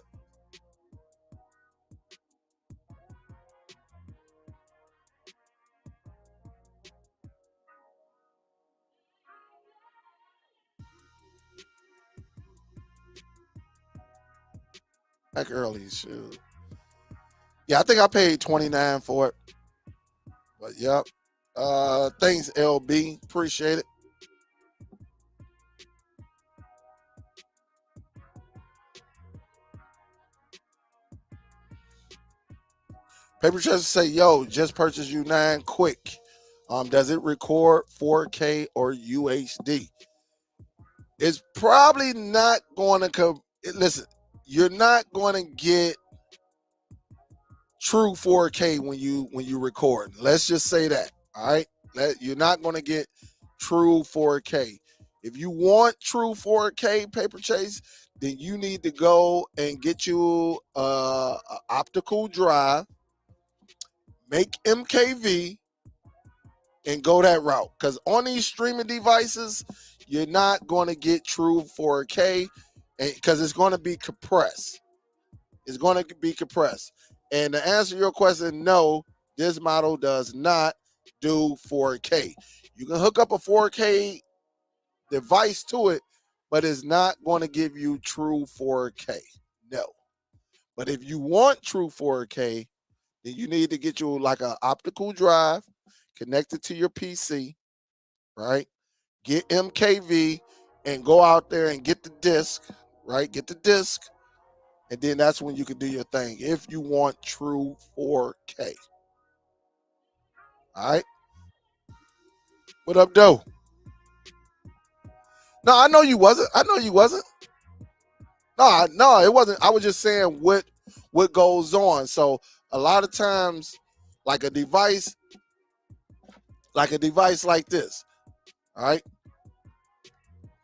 S1: Back early, shoot. Yeah, I think I paid 29 for it. But yep. Thanks, LB. Appreciate it. Paper Chester say, yo, just purchase U9 quick. Does it record 4K or UHD? It's probably not going to come. Listen, you're not going to get true 4K when you record. Let's just say that. All right, you're not going to get true 4K. If you want true 4K, Paper Chase, then you need to go and get you a optical drive, make MKV, and go that route. Because on these streaming devices, you're not going to get true 4K because it's going to be compressed. It's going to be compressed. And to answer your question, no, this model does not do 4K. You can hook up a 4K device to it, but it's not going to give you true 4K. No. But if you want true 4K, then you need to get you like an optical drive connected to your PC, right? get MKV and go out there and get the disc, right? Get the disc, and then that's when you can do your thing if you want true 4K. All right. What up, Doe? No, I know you wasn't. I know you wasn't. No, it wasn't. I was just saying what goes on. So a lot of times, like a device like this, all right,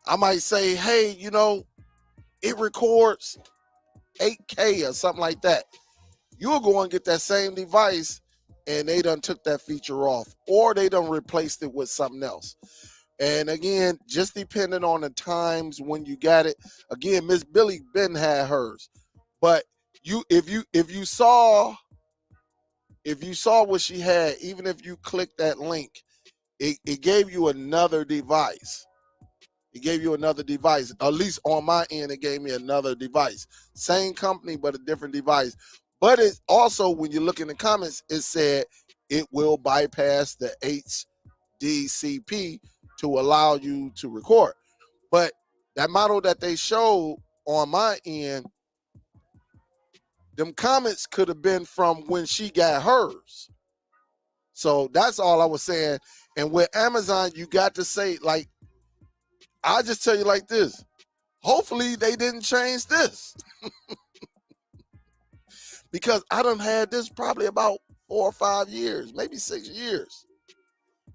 S1: I might say, hey, it records 8K or something like that. You'll go and get that same device and they done took that feature off, or they done replaced it with something else. And again, just depending on the times when you got it. Again, Miss Billy Ben had hers, but if you saw what she had, even if you click that link, it gave you another device. It gave you another device. At least on my end, it gave me another device. Same company, but a different device. But it also, when you look in the comments, it said it will bypass the HDCP to allow you to record. But that model that they showed on my end, them comments could have been from when she got hers. So that's all I was saying. And with Amazon, you got to say, like, I'll just tell you like this. Hopefully they didn't change this. Because I done had this probably about 4 or 5 years, maybe 6 years.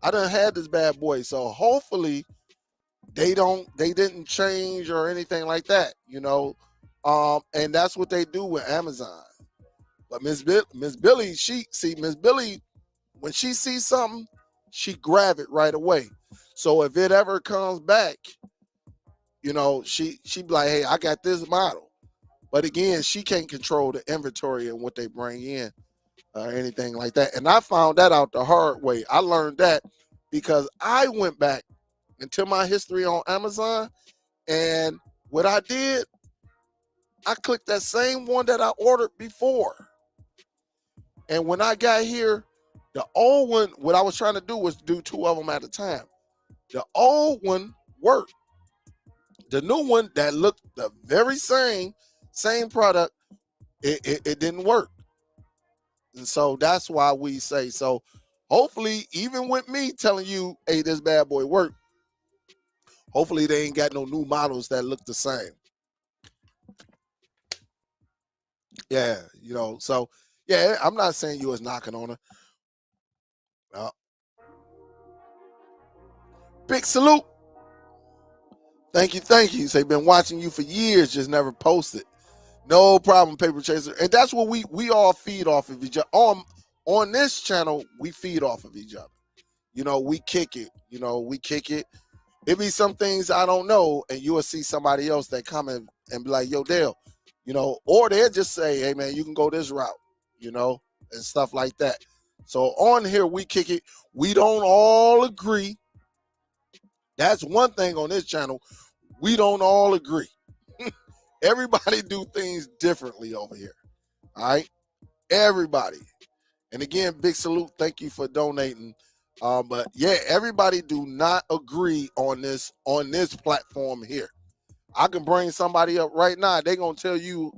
S1: I done had this bad boy. So hopefully they didn't change or anything like that, and that's what they do with Amazon. But Miss Billy, Miss Billy, when she sees something, she grab it right away. So if it ever comes back, she be like, hey, I got this model. But again, she can't control the inventory and what they bring in or anything like that. And I found that out the hard way. I learned that because I went back into my history on Amazon, and what I did, I clicked that same one that I ordered before. And when I got here, the old one, what I was trying to do was do 2 of them at a time. The old one worked. The new one that looked the very same product, it didn't work. And so that's why we say, so hopefully, even with me telling you, hey, this bad boy worked, hopefully they ain't got no new models that look the same. Yeah, so yeah, I'm not saying you was knocking on her. Big salute. Thank you. Say been watching you for years, just never posted. No problem, Paper Chaser. And that's what we all feed off of each other. On this channel, we feed off of each other. We kick it. We kick it. It be some things I don't know, and you will see somebody else that come in and be like, yo, Dale, or they'll just say, hey man, you can go this route, and stuff like that. So on here, we kick it. We don't all agree. That's one thing on this channel. We don't all agree. Everybody do things differently over here. All right. Everybody. And again, big salute. Thank you for donating. But yeah, everybody do not agree on this platform here. I can bring somebody up right now. They're gonna tell you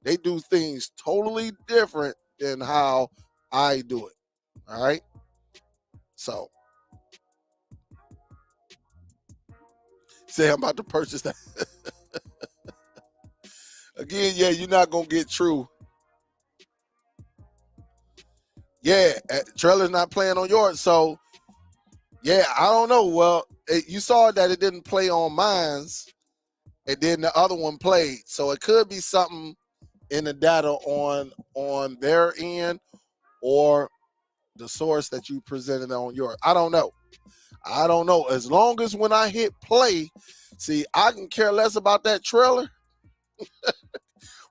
S1: they do things totally different than how I do it. All right. So say I'm about to purchase that. Again, yeah, you're not gonna get true. Yeah, trailer's not playing on yours. So yeah, I don't know. Well, you saw that it didn't play on mine's, and then the other one played. So it could be something in the data on their end, or the source that you presented on yours. I don't know. As long as when I hit play, see, I can care less about that trailer.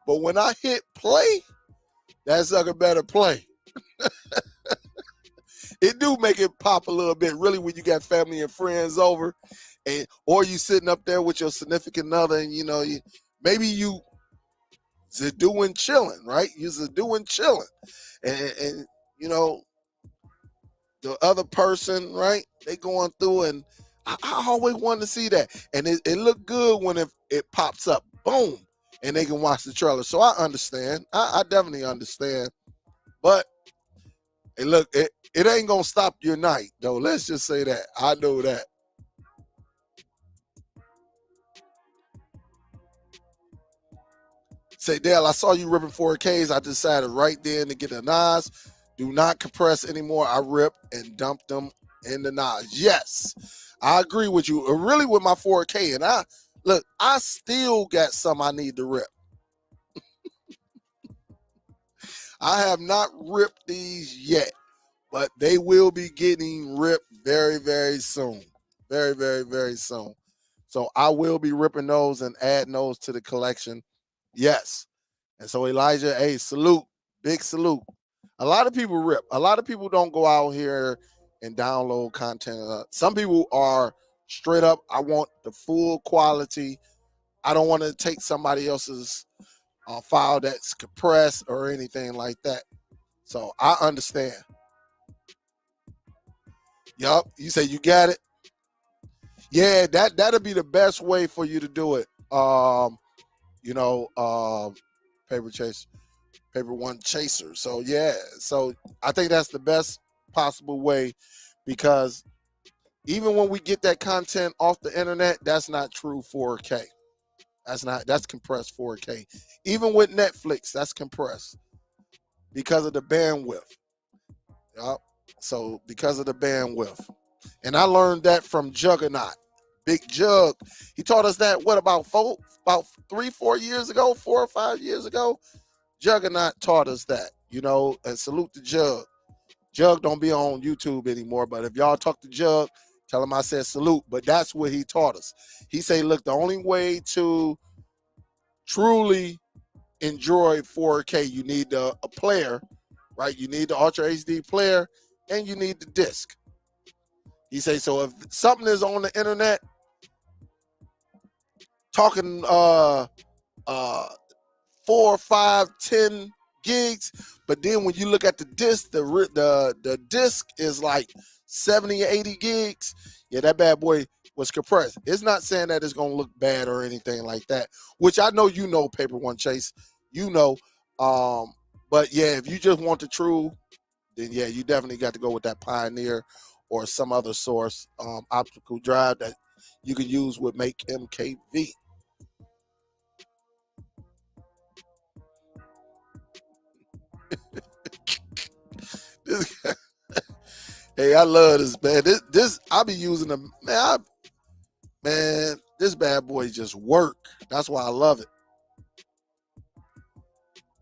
S1: But when I hit play, that sucker better play. It do make it pop a little bit, really, when you got family and friends over, or you sitting up there with your significant other, and maybe you Zidoo and chilling, right? You Zidoo and chilling, and the other person, right? They going through, and I always wanted to see that. And it looked good when it pops up. Boom. And they can watch the trailer. So I understand. I definitely understand. But hey, look, it ain't going to stop your night, though. Let's just say that. I know that. Say, Dale, I saw you ripping 4Ks. I decided right then to get a NAS. Do not compress anymore. I ripped and dumped them in the NAS. Yes, I agree with you. Really with my 4K. And I still got some I need to rip. I have not ripped these yet, but they will be getting ripped very, very soon. Very, very, very soon. So I will be ripping those and adding those to the collection. Yes. And so Elijah, hey, salute. Big salute. A lot of people rip. A lot of people don't go out here and download content. Some people are straight up, I want the full quality. I don't want to take somebody else's file that's compressed or anything like that. So I understand. Yup. You say you got it. Yeah, that'll be the best way for you to do it. You know, paper chase, paper one chaser. So yeah, so I think that's the best possible way, because even when we get that content off the internet, that's not true 4K. That's compressed 4K. Even with Netflix, that's compressed because of the bandwidth. Yep. So because of the bandwidth. And I learned that from Juggernaut. Big Jug. He taught us that, what, about 3-4 years ago, 4 or 5 years ago? Juggernaut taught us that, and salute to Jug. Jug don't be on YouTube anymore, but if y'all talk to Jug, tell him I said salute. But that's what he taught us. He say, look, the only way to truly enjoy 4K, you need a player, right? You need the Ultra HD player, and you need the disc. He say, so if something is on the internet, talking 4, 5, 10 gigs, but then when you look at the disc, the disc is like 70 or 80 gigs. Yeah, that bad boy was compressed. It's not saying that it's gonna look bad or anything like that, which I know Paper One Chase, but yeah, if you just want the true, then yeah, you definitely got to go with that Pioneer or some other source optical drive that you can use with Make MKV. Hey, I love this, man. This I be using them, man. Man, this bad boy just work. That's why I love it.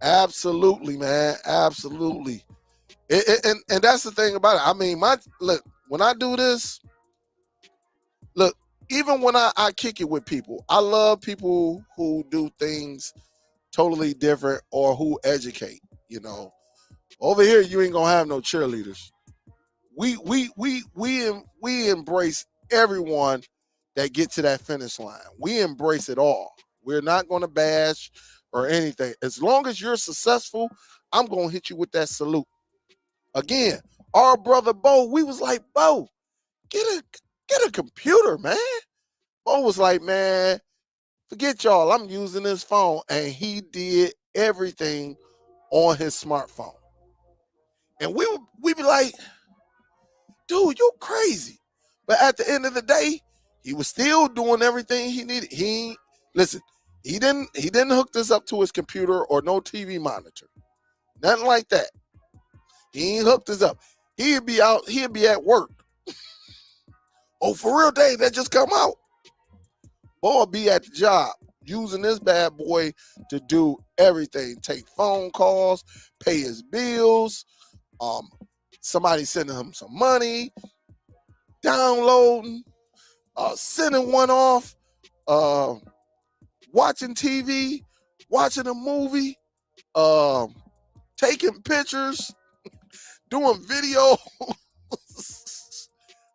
S1: Absolutely, man. Absolutely. And that's the thing about it. I mean, when I do this, look, even when I kick it with people, I love people who do things totally different or who educate. Over here, you ain't gonna have no cheerleaders. We embrace everyone that get to that finish line. We embrace it all. We're not going to bash or anything. As long as you're successful, I'm going to hit you with that salute. Again, our brother Bo, we was like, Bo, get a computer, man. Bo was like, man, forget y'all. I'm using this phone. And he did everything on his smartphone. And we be like, dude, you crazy. But at the end of the day, he was still doing everything he needed. He didn't hook this up to his computer or no TV monitor. Nothing like that. He ain't hooked this up. He'd be at work. Oh, for real, Dave, that just come out. Boy, be at the job using this bad boy to do everything. Take phone calls, pay his bills, somebody sending him some money, downloading, sending one off, watching TV, watching a movie, taking pictures, doing video.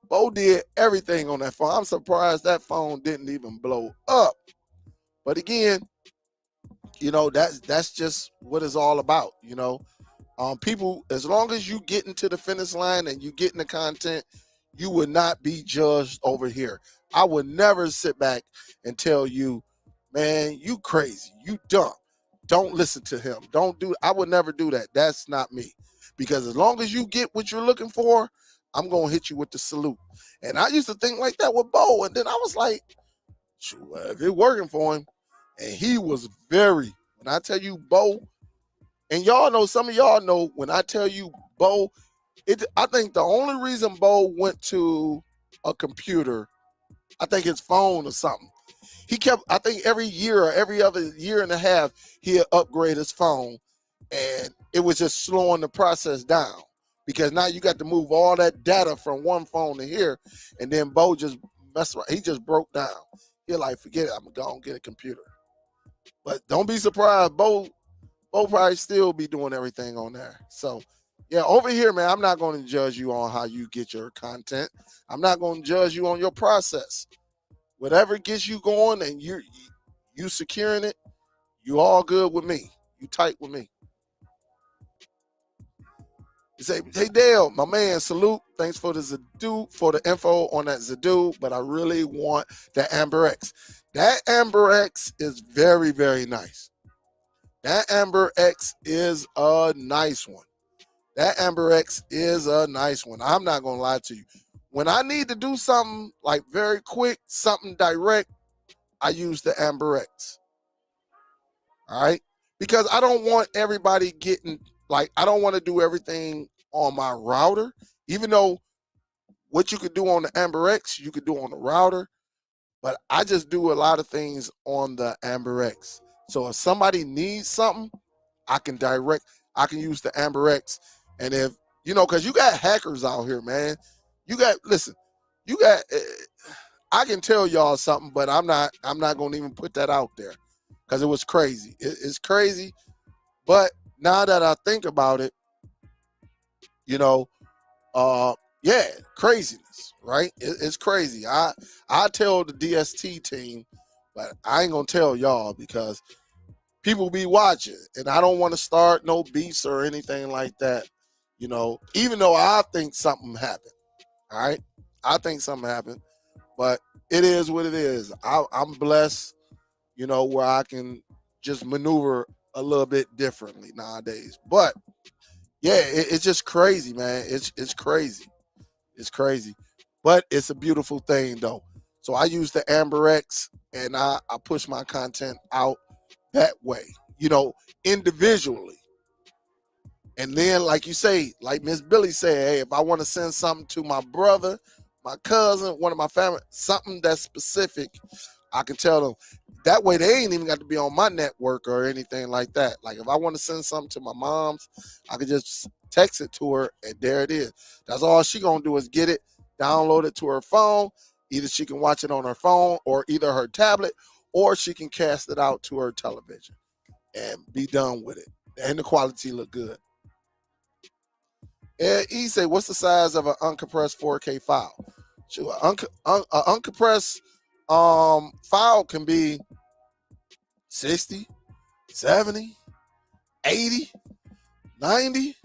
S1: Bo did everything on that phone. I'm surprised that phone didn't even blow up. But again, that's just what it's all about. People, as long as you get into the finish line and you get in the content, you would not be judged over here. I would never sit back and tell you, man, you crazy, you dumb. Don't listen to him. Don't do. I would never do that. That's not me. Because as long as you get what you're looking for, I'm gonna hit you with the salute. And I used to think like that with Bo, and then I was like, shoot, if it's working for him, and he was very. When I tell you Bo, and y'all know, some of y'all know, when I tell you Bo, I think the only reason Bo went to a computer, I think his phone or something. He kept, I think every year or every other year and a half, he'd upgrade his phone, and it was just slowing the process down, because now you got to move all that data from one phone to here, and then Bo just messed around. He just broke down. He's like, forget it, I'm going to get a computer. But don't be surprised, Bo probably still be doing everything on there. So, yeah, over here, man, I'm not going to judge you on how you get your content. I'm not going to judge you on your process. Whatever gets you going and you securing it, you all good with me. You tight with me. You say, hey Dale, my man, salute. Thanks for the Zidoo, for the info on that Zidoo, but I really want that Amber X. That Amber X is very, very nice. That Amber X is a nice one. That Amber X is a nice one. I'm not going to lie to you. When I need to do something like very quick, something direct, I use the Amber X. All right? Because I don't want everybody getting, like, I don't want to do everything on my router. Even though what you could do on the Amber X, you could do on the router. But I just do a lot of things on the Amber X. So if somebody needs something, I can use the Amber X. And if, because you got hackers out here, man. I can tell y'all something, but I'm not going to even put that out there, because it was crazy. It's crazy. But now that I think about it, yeah, craziness, right? It's crazy. I tell the DST team, but I ain't going to tell y'all, because people be watching, and I don't want to start no beefs or anything like that, even though I think something happened. All right. I think something happened, but it is what it is. I'm blessed, where I can just maneuver a little bit differently nowadays. But yeah, it's just crazy, man. It's crazy. It's crazy. But it's a beautiful thing, though. So I use the Amber X, and I push my content out that way, individually. And then, like you say, like Miss Billy said, hey, if I want to send something to my brother, my cousin, one of my family, something that's specific, I can tell them. That way, they ain't even got to be on my network or anything like that. Like, if I want to send something to my mom's, I can just text it to her, and there it is. That's all she gonna do is get it, download it to her phone. Either she can watch it on her phone, or either her tablet, or she can cast it out to her television and be done with it. And the quality look good. And he say, what's the size of an uncompressed 4K file? Sure, uncompressed file can be 60, 70, 80, 90,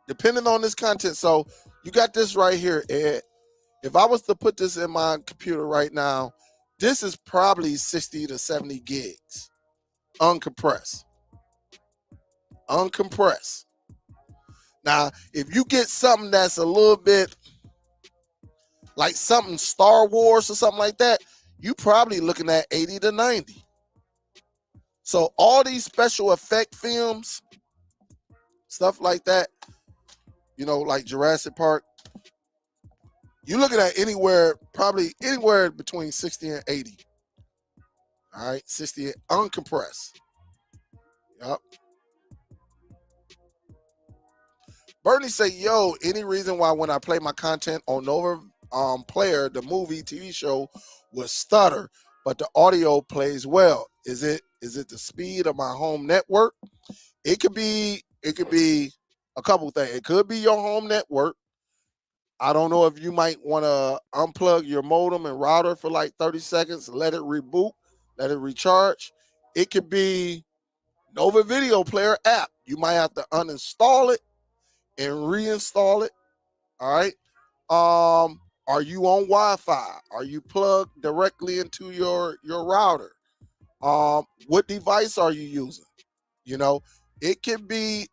S1: depending on this content. So you got this right here, Ed. If I was to put this in my computer right now, this is probably 60 to 70 gigs, uncompressed. Uncompressed. Now, if you get something that's a little bit like something Star Wars or something like that, you probably looking at 80 to 90. So all these special effect films, stuff like that, like Jurassic Park, you're looking at probably anywhere between 60 and 80. All right, 60 uncompressed. Yep. Bernie say, yo, any reason why when I play my content on Nova Player, the movie, TV show, would stutter, but the audio plays well? Is it the speed of my home network? It could be a couple things. It could be your home network. I don't know if you might want to unplug your modem and router for like 30 seconds, let it reboot, let it recharge. It could be Nova Video Player app. You might have to uninstall it and reinstall it. All right. Are you on Wi-Fi? Are you plugged directly into your router? What device are you using? You know, it can be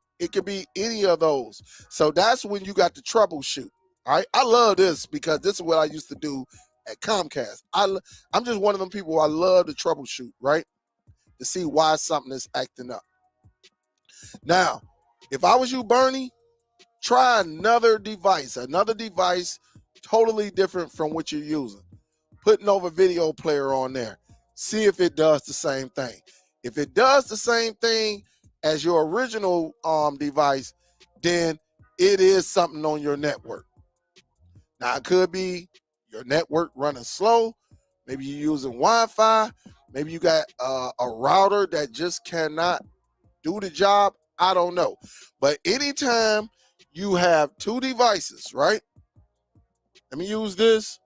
S1: any of those. So that's when you got to troubleshoot. All right. I love this because this is what I used to do at Comcast. I'm just one of them people. I love to troubleshoot, right? To see why something is acting up. Now, if I was you, Bernie, try another device totally different from what you're using. Put Nova Video Player on there. See if it does the same thing. If it does the same thing as your original device, then it is something on your network. Now, it could be your network running slow. Maybe you're using Wi-Fi. Maybe you got a router that just cannot do the job. I don't know. But anytime you have two devices, right? Let me use this,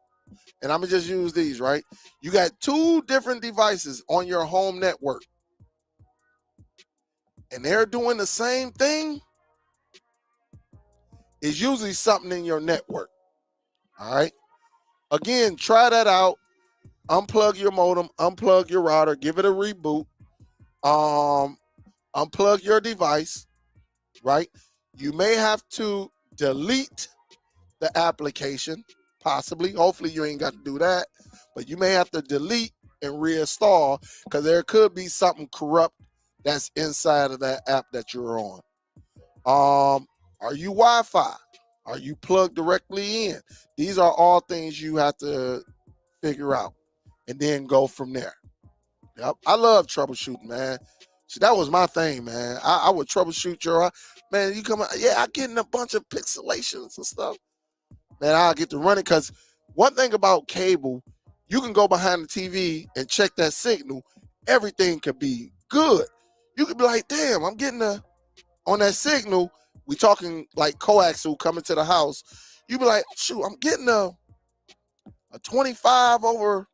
S1: and I'm going to just use these, right? You got two different devices on your home network, and they're doing the same thing. It's usually something in your network. All right. Again, try that out. Unplug your modem, unplug your router, give it a reboot. Unplug your device, right? You may have to delete the application, possibly. Hopefully you ain't got to do that, but you may have to delete and reinstall because there could be something corrupt that's inside of that app that you're on. Are you Wi-Fi? Are you plugged directly in? These are all things you have to figure out and then go from there. Yep. I love troubleshooting, man. So that was my thing, man. I would troubleshoot your, man, you come out, yeah, I get in a bunch of pixelations and stuff. Man, I'll get to run it because one thing about cable, you can go behind the TV and check that signal. Everything could be good. You could be like, damn, I'm getting on that signal. We talking like coaxial coming to the house. You be like, shoot, I'm getting a 25 over,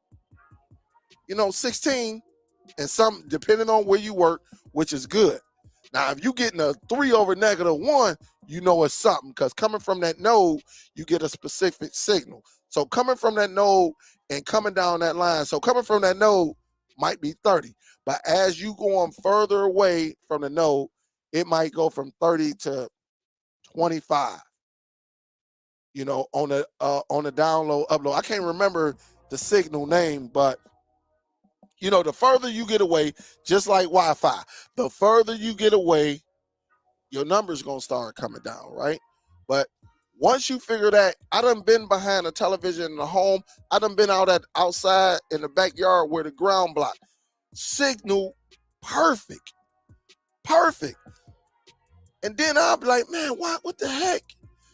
S1: 16, and some depending on where you work, which is good. Now, if you getting a 3 over -1, you know it's something because coming from that node, you get a specific signal. So coming from that node and coming down that line, so coming from that node might be 30, but as you go on further away from the node, it might go from 30 to 25. On the download upload. I can't remember the signal name, but the further you get away, just like Wi-Fi, the further you get away, your number's gonna start coming down, right? But once you figure that, I done been behind a television in the home, I done been outside in the backyard where the ground block signal perfect. And then I'll be like, man, what the heck?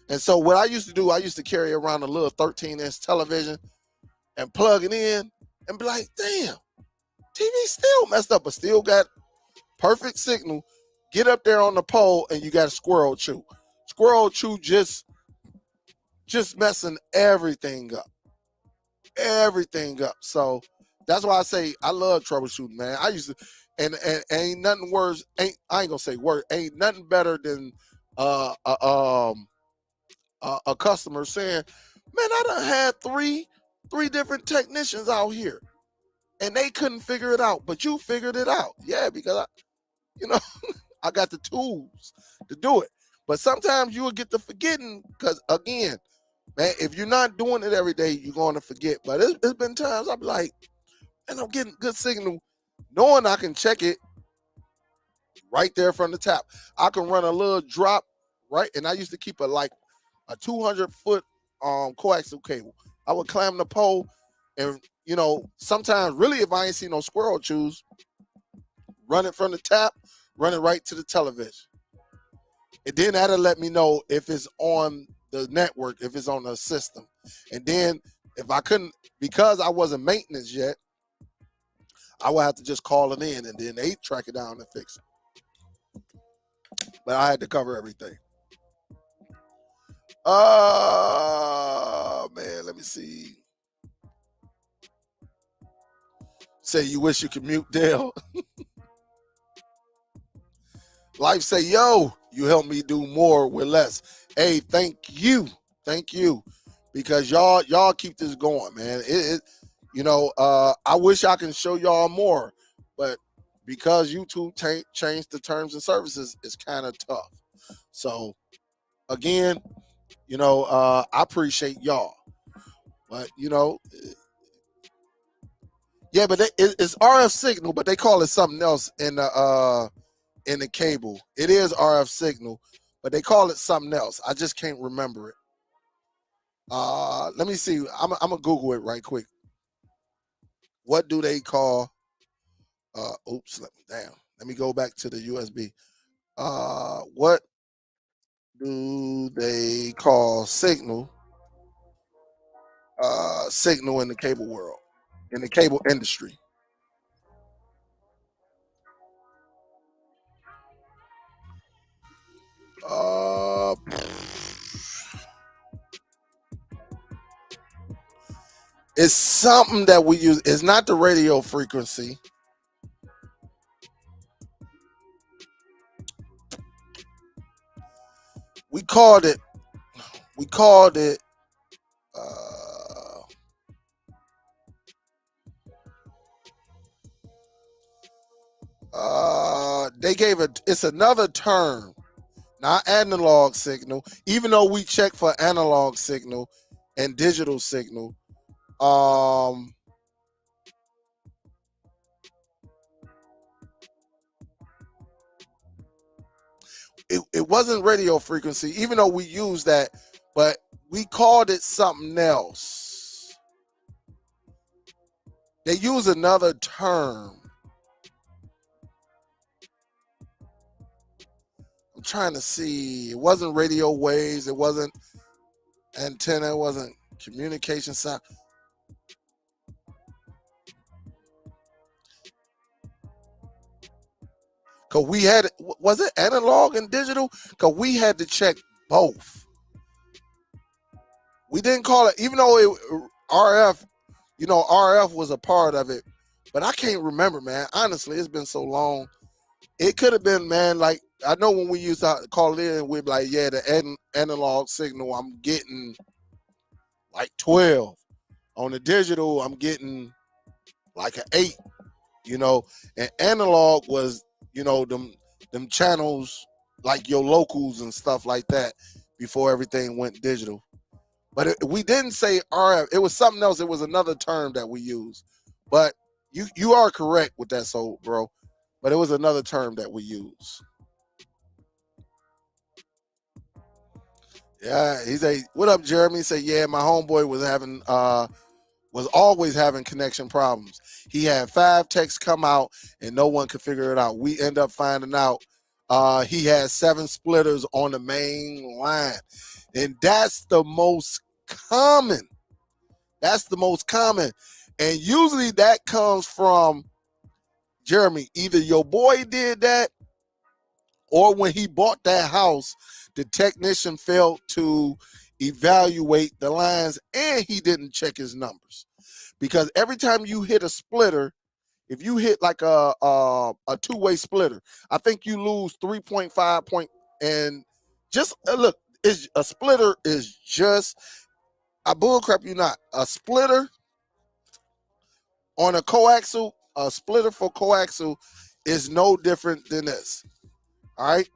S1: And so what I used to do, I used to carry around a little 13-inch television and plug it in and be like, damn, TV still messed up, but still got perfect signal. Get up there on the pole and you got a squirrel chew. Squirrel chew just messing everything up. So that's why I say I love troubleshooting, man. I used to, and ain't nothing worse. I ain't gonna say worse. Ain't nothing better than a customer saying, man, I done had three different technicians out here and they couldn't figure it out, but you figured it out. Yeah, because I got the tools to do it. But sometimes you will get to forgetting because, again, man, if you're not doing it every day, you're going to forget. But it's been times I'll be like, man, I'm getting good signal, knowing I can check it right there from the tap. I can run a little drop, right? And I used to keep a 200-foot coaxial cable. I would climb the pole and, sometimes really if I ain't see no squirrel chews, run it from the tap, run it right to the television. And then that'll let me know if it's on the network, if it's on the system. And then if I couldn't, because I wasn't maintenance yet, I would have to just call it in and then they track it down and fix it. But I had to cover everything. Man, let me see. Say you wish you could mute Dale. Life say, yo, you help me do more with less. Hey, thank you. because y'all keep this going, man. I wish I can show y'all more, but because YouTube changed the terms and services, it's kind of tough. So again, I appreciate y'all, but yeah, but it's RF signal, but they call it something else in the cable. It is RF signal, but they call it something else. I just can't remember it. Let me see. I'm gonna Google it right quick. What do they call? Oops, let me go back to the USB. What do they call signal? Signal in the cable world, in the cable industry. Uh, it's something that we use. It's not the radio frequency. We called it. We called it. They gave it. It's another term, not analog signal. Even though we check for analog signal and digital signal, it wasn't radio frequency. Even though we used that, but we called it something else. They use another term. I'm trying to see. It wasn't radio waves. It wasn't antenna. It wasn't communication sound. Cause we had, was it analog and digital? Cause we had to check both. We didn't call it, even though it RF, RF was a part of it, but I can't remember, man. Honestly, it's been so long. It could have been, man, like, I know when we used to call it in, we'd be like, yeah, the analog signal, I'm getting like 12. On the digital, I'm getting like an 8, and analog was, them channels like your locals and stuff like that before everything went digital. But we didn't say RF. It was something else. It was another term that we used. But you are correct with that, so bro. But it was another term that we use. Yeah, he say, "What up, Jeremy?" He say, "Yeah, my homeboy was always having connection problems. He had 5 texts come out and no one could figure it out. We end up finding out he had 7 splitters on the main line, and that's the most common. That's the most common, and usually that comes from Jeremy. Either your boy did that, or when he bought that house, the technician failed to evaluate the lines and he didn't check his numbers. Because every time you hit a splitter, if you hit like a 2-way splitter, I think you lose 3.5 point. And just look, is a splitter is just, I bullcrap you not. A splitter on a coaxial, a splitter for coaxial is no different than this. All right.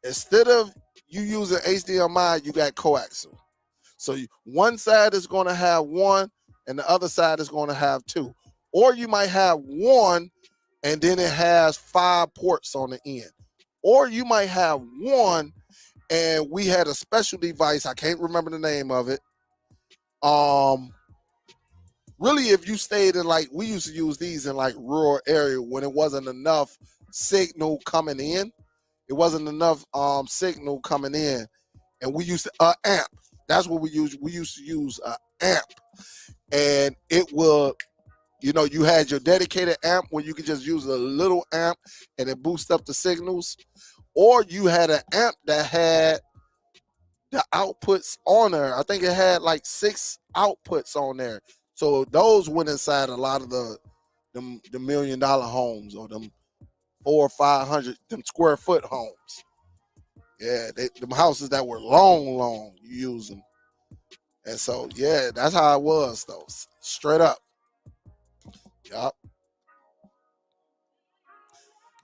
S1: Instead of you using HDMI, you got coaxial. So one side is going to have 1 and the other side is going to have 2. Or you might have 1 and then it has 5 ports on the end. Or you might have 1 and we had a special device. I can't remember the name of it. Really, if you stayed in, like, we used to use these in like rural area when it wasn't enough signal coming in. It wasn't enough signal coming in. And we used to amp. That's what we used. We used to use an amp. And it will, you had your dedicated amp where you could just use a little amp and it boost up the signals. Or you had an amp that had the outputs on there. I think it had like 6 outputs on there. So those went inside a lot of the $1 million homes, or them 400 or 500 them square foot homes. Yeah, them houses that were long, you use them. And so, yeah, that's how it was, though. Straight up. Yup.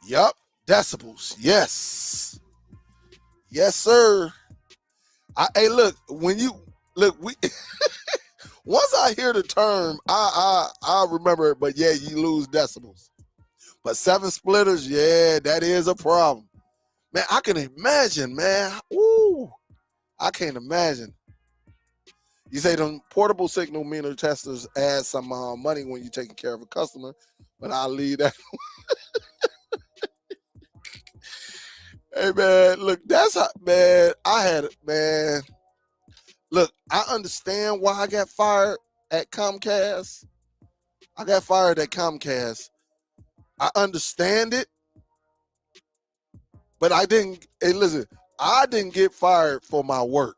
S1: Yup. Decibels. Yes. Yes, sir. Hey, look, when you look, we once I hear the term, I remember it, but yeah, you lose decibels. But 7 splitters, yeah, that is a problem. Man, I can imagine, man. Ooh, I can't imagine. You say them portable signal meter testers add some money when you're taking care of a customer, but I'll leave that. Hey, man, look, that's how, man, I had it, man. Look, I understand why I got fired at Comcast. I got fired at Comcast. I understand it, but I didn't. Hey, listen, I didn't get fired for my work.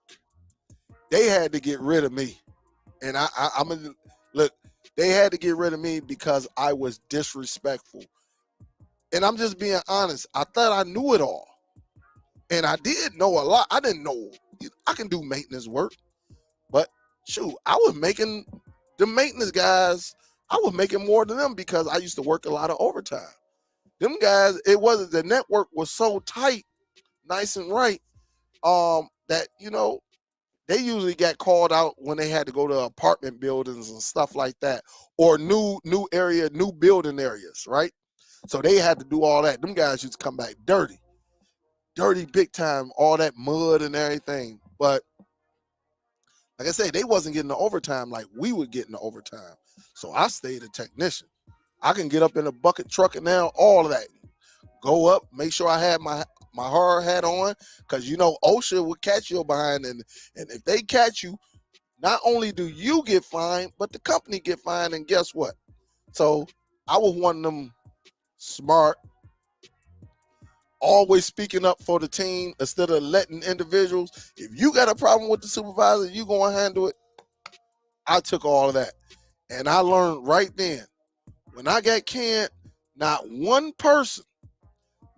S1: They had to get rid of me, and I'm gonna look. They had to get rid of me because I was disrespectful, and I'm just being honest. I thought I knew it all, and I did know a lot. I didn't know I can do maintenance work, but shoot, I was making the maintenance guys. I was making more than them because I used to work a lot of overtime. Them guys, it wasn't, the network was so tight, nice and right, that they usually got called out when they had to go to apartment buildings and stuff like that, or new building areas, right? So they had to do all that. Them guys used to come back dirty big time, all that mud and everything. But like I said, they wasn't getting the overtime like we would get in the overtime. So I stayed a technician. I can get up in a bucket truck and now all of that. Go up, make sure I had my hard hat on, because OSHA will catch you behind, and if they catch you, not only do you get fined, but the company get fined. And guess what? So I was one of them smart, always speaking up for the team instead of letting individuals. If you got a problem with the supervisor, you gonna handle it. I took all of that, and I learned right then when I got canned, not one person,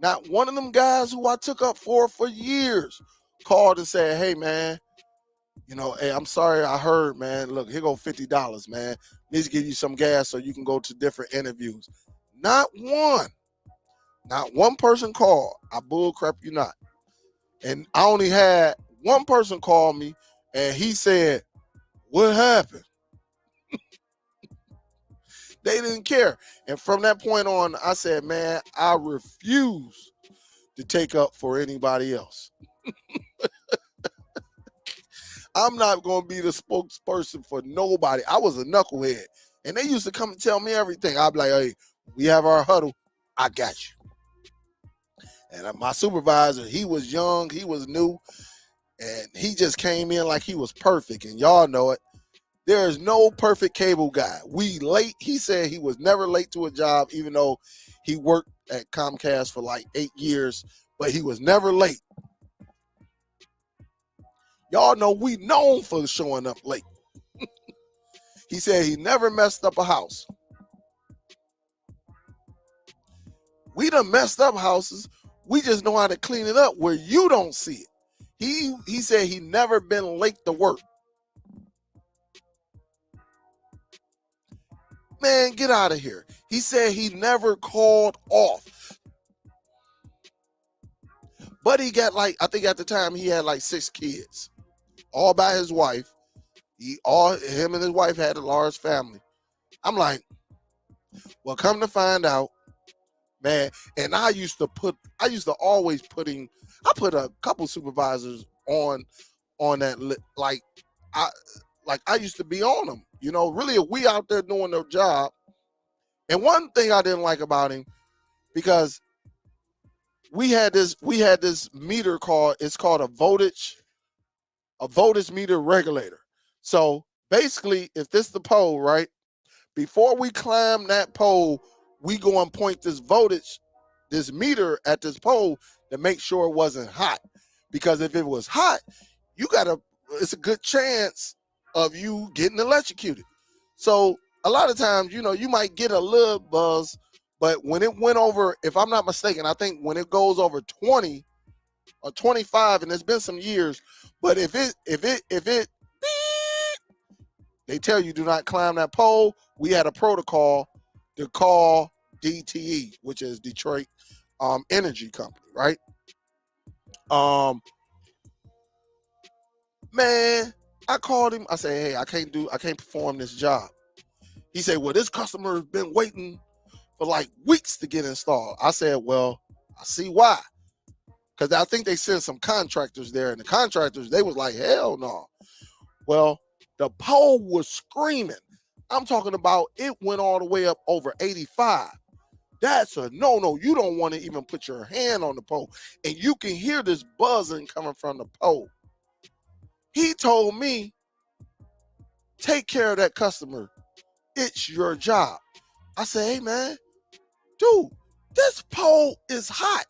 S1: not one of them guys who I took up for years called and said, "Hey, man, hey, I'm sorry, I heard, man. Look, here go $50, man. Need to give you some gas so you can go to different interviews." Not one person called. I bull crap you not. And I only had one person call me, and he said, "What happened?" They didn't care. And from that point on, I said, man, I refuse to take up for anybody else. I'm not going to be the spokesperson for nobody. I was a knucklehead. And they used to come and tell me everything. I'd be like, "Hey, we have our huddle. I got you." And my supervisor, he was young, he was new, and he just came in like he was perfect. And y'all know it. There is no perfect cable guy. We late. He said he was never late to a job, even though he worked at Comcast for like 8 years, but he was never late. Y'all know we known for showing up late. He said he never messed up a house. We done messed up houses. We just know how to clean it up where you don't see it. He said he never been late to work. Man, get out of here. He said he never called off. But he got I think at the time he had 6 kids, all by his wife. Him and his wife had a large family. I'm like, well, come to find out, man. And I used to always put a couple supervisors on that, I used to be on them. Really, we out there doing their job. And one thing I didn't like about him, because we had this meter it's called a voltage meter regulator. So basically, if this the pole, right, before we climb that pole, we go and point this meter at this pole to make sure it wasn't hot. Because if it was hot, it's a good chance of you getting electrocuted. So a lot of times, you might get a little buzz, but when it went over, if I'm not mistaken, I think when it goes over 20 or 25, and it's been some years, but if it They tell you do not climb that pole. We had a protocol to call DTE, which is Detroit Energy Company, right? Man, I called him. I said, hey, I can't perform this job. He said, well, this customer has been waiting for like weeks to get installed. I said, well, I see why. Because I think they sent some contractors there, and the contractors, they was like, hell no. Well, the pole was screaming. I'm talking about it went all the way up over 85. That's a no-no. You don't want to even put your hand on the pole. And you can hear this buzzing coming from the pole. He told me, take care of that customer. It's your job. I said, hey, man, dude, this pole is hot.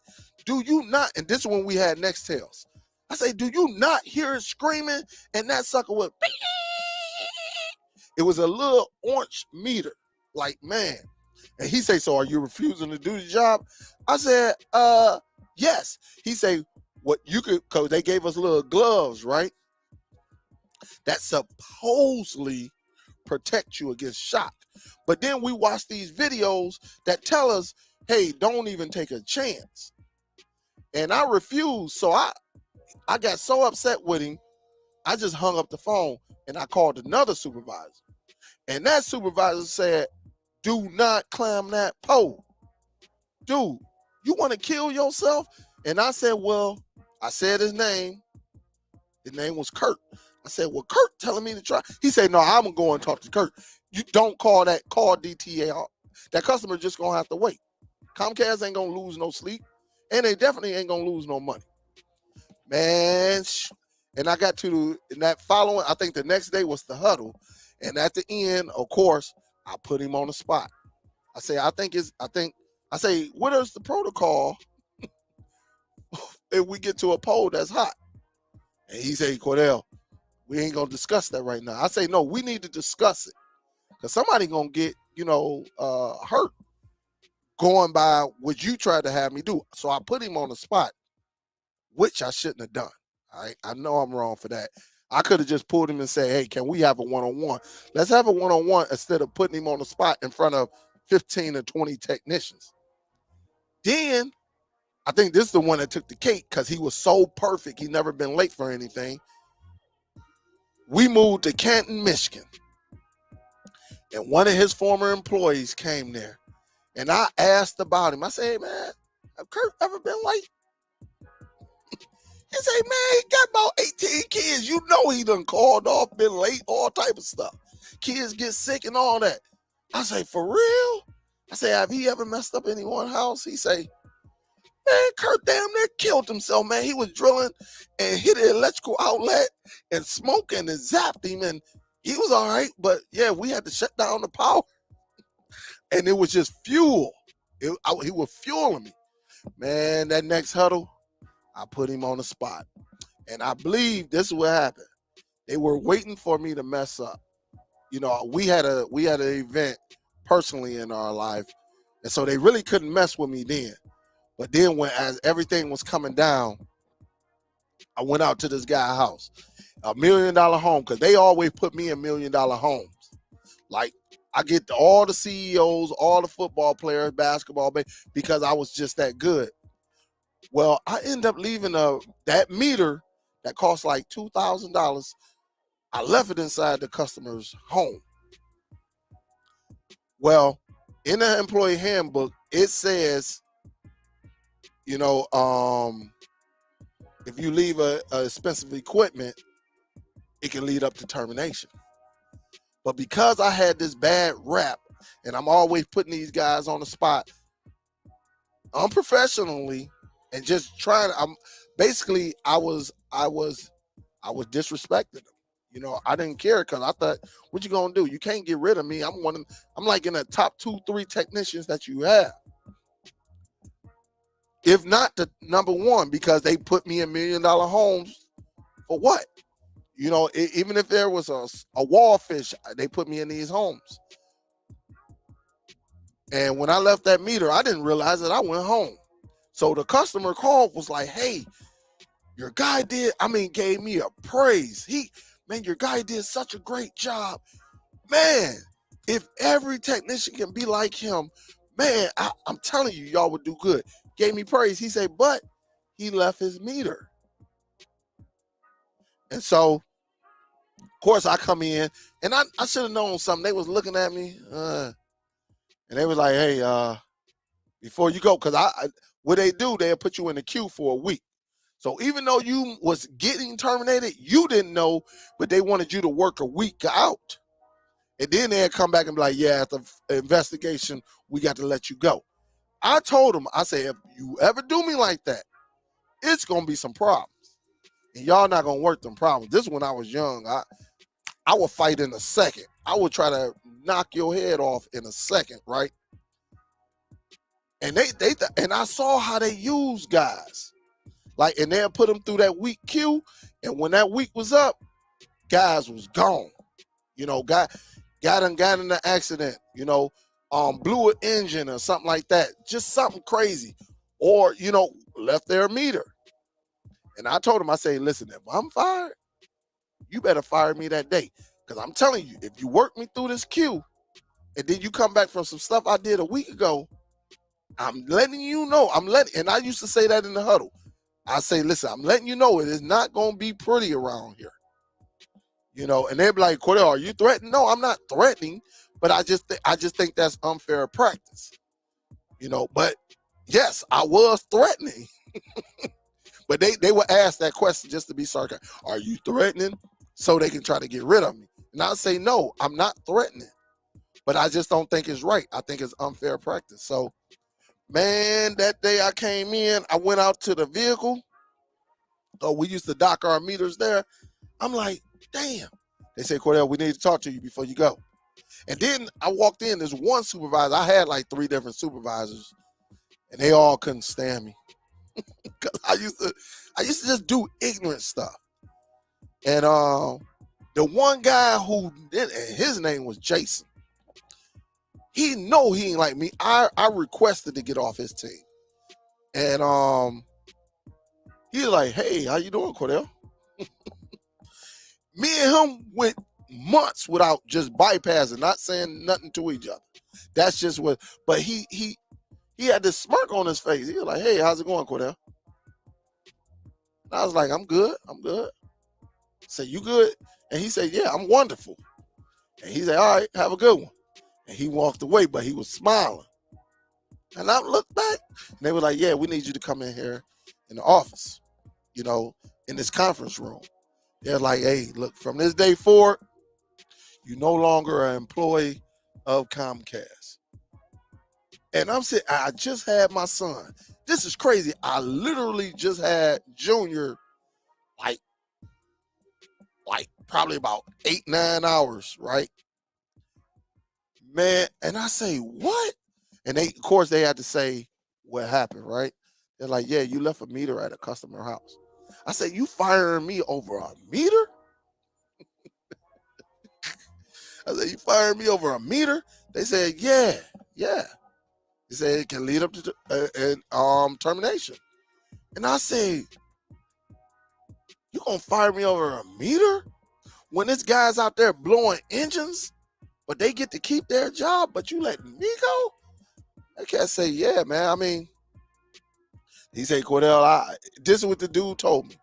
S1: Do you not? And this is when we had Nextels. I say, do you not hear it screaming? And that sucker went, beep. It was a little orange meter. Like, man. And he say, so are you refusing to do the job? I said, yes. He say, what you could, because they gave us little gloves, right? That supposedly protect you against shock. But then we watch these videos that tell us, hey, don't even take a chance. And I refused. So I got so upset with him, I just hung up the phone and I called another supervisor. And that supervisor said, do not climb that pole. Dude, you want to kill yourself? And I said, well, I said his name. His name was Kurt. I said, well, Kurt telling me to try. He said, no, I'm going to go and talk to Kurt. You don't call DTA off. That customer just going to have to wait. Comcast ain't going to lose no sleep. And they definitely ain't going to lose no money. Man, and I got to that following, I think the next day was the huddle. And at the end, of course, I put him on the spot. I say, I say, what is the protocol if we get to a pole that's hot? And he say, Cordell, we ain't gonna discuss that right now. I say, no, we need to discuss it. Because somebody gonna get, hurt going by what you tried to have me do. So I put him on the spot, which I shouldn't have done. All right. I know I'm wrong for that. I could have just pulled him and said, hey, can we have a one-on-one? Let's have a one-on-one instead of putting him on the spot in front of 15 or 20 technicians. Then I think this is the one that took the cake because he was so perfect. He never been late for anything. We moved to Canton, Michigan. And one of his former employees came there. And I asked about him. I said, hey, man, have Kurt ever been late? He say, man, he got about 18 kids. You know he done called off, been late, all type of stuff. Kids get sick and all that. I say, for real? I say, have he ever messed up anyone's house? He say, man, Kurt damn near killed himself, man. He was drilling and hit an electrical outlet and smoking and zapped him. And he was all right. But, yeah, we had to shut down the power. And it was just fuel. He was fueling me. Man, that next huddle, I put him on the spot. And I believe this is what happened. They were waiting for me to mess up. We had an event personally in our life. And so they really couldn't mess with me then. But then as everything was coming down, I went out to this guy's house. $1 million home, because they always put me in $1 million homes. Like, I get all the CEOs, all the football players, basketball, because I was just that good. Well, I end up leaving that meter that cost like $2,000. I left it inside the customer's home. Well, in the employee handbook, it says, if you leave a expensive equipment, it can lead up to termination. But because I had this bad rap, and I'm always putting these guys on the spot unprofessionally, and just trying. I was disrespecting them. I didn't care because I thought, what you gonna do? You can't get rid of me. I'm like in the top 2-3 technicians that you have, if not the number one, because they put me in $1 million homes for what? Even if there was a wall fish, they put me in these homes. And when I left that meter, I didn't realize that I went home. So the customer called, was like, hey, your guy gave me a praise. Your guy did such a great job. Man, if every technician can be like him, man, I'm telling you, y'all would do good. Gave me praise. He said, but he left his meter. And so, of course, I come in, and I should have known something. They was looking at me, and they was like, hey, before you go, because what they do, they'll put you in the queue for a week. So even though you was getting terminated, you didn't know, but they wanted you to work a week out. And then they'd come back and be like, yeah, after investigation, we got to let you go. I told them, I said, if you ever do me like that, it's going to be some problems. And y'all not going to work them problems. This is when I was young. I would fight in a second. I would try to knock your head off in a second, right? And and I saw how they use guys. Like, and they'll put them through that week queue. And when that week was up, guys was gone. You know, got in an accident, you know, blew an engine or something like that. Just something crazy. Or, you know, left their meter. And I told him, I say, listen, if I'm fired, you better fire me that day. Because I'm telling you, if you work me through this queue, and then you come back from some stuff I did a week ago, I'm letting you know. And I used to say that in the huddle. I say, listen, I'm letting you know it is not going to be pretty around here. You know, and they'd be like, Cordell, are you threatening? No, I'm not threatening, but I just think that's unfair practice. You know, but yes, I was threatening. But they would ask that question just to be sarcastic. Are you threatening? So they can try to get rid of me. And I say, no, I'm not threatening. But I just don't think it's right. I think it's unfair practice. So, man, that day I came in, I went out to the vehicle. Oh, we used to dock our meters there. I'm like, damn. They say, Cordell, we need to talk to you before you go. And then I walked in, there's one supervisor. I had like 3 different supervisors, and they all couldn't stand me. Because I used to just do ignorant stuff. And the one guy who did, and his name was Jason. He ain't like me. I requested to get off his team. And he's like, hey, how you doing, Cordell? Me and him went months without just bypassing, not saying nothing to each other. That's just what, but he had this smirk on his face. He was like, hey, how's it going, Cordell? And I was like, I'm good. I said, you good? And he said, yeah, I'm wonderful. And he said, all right, have a good one. And he walked away, but he was smiling. And I looked back, and they were like, yeah, we need you to come in here in the office, you know, in this conference room. They're like, hey, look, from this day forward, you're no longer an employee of Comcast. And I'm saying, I just had my son. This is crazy. I literally just had Junior like probably about 8-9 hours, right? Man, and I say, what? And they, of course, they had to say what happened, right? They're like, yeah, you left a meter at a customer house. I said, you firing me over a meter? I said, you firing me over a meter? They said, yeah. They said it can lead up to termination. And I say, you gonna fire me over a meter? When this guy's out there blowing engines, but they get to keep their job, but you let me go? I can't say, yeah, man. I mean, he said, Cordell, this is what the dude told me.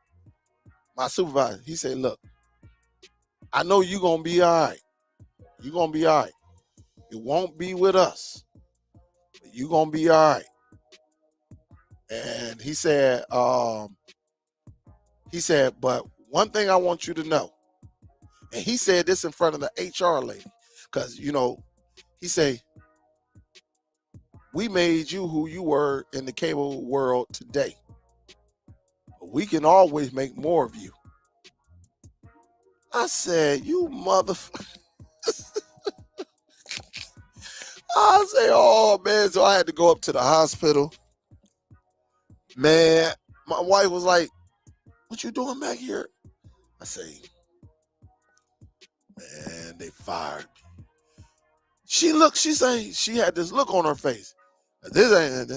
S1: My supervisor, he said, look, I know you're gonna be all right. You're gonna be all right. It won't be with us. But you're gonna be all right. And he said, but one thing I want you to know. And he said this in front of the HR lady. Because, you know, he said, we made you who you were in the cable world today. But we can always make more of you. I said, you motherfucker. I say, oh, man. So I had to go up to the hospital. Man, my wife was like, what you doing back here? I say, man, they fired me. She say she had this look on her face. This ain't.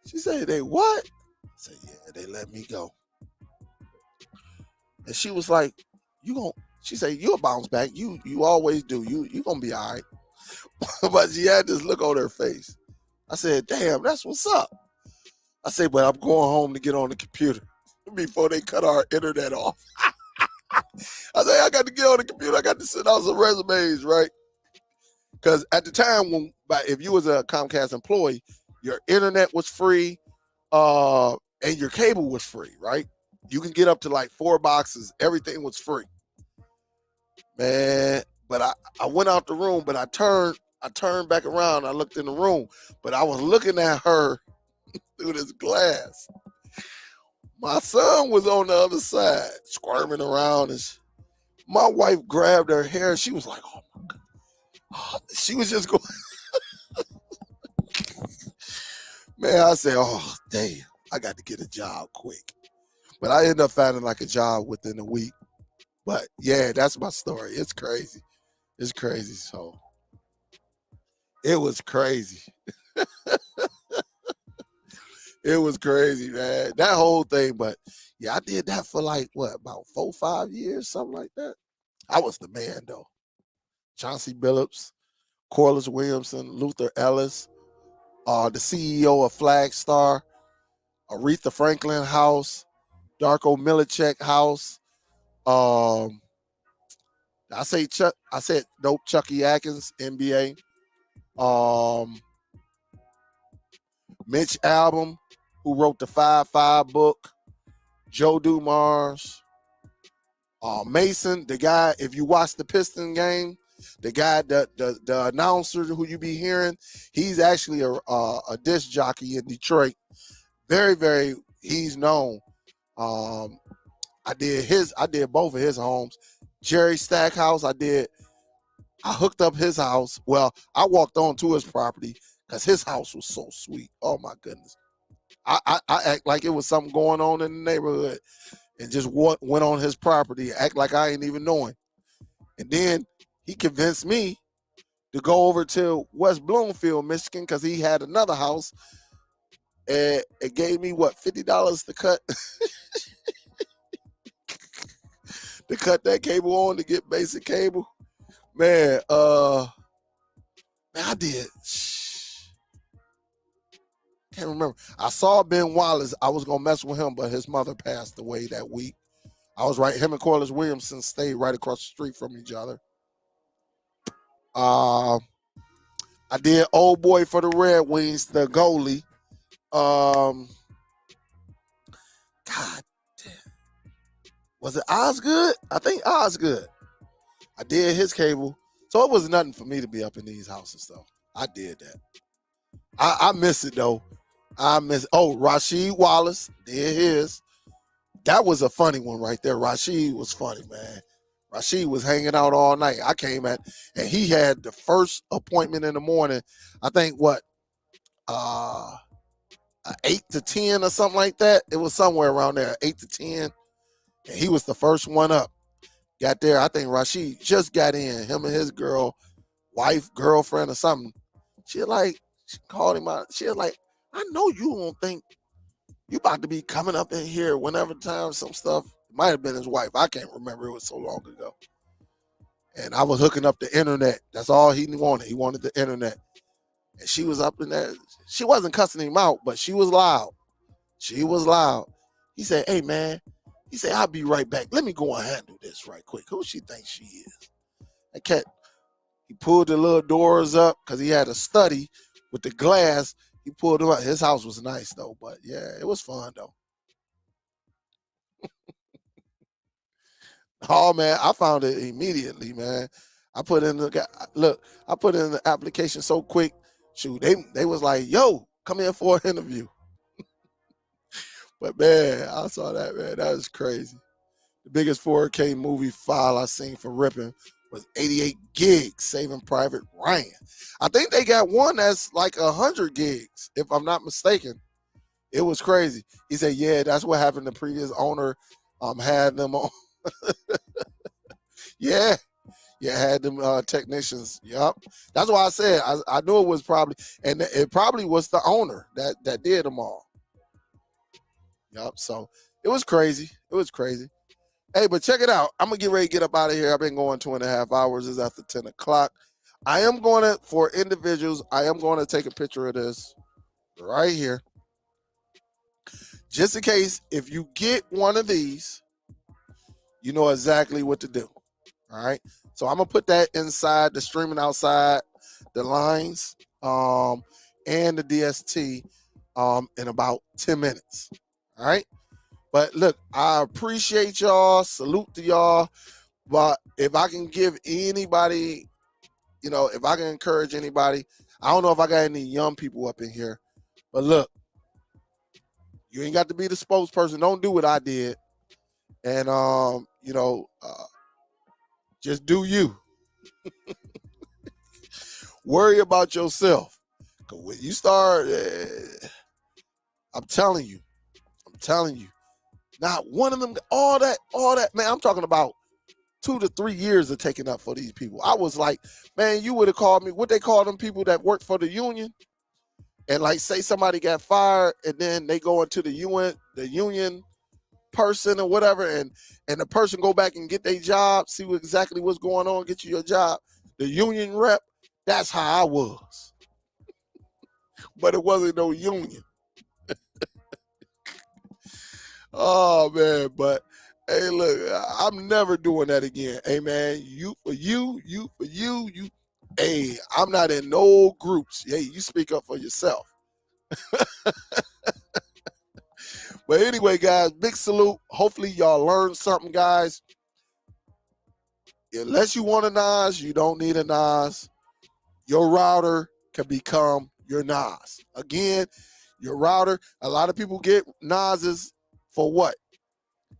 S1: She said, they what? I said, yeah, they let me go. And she was like, she said, you'll bounce back. You always do. You gonna be all right. But she had this look on her face. I said, damn, that's what's up. I said, but I'm going home to get on the computer before they cut our internet off. I said, I got to get on the computer. I got to send out some resumes, right? Because at the time, if you was a Comcast employee, your internet was free, and your cable was free, right? You can get up to like 4 boxes. Everything was free, man. But I went out the room, but I turned back around. I looked in the room, but I was looking at her through this glass. My son was on the other side, squirming around, and my wife grabbed her hair. She was like, "Oh my God!" She was just going. Man, I said, "Oh damn, I got to get a job quick." But I ended up finding like a job within a week. But yeah, that's my story. It's crazy. It's crazy. So it was crazy. It was crazy, man. That whole thing. But yeah, I did that for like about 4 or 5 years, something like that. I was the man though. Chauncey Billups, Corliss Williamson, Luther Ellis, the CEO of Flagstar, Aretha Franklin House, Darko Milicic House. I said nope, Chucky Atkins, NBA. Mitch Albom, who wrote the 5-5 book, Joe Dumars, Mason, the guy, if you watch the Piston game, the guy, the announcer who you be hearing, he's actually a disc jockey in Detroit. Very, very, he's known. I did both of his homes. Jerry Stackhouse, I hooked up his house. Well, I walked onto his property because his house was so sweet. Oh my goodness. I act like it was something going on in the neighborhood and just went on his property, act like I ain't even know him. And then he convinced me to go over to West Bloomfield, Michigan, because he had another house. And it gave me $50 to cut to cut that cable on to get basic cable. Man, I did. Can't remember. I saw Ben Wallace. I was gonna mess with him, but his mother passed away that week. I was right. Him and Corliss Williamson stayed right across the street from each other. I did Old Boy for the Red Wings, the goalie. God damn. Was it Osgood? I think Osgood. I did his cable. So it was nothing for me to be up in these houses, though. I did that. I miss it, though. Rasheed Wallace did his. That was a funny one right there. Rasheed was funny, man. Rasheed was hanging out all night. I came and he had the first appointment in the morning. I think 8 to 10 or something like that. It was somewhere around there, 8 to 10. And he was the first one up. Got there. I think Rasheed just got in. Him and his girlfriend or something. She called him out. She was like, I know you don't think you about to be coming up in here whenever time some stuff. It might have been his wife. I can't remember. It was so long ago. And I was hooking up the internet. That's all he wanted. He wanted the internet. And she was up in there. She wasn't cussing him out, but she was loud. She was loud. He said, hey, man. He said, I'll be right back. Let me go and handle this right quick. Who she thinks she is? He pulled the little doors up because he had a study with the glass. He pulled them out. His house was nice, though. But, yeah, it was fun, though. Oh, man, I found it immediately, man. I put in the application so quick. Shoot, they was like, yo, come in for an interview. But, man, I saw that, man. That was crazy. The biggest 4K movie file I seen for ripping was 88 gigs, Saving Private Ryan. I think they got one that's like 100 gigs, if I'm not mistaken. It was crazy. He said, yeah, that's what happened. The previous owner had them on. Yeah, had them technicians. Yep. That's why I said I knew it was probably, and it probably was the owner that did them all. Yep. So it was crazy. It was crazy. Hey, but check it out. I'm gonna get ready to get up out of here. I've been going 2.5 hours. It's after 10 o'clock. I am going to, for individuals, I am going to take a picture of this right here. Just in case, if you get one of these, you know exactly what to do. All right. So I'm gonna put that inside the streaming outside the lines and the DST in about 10 minutes. All right. But look, I appreciate y'all. Salute to y'all. But if I can give anybody, you know, if I can encourage anybody, I don't know if I got any young people up in here, but look, you ain't got to be the spokesperson. Don't do what I did. And, you know, just do you. Worry about yourself. Cause when you start, I'm telling you, not one of them, all that, man, I'm talking about 2 to 3 years of taking up for these people. I was like, man, you would have called me, what they call them people that work for the union? And like, say somebody got fired and then they go into the union person or whatever, and the person go back and get their job, see exactly what's going on, get you your job. The union rep, that's how I was. But it wasn't no union. Oh, man, but hey, look, I'm never doing that again. Hey, man, you for you, you for you. Hey, I'm not in no groups. Hey, you speak up for yourself. But anyway, guys, big salute. Hopefully y'all learned something, guys. Unless you want a NAS, you don't need a NAS. Your router can become your NAS. Again, your router, a lot of people get NASs for what?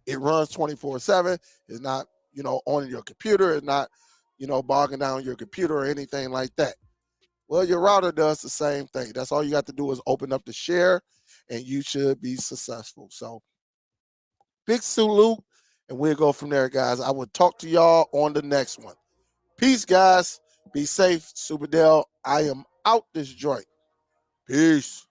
S1: It runs 24/7. It's not, you know, on your computer. It's not, you know, bogging down your computer or anything like that. Well, your router does the same thing. That's all you got to do is open up the share and you should be successful. So big salute, and we'll go from there, guys. I will talk to y'all on the next one. Peace, guys. Be safe. Superdell, I am out this joint. Peace.